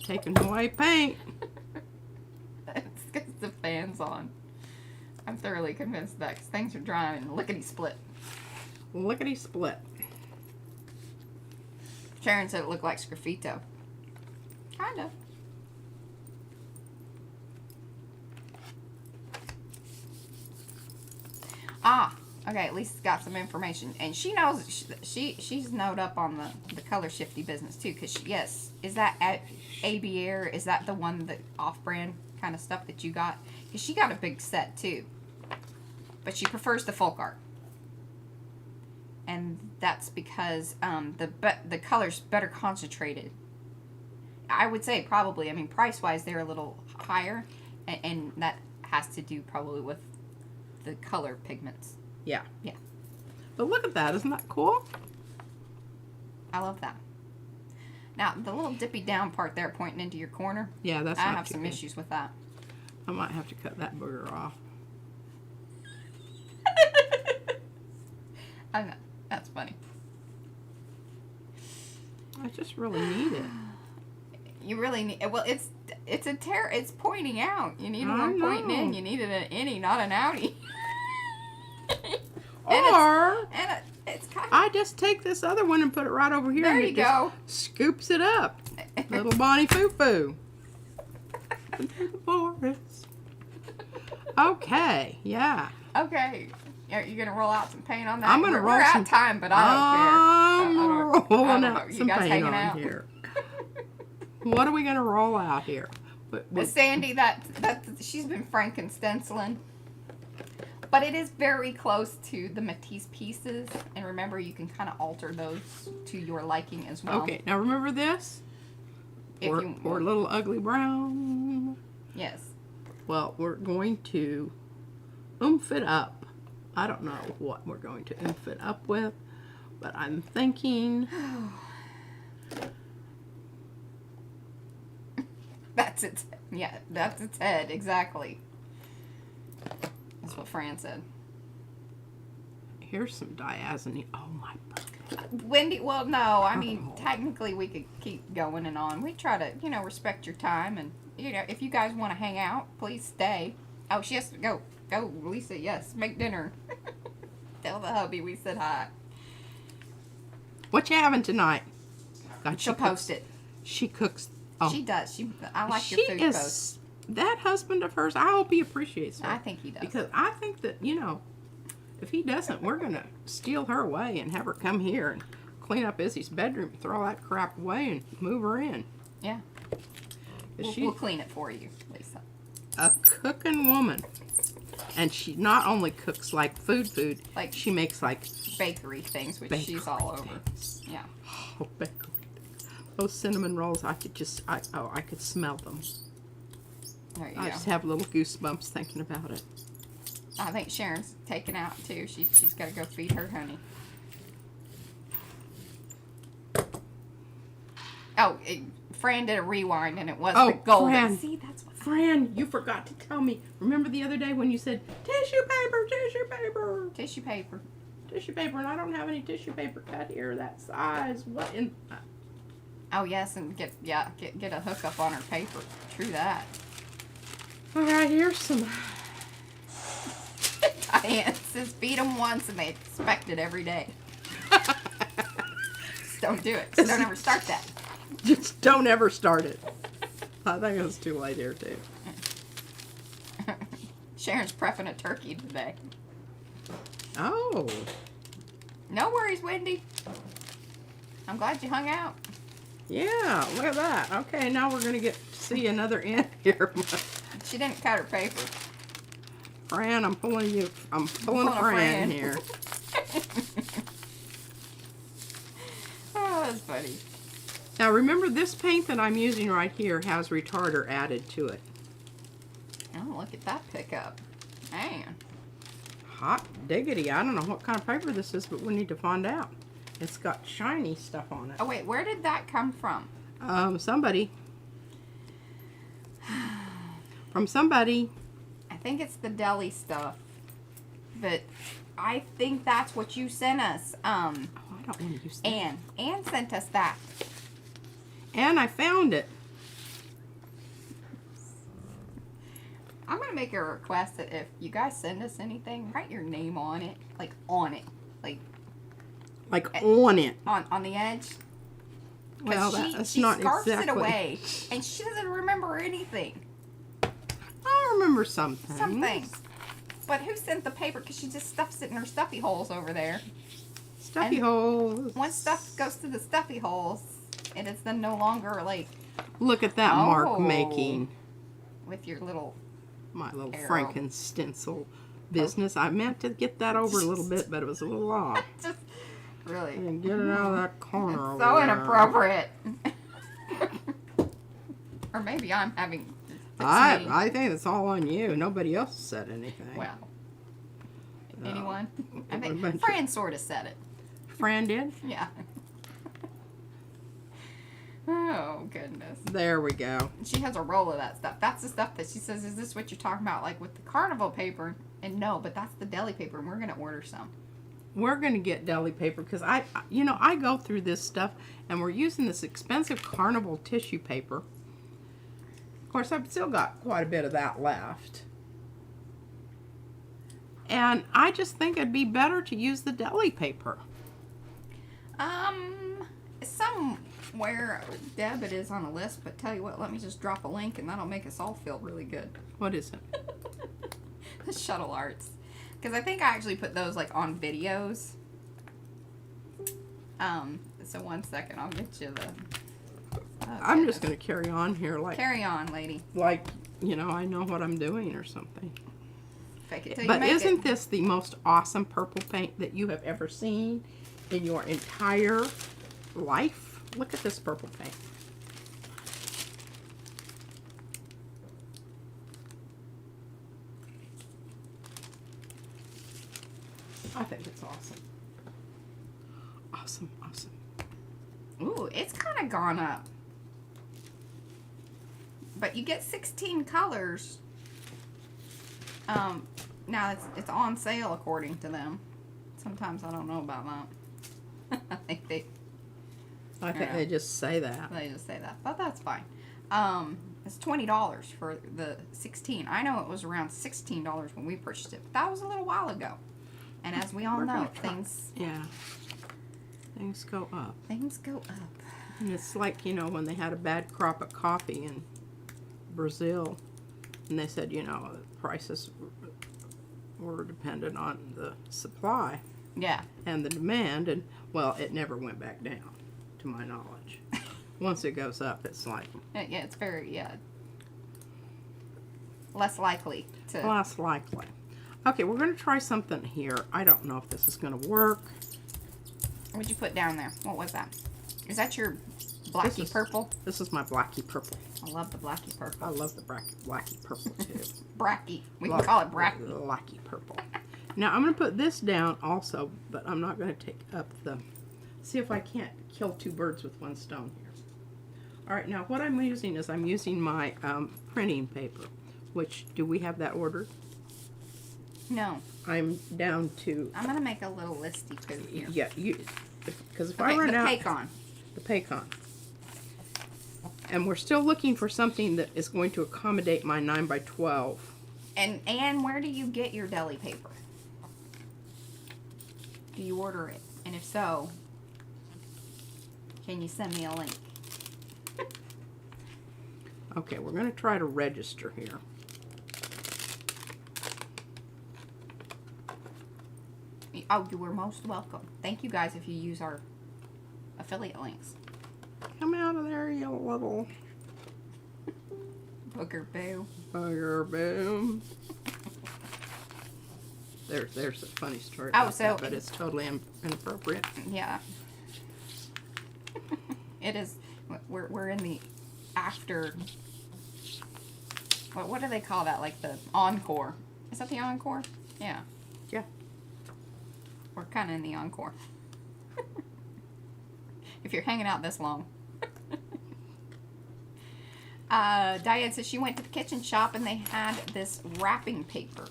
Taking away paint. It's because the fan's on. I'm thoroughly convinced of that because things are drying and lickety split. Lickety split. Sharon said it looked like sgraffito. Kind of. Ah, okay. At least it's got some information, and she knows she's knowed up on the color shifty business too. Cause yes, is that at Abier? Is that the one that off-brand kind of stuff that you got? Cause she got a big set too, but she prefers the folk art, and that's because the color's better concentrated. I would say probably. I mean, price-wise, they're a little higher, and that has to do probably with the color pigments. Yeah. Yeah. But look at that. Isn't that cool? I love that. Now, the little dippy down part there pointing into your corner, Yeah, that's I not have too some good. issues with that. I might have to cut that booger off. I know. That's funny. I just really need it. You really need... Well, it's... It's pointing out. You needed one know. pointing in. You needed an innie, not an outie. It's kind of. I just take this other one and put it right over here. There and you it go. just scoops it up. Little Bonnie Foo Foo. Into the forest. Okay, yeah. Okay. Are you gonna roll out some paint on that? I'm gonna roll We're some out of time, but I don't care. I'm rolling out You some guys paint hanging on out? here. What are we gonna roll out here? Sandy, that she's been Franken-stenciling, but it is very close to the Matisse pieces. And remember, you can kind of alter those to your liking as well. Okay, now remember this? Or little ugly brown. Yes. Well, we're going to oomph it up. I don't know what we're going to oomph it up with, but I'm thinking... That's its head, exactly. That's what Fran said. Here's some diazonine. Oh my God. Wendy, well, no, I mean, technically we could keep going and on. We try to, respect your time, and, if you guys want to hang out, please stay. Oh, she has to go. Go, Lisa, yes, make dinner. Tell the hubby we said hi. What you having tonight? God, She'll post it. She cooks. Oh. She does. I like your food post. That husband of hers, I hope he appreciates her. I think he does. Because I think that, if he doesn't, we're going to steal her away and have her come here and clean up Izzy's bedroom, throw that crap away, and move her in. Yeah. We'll clean it for you, Lisa. A cooking woman. And she not only cooks like food, like she makes like bakery things, which she's all over. Yeah. Oh, bakery. Those cinnamon rolls, I could smell them. There you I go. just have little goosebumps thinking about it. I think Sharon's taken out too. She's got to go feed her honey. Oh, Fran did a rewind and it was the golden. Fran. See, that's what. Fran, you forgot to tell me. Remember the other day when you said tissue paper, tissue paper, Tissue paper, tissue paper, and I don't have any tissue paper cut here that size. What in? Oh yes, and get a hookup on her paper. True that. All right, here's some. Diane says feed them once and they expect it every day. Just don't do it. Just don't ever start that. Just don't ever start it. I think it's too late here too. Sharon's prepping a turkey today. Oh. No worries, Wendy. I'm glad you hung out. Yeah, look at that. Okay, now we're gonna get to see another end here. She didn't cut her paper. Fran, I'm pulling Fran here. Oh, that's funny. Now remember, this paint that I'm using right here has retarder added to it. Oh, look at that pickup. Man. Hot diggity. I don't know what kind of paper this is, but we need to find out. It's got shiny stuff on it. Oh, wait, where did that come from? Somebody. From somebody. I think it's the deli stuff. But I think that's what you sent us. I don't want to use that. Ann sent us that. And I found it. I'm going to make a request that if you guys send us anything, write your name on it. Like, on it. Like on it. On the edge. Well, she not scarfs exactly. it away. And she doesn't remember anything. I remember some things. Some things. But who sent the paper? Because she just stuffs it in her stuffy holes over there. Stuffy holes. Once stuff goes to the stuffy holes, and it's then no longer like... Look at that mark making. With your little... My little arrow. Franken-stencil business. I meant to get that over a little bit, but it was a little off. Just really... And get it out of that corner over So there. inappropriate. Or maybe I'm having... I think it's all on you. Nobody else said anything. Well, No. anyone? I A think bunch Fran sort of said it. Fran did? Yeah. Oh, goodness. There we go. She has a roll of that stuff. That's the stuff that she says, is this what you're talking about? Like with the Carnival paper? And no, but that's the deli paper, and we're going to order some. We're going to get deli paper because I go through this stuff, and we're using this expensive Carnival tissue paper. Of course, I've still got quite a bit of that left. And I just think it'd be better to use the deli paper. Somewhere, Deb, it is on a list, but tell you what, let me just drop a link and that'll make us all feel really good. What is it? The shuttle arts. Because I think I actually put those like on videos. So one second, I'll get you the... I'm just going to carry on here like... Carry on, lady. Like, you know, I know what I'm doing or something. Fake it till you But make isn't it. this the most awesome purple paint that you have ever seen in your entire life? Look at this purple paint. I think it's awesome. Awesome, awesome. Ooh, it's kind of gone up. But you get 16 colors. Now it's on sale according to them. Sometimes I don't know about that. I think they just say that. They just say that, but that's fine. It's $20 for the 16. I know it was around $16 when we purchased it, but that was a little while ago. And as we all know, things go up. Things go up. And it's like, you know, when they had a bad crop of coffee in Brazil, and they said, you know, prices were dependent on the supply. Yeah. And the demand, and well, it never went back down, to my knowledge. Once it goes up, it's like... Yeah, it's very, less likely to... Less likely. Okay, we're going to try something here. I don't know if this is going to work. What'd you put down there? What was that? Is that your Blackie purple? This is my Blackie purple. I love the Blackie purple. I love the Blackie purple, too. Bracky. We can call it Bracky. Blackie purple. Now, I'm going to put this down also, but I'm not going to take up the... See if I can't kill two birds with one stone here. All right, now what I'm using is I'm using my printing paper, which, do we have that ordered? No. I'm down to... I'm going to make a little listy too here. Yeah, because if I run out... Pacon. The Pacon. And we're still looking for something that is going to accommodate my 9x12. And where do you get your deli paper? Do you order it? And if so, can you send me a link? Okay, we're going to try to register here. Oh, you are most welcome. Thank you guys if you use our affiliate links. Come out of there, you little... Booger boo. Booger boo. There's a funny story Oh, about so... that, but it's totally inappropriate. Yeah. It is... We're in the after... What do they call that? Like the encore. Is that the encore? Yeah. Yeah. We're kind of in the encore. If you're hanging out this long. Diane says she went to the kitchen shop and they had this wrapping paper.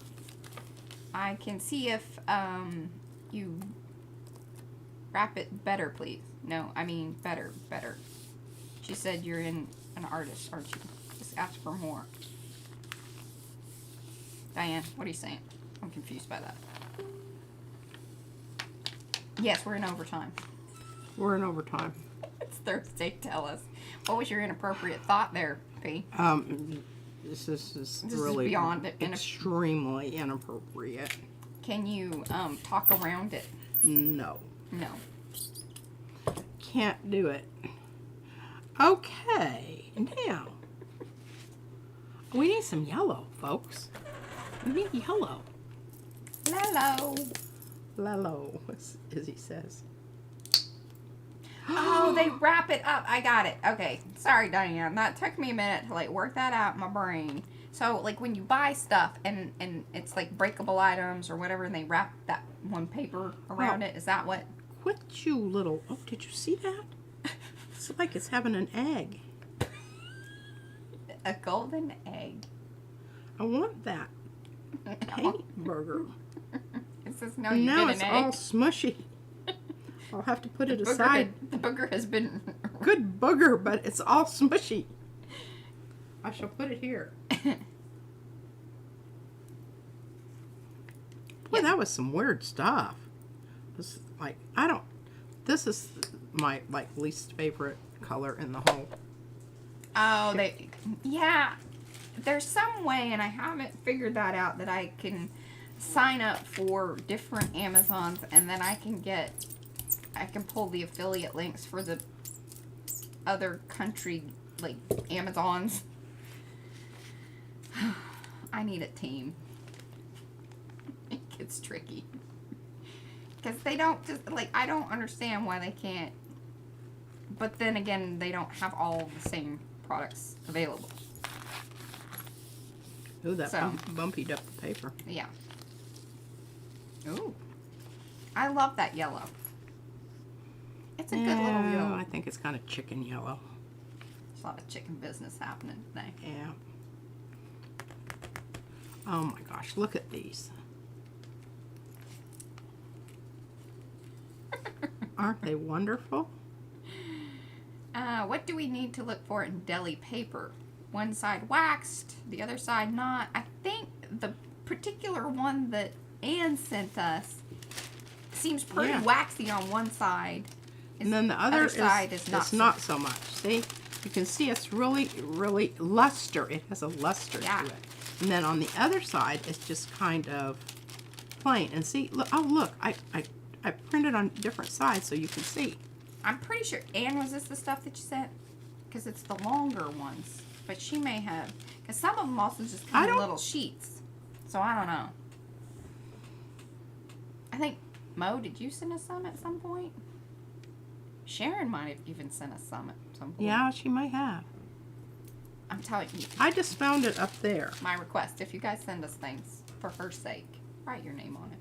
I can see if you wrap it better, please. No, I mean better. She said you're an artist, aren't you? Just ask for more. Diane, what are you saying? I'm confused by that. Yes, we're in overtime. We're in overtime. It's Thursday, tell us. What was your inappropriate thought there, P? This is This really is beyond extremely inappropriate. Can you talk around it? No. No. Can't do it. Okay, now we need some yellow, folks. We need yellow. Lalo. Lalo, as he says. Oh, they wrap it up. I got it. Okay. Sorry, Diane. That took me a minute to like work that out in my brain. So like when you buy stuff and it's like breakable items or whatever and they wrap that one paper around it, is that what? Quit you little... Oh, did you see that? It's like it's having an egg. A golden egg. I want that paint burger. It says no, you Now get it's an egg. all smushy. I'll have to put it aside. The booger has been... Good booger, but it's all smushy. I shall put it here. Boy, that was some weird stuff. This, like, I don't. This is my like least favorite color in the whole. Oh, yeah. There's some way, and I haven't figured that out, that I can sign up for different Amazons, and then I can pull the affiliate links for the other country, like, Amazons. I need a team. It gets tricky. Because they don't just, like, I don't understand why they can't. But then again, they don't have all the same products available. Ooh, that bumpied up the paper. Yeah. Ooh. I love that yellow. It's a good little yellow. I think it's kind of chicken yellow. There's a lot of chicken business happening today. Yeah. Oh my gosh, look at these. Aren't they wonderful? What do we need to look for in deli paper? One side waxed, the other side not. I think the particular one that Anne sent us seems pretty waxy on one side. And then the other side is not so much. See? You can see it's really, really luster. It has a luster to it. And then on the other side, it's just kind of plain. And see, look, oh look, I printed on different sides so you can see. I'm pretty sure, Anne, was this the stuff that you sent? Because it's the longer ones. But she may have, because some of them also just come in little sheets. So I don't know. I think, Mo, did you send us some at some point? Sharon might have even sent us some at some point. Yeah, she might have. I'm telling you. I just found it up there. My request, if you guys send us things for her sake, write your name on it.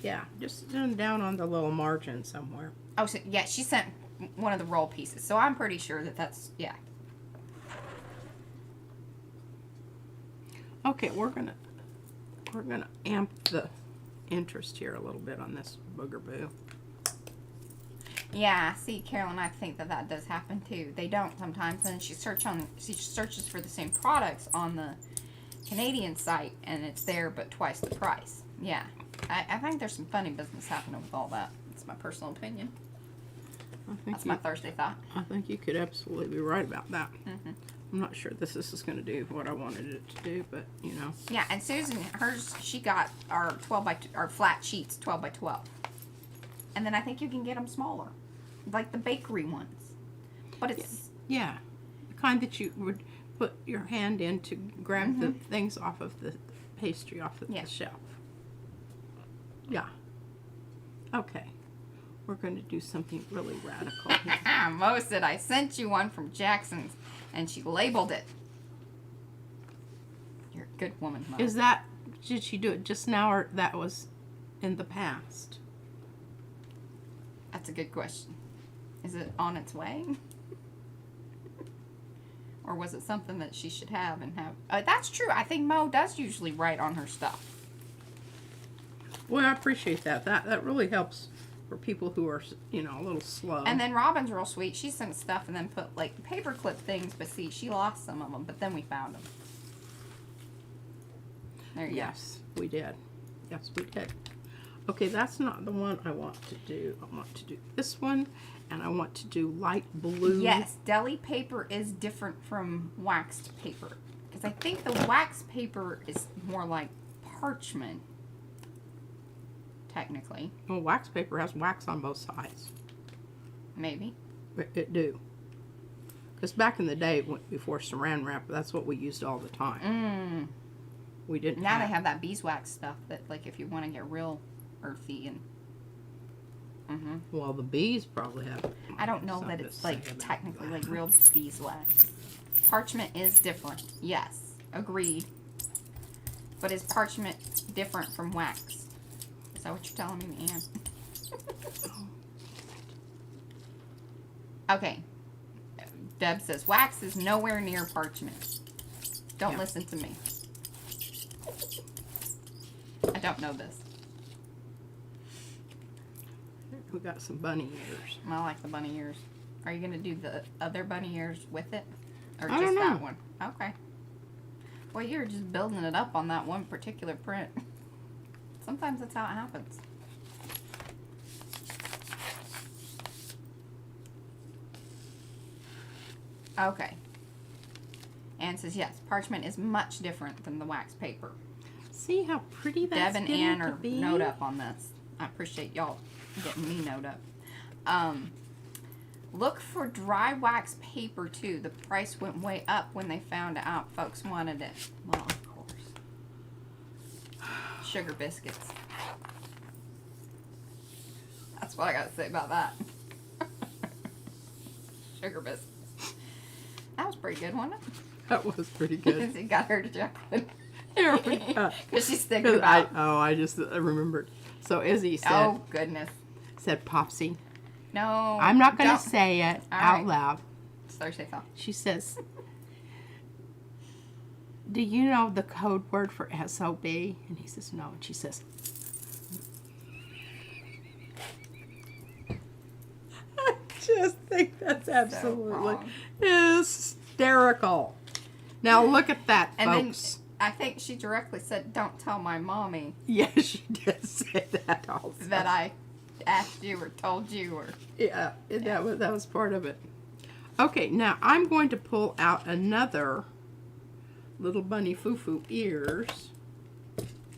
Yeah, just down on the little margin somewhere. Oh, so, yeah, she sent one of the roll pieces. So I'm pretty sure that's, yeah. Okay, we're gonna amp the interest here a little bit on this boogeroo. Yeah, see, Carolyn, I think that does happen too. They don't sometimes, and she searches for the same products on the Canadian site, and it's there but twice the price. Yeah, I think there's some funny business happening with all that. It's my personal opinion. That's my Thursday thought. I think you could absolutely be right about that. Mm-hmm. I'm not sure this is going to do what I wanted it to do, but you know. Yeah, and Susan, hers, she got our our flat sheets, 12 by 12, and then I think you can get them smaller, like the bakery ones. But it's the kind that you would put your hand in to grab the things off of the pastry off of the shelf. Yeah. Okay. We're going to do something really radical here. Mo said I sent you one from Jackson's, and she labeled it. You're a good woman, Mo. Did she do it just now, or that was in the past? That's a good question. Is it on its way? Or was it something that she should have and have? That's true. I think Mo does usually write on her stuff. Well, I appreciate that. That really helps for people who are, you know, a little slow. And then Robin's real sweet. She sent stuff and then put, like, paperclip things, but see, she lost some of them, but then we found them. There you go. Yes, we did. Yes, we did. Okay, that's not the one I want to do. I want to do this one, and I want to do light blue. Yes, deli paper is different from waxed paper. Because I think the wax paper is more like parchment. Technically. Well, wax paper has wax on both sides. Maybe. It do. Because back in the day, before saran wrap, that's what we used all the time. We didn't. Now they have that beeswax stuff that, like, if you want to get real earthy and. Well, the bees probably have. I don't know that it's like technically like real beeswax. Parchment is different. Yes, agreed. But is parchment different from wax? Is that what you're telling me, Anne? Okay. Deb says, wax is nowhere near parchment. Don't listen to me. I don't know this. We got some bunny ears. I like the bunny ears. Are you going to do the other bunny ears with it? Or I just don't know. that one? Okay. Well, you're just building it up on that one particular print. Sometimes that's how it happens. Okay. Anne says, yes, parchment is much different than the wax paper. See how pretty that's Deb and getting Ann to are be? note up on this. I appreciate y'all getting me note up. Look for dry wax paper too. The price went way up when they found out folks wanted it. Well, of course. Sugar biscuits. That's what I gotta say about that. Sugar biscuits. That was pretty good, wasn't it? That was pretty good. It got her to chuckle. Because she's thinking about. I just remembered. So Izzy said. Oh goodness. Said Popsy. No. I'm not going don't. to say it All out right. loud. Sorry, say something. She says, do you know the code word for SOB? And he says, no. And she says, I just think that's absolutely wrong. hysterical. Now look at that, And folks. then I think she directly said, don't tell my mommy Yeah, she did say that also. that I asked you or told you or. Yeah, that was part of it. Okay, now I'm going to pull out another little bunny foo-foo ears.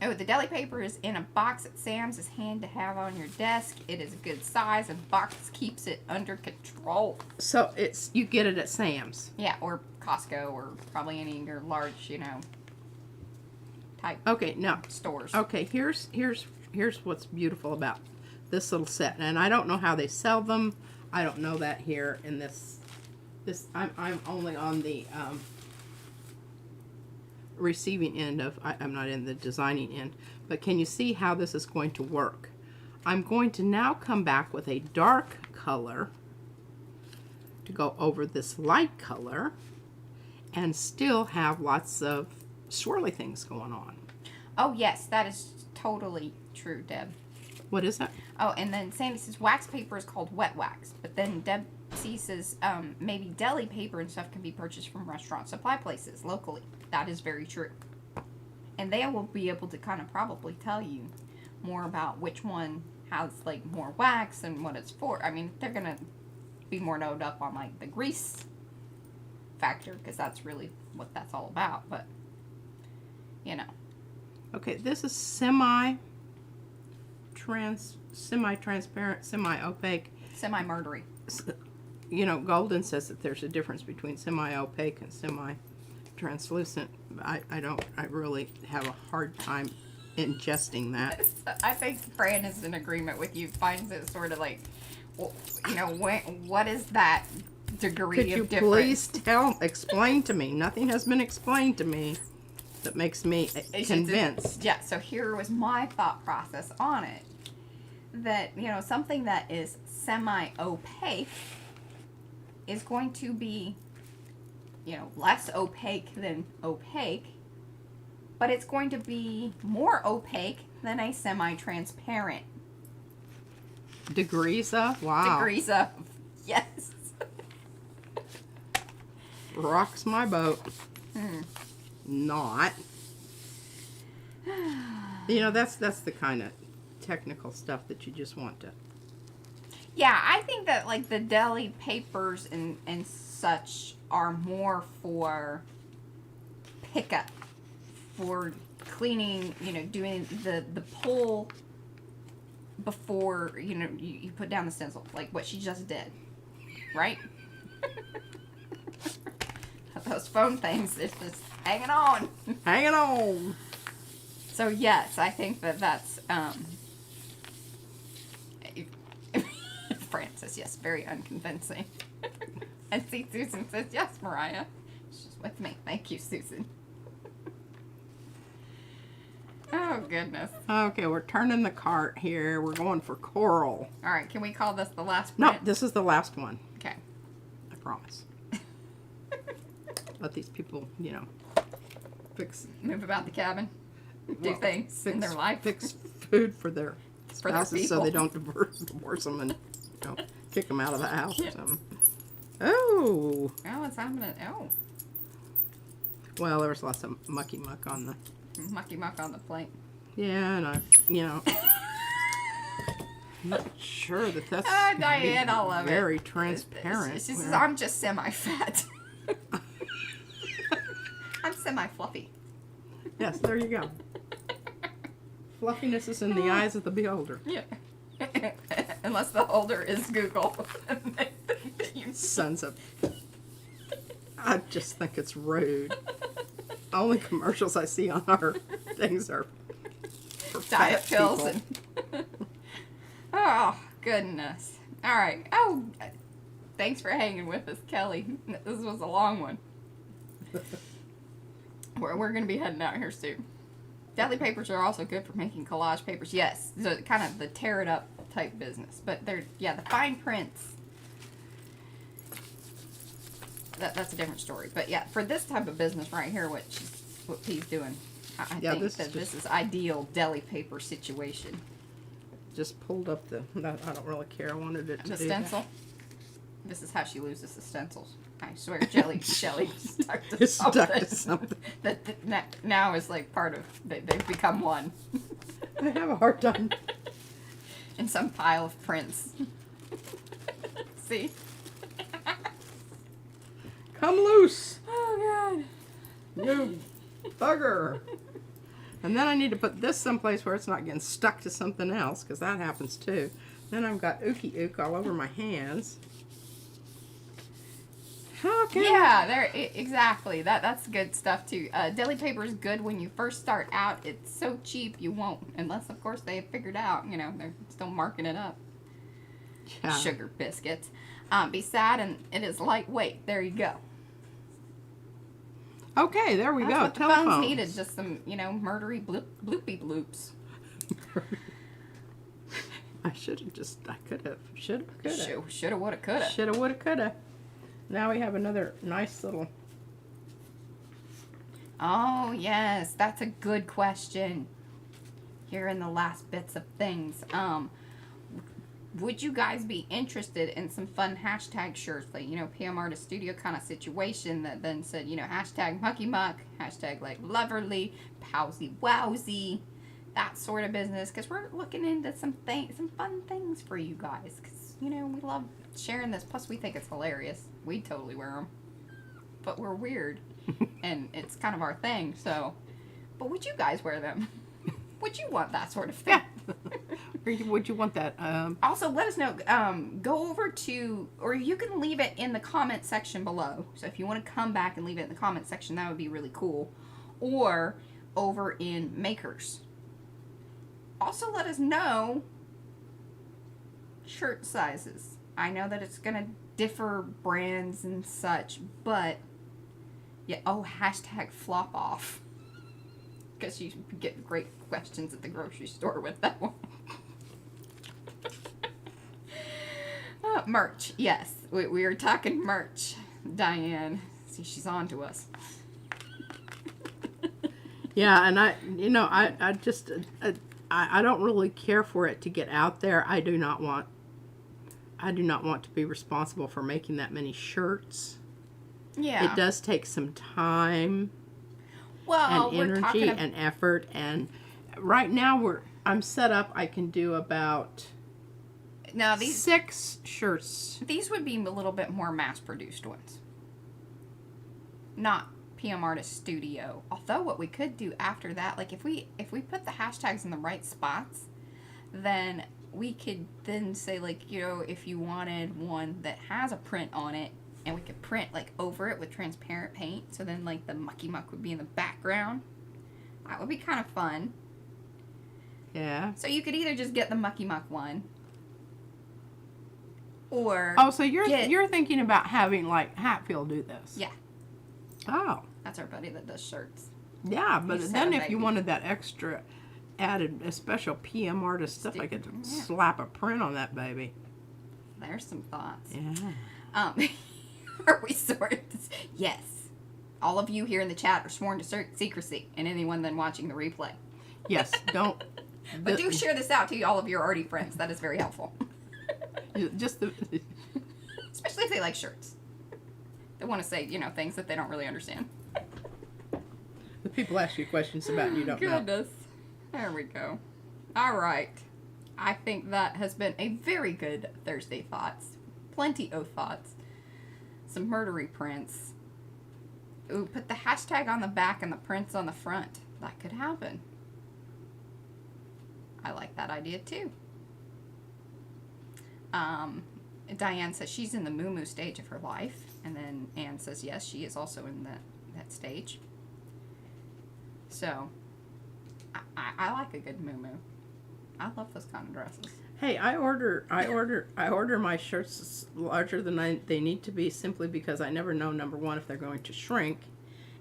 Oh, the deli paper is in a box at Sam's. It's handy to have on your desk. It is a good size and box keeps it under control. So you get it at Sam's. Yeah, or Costco or probably any of your large, type Okay, now stores. okay, here's what's beautiful about this little set. And I don't know how they sell them. I don't know that here in this I'm only on the receiving end of, I'm not in the designing end, but can you see how this is going to work? I'm going to now come back with a dark color to go over this light color and still have lots of swirly things going on. Oh, yes, that is totally true, Deb. What is that? Oh, and then Sandy says wax paper is called wet wax. But then Deb C says maybe deli paper and stuff can be purchased from restaurant supply places locally. That is very true. And they will be able to kind of probably tell you more about which one has like more wax and what it's for. I mean, they're going to be more noted up on like the grease factor because that's really what that's all about. But, Okay, this is semi-transparent, semi-opaque. Semi-murdery. Golden says that there's a difference between semi-opaque and semi-translucent. I really have a hard time ingesting that. I think Fran is in agreement with you. Finds it sort of like, well, what is that degree Could of you difference? please explain to me? Nothing has been explained to me that makes me convinced. Yeah, so here was my thought process on it. That, something that is semi-opaque is going to be, less opaque than opaque, but it's going to be more opaque than a semi-transparent. Degrees of? Wow. Degrees of, yes. Rocks my boat. Not. That's the kind of technical stuff that you just want to. Yeah, I think that like the deli papers and such are more for pickup, for cleaning, doing the pull before, you put down the stencil, like what she just did, right? Those phone things, it's just hanging on. Hanging on. So yes, I think that's Francis, yes, very unconvincing. And see, Susan says yes, Mariah. She's with me. Thank you, Susan. Oh goodness. Okay, we're turning the cart here. We're going for coral. All right, can we call this the last No, print? this is the last one. Okay. I promise. Let these people, fix Move about the cabin. Do things in their life. Fix food for their For their spouses so they people. don't divorce them and kick them out of the house or something. Oh, Oh, it's happening. Oh. Well, there was lots of mucky muck on the... Mucky muck on the plate. Yeah, and I, I'm not sure that that's Diane, I love very it. transparent. She says, I'm just semi-fat. I'm semi-fluffy. Yes, there you go. Fluffiness is in the eyes of the beholder. Yeah. Unless the holder is Google. Sons of... I just think it's rude. Only commercials I see on our things are for diet fat pills people. and oh goodness. All right. Oh, thanks for hanging with us, Kelly. This was a long one. We're gonna be heading out here soon. Deli papers are also good for making collage papers. Yes, so kind of the tear it up type business, but they're the fine prints. That's a different story. But yeah, for this type of business right here, what P's doing, I think this is ideal deli paper situation. Just pulled up the... I don't really care. I wanted it to The do stencil. that. This is how she loses the stencils. I swear, Shelly stuck to It's something. stuck to something. that now is like part of... They've become one. I have a hard time. In some pile of prints. See? Come loose, Oh, God. you bugger. And then I need to put this someplace where it's not getting stuck to something else, because that happens too. Then I've got ooky all over my hands. Okay. Yeah, exactly. That's good stuff too. Deli paper is good when you first start out. It's so cheap you won't, unless of course they have figured out. They're still marking it up. Yeah. Sugar biscuits. Be sad and it is lightweight. There you go. Okay, there we That's go. what the Telephones. phones needed. Just some, murdery bloopy bloops. I should have I could have. Should have, could have. Shoulda, woulda, coulda. Should have, would have, could have. Now we have another nice little... Oh, yes. That's a good question. Here in the last bits of things. Would you guys be interested in some fun hashtag shirts? Like, PM Artist Studio kind of situation that then said, hashtag mucky muck, hashtag like loverly, powsy wowsy, that sort of business. Because we're looking into some fun things for you guys. Because, we love sharing this. Plus, we think it's hilarious. We'd totally wear them. But we're weird. And it's kind of our thing, so. But would you guys wear them? Would you want that sort of thing? Yeah. Would you want that? Also, let us know. Go over to, or you can leave it in the comment section below. So if you want to come back and leave it in the comment section, that would be really cool. Or over in Makers. Also, let us know shirt sizes. I know that it's going to differ brands and such, but yeah. Oh, hashtag flop off. Because you get great questions at the grocery store with that one. Merch, yes. We are talking merch, Diane. See, she's on to us. Yeah, and I just, I don't really care for it to get out there. I do not want to be responsible for making that many shirts. Yeah. It does take some time. Well, and we're energy talking and effort, and right now I'm set up. I can do about now these 6 shirts. These would be a little bit more mass-produced ones, not PM Artist Studio. Although what we could do after that, like if we put the hashtags in the right spots, then we could then say like if you wanted one that has a print on it. And we could print like over it with transparent paint. So then like the mucky muck would be in the background. That would be kind of fun. Yeah. So you could either just get the mucky muck one. Or so you're thinking about having like Hatfield do this. Yeah. Oh. That's our buddy that does shirts. Yeah, but He's then so if you baby. wanted that extra added a special PM Artist stuff, I could slap a print on that baby. There's some thoughts. Yeah. Are we sworn? Yes. All of you here in the chat are sworn to secrecy, and anyone then watching the replay. Yes, don't. But do share this out to all of your arty friends. That is very helpful. Just the. Especially if they like shirts. They want to say, things that they don't really understand. The people ask you questions about you don't know. Goodness. There we go. All right. I think that has been a very good Thursday Thoughts. Plenty of thoughts. Some murdery prints. Ooh, put the hashtag on the back and the prints on the front. That could happen. I like that idea too. Diane says she's in the moo-moo stage of her life. And then Anne says yes, she is also in that stage. So, I like a good moo-moo. I love those kind of dresses. Hey, I order my shirts larger than they need to be simply because I never know, number one, if they're going to shrink,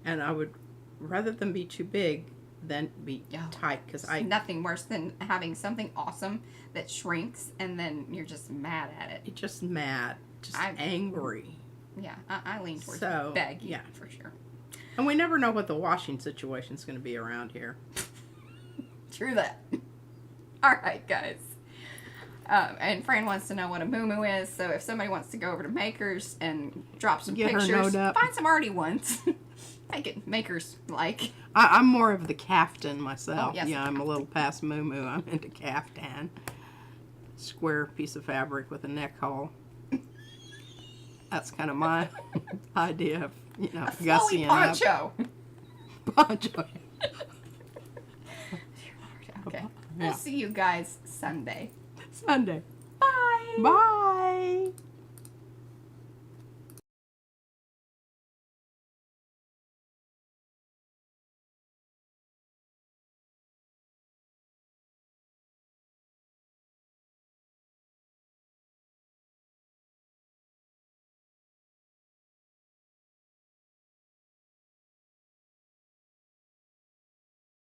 and I would rather them be too big than be tight, because nothing worse than having something awesome that shrinks and then you're just mad at it. You're just mad, angry. Yeah, I lean towards baggy, for sure. And we never know what the washing situation's going to be around here. True that. All right, guys. And Fran wants to know what a moo-moo is, so if somebody wants to go over to Makers and drop some pictures, find some arty ones. Make it Makers like. I'm more of the caftan myself. Oh, yes, yeah, I'm a little past moo-moo. I'm into caftan. Square piece of fabric with a neck hole. That's kind of my idea of, gussying poncho. up. Poncho. Okay. We'll see you guys Sunday. Sunday. Bye. Bye.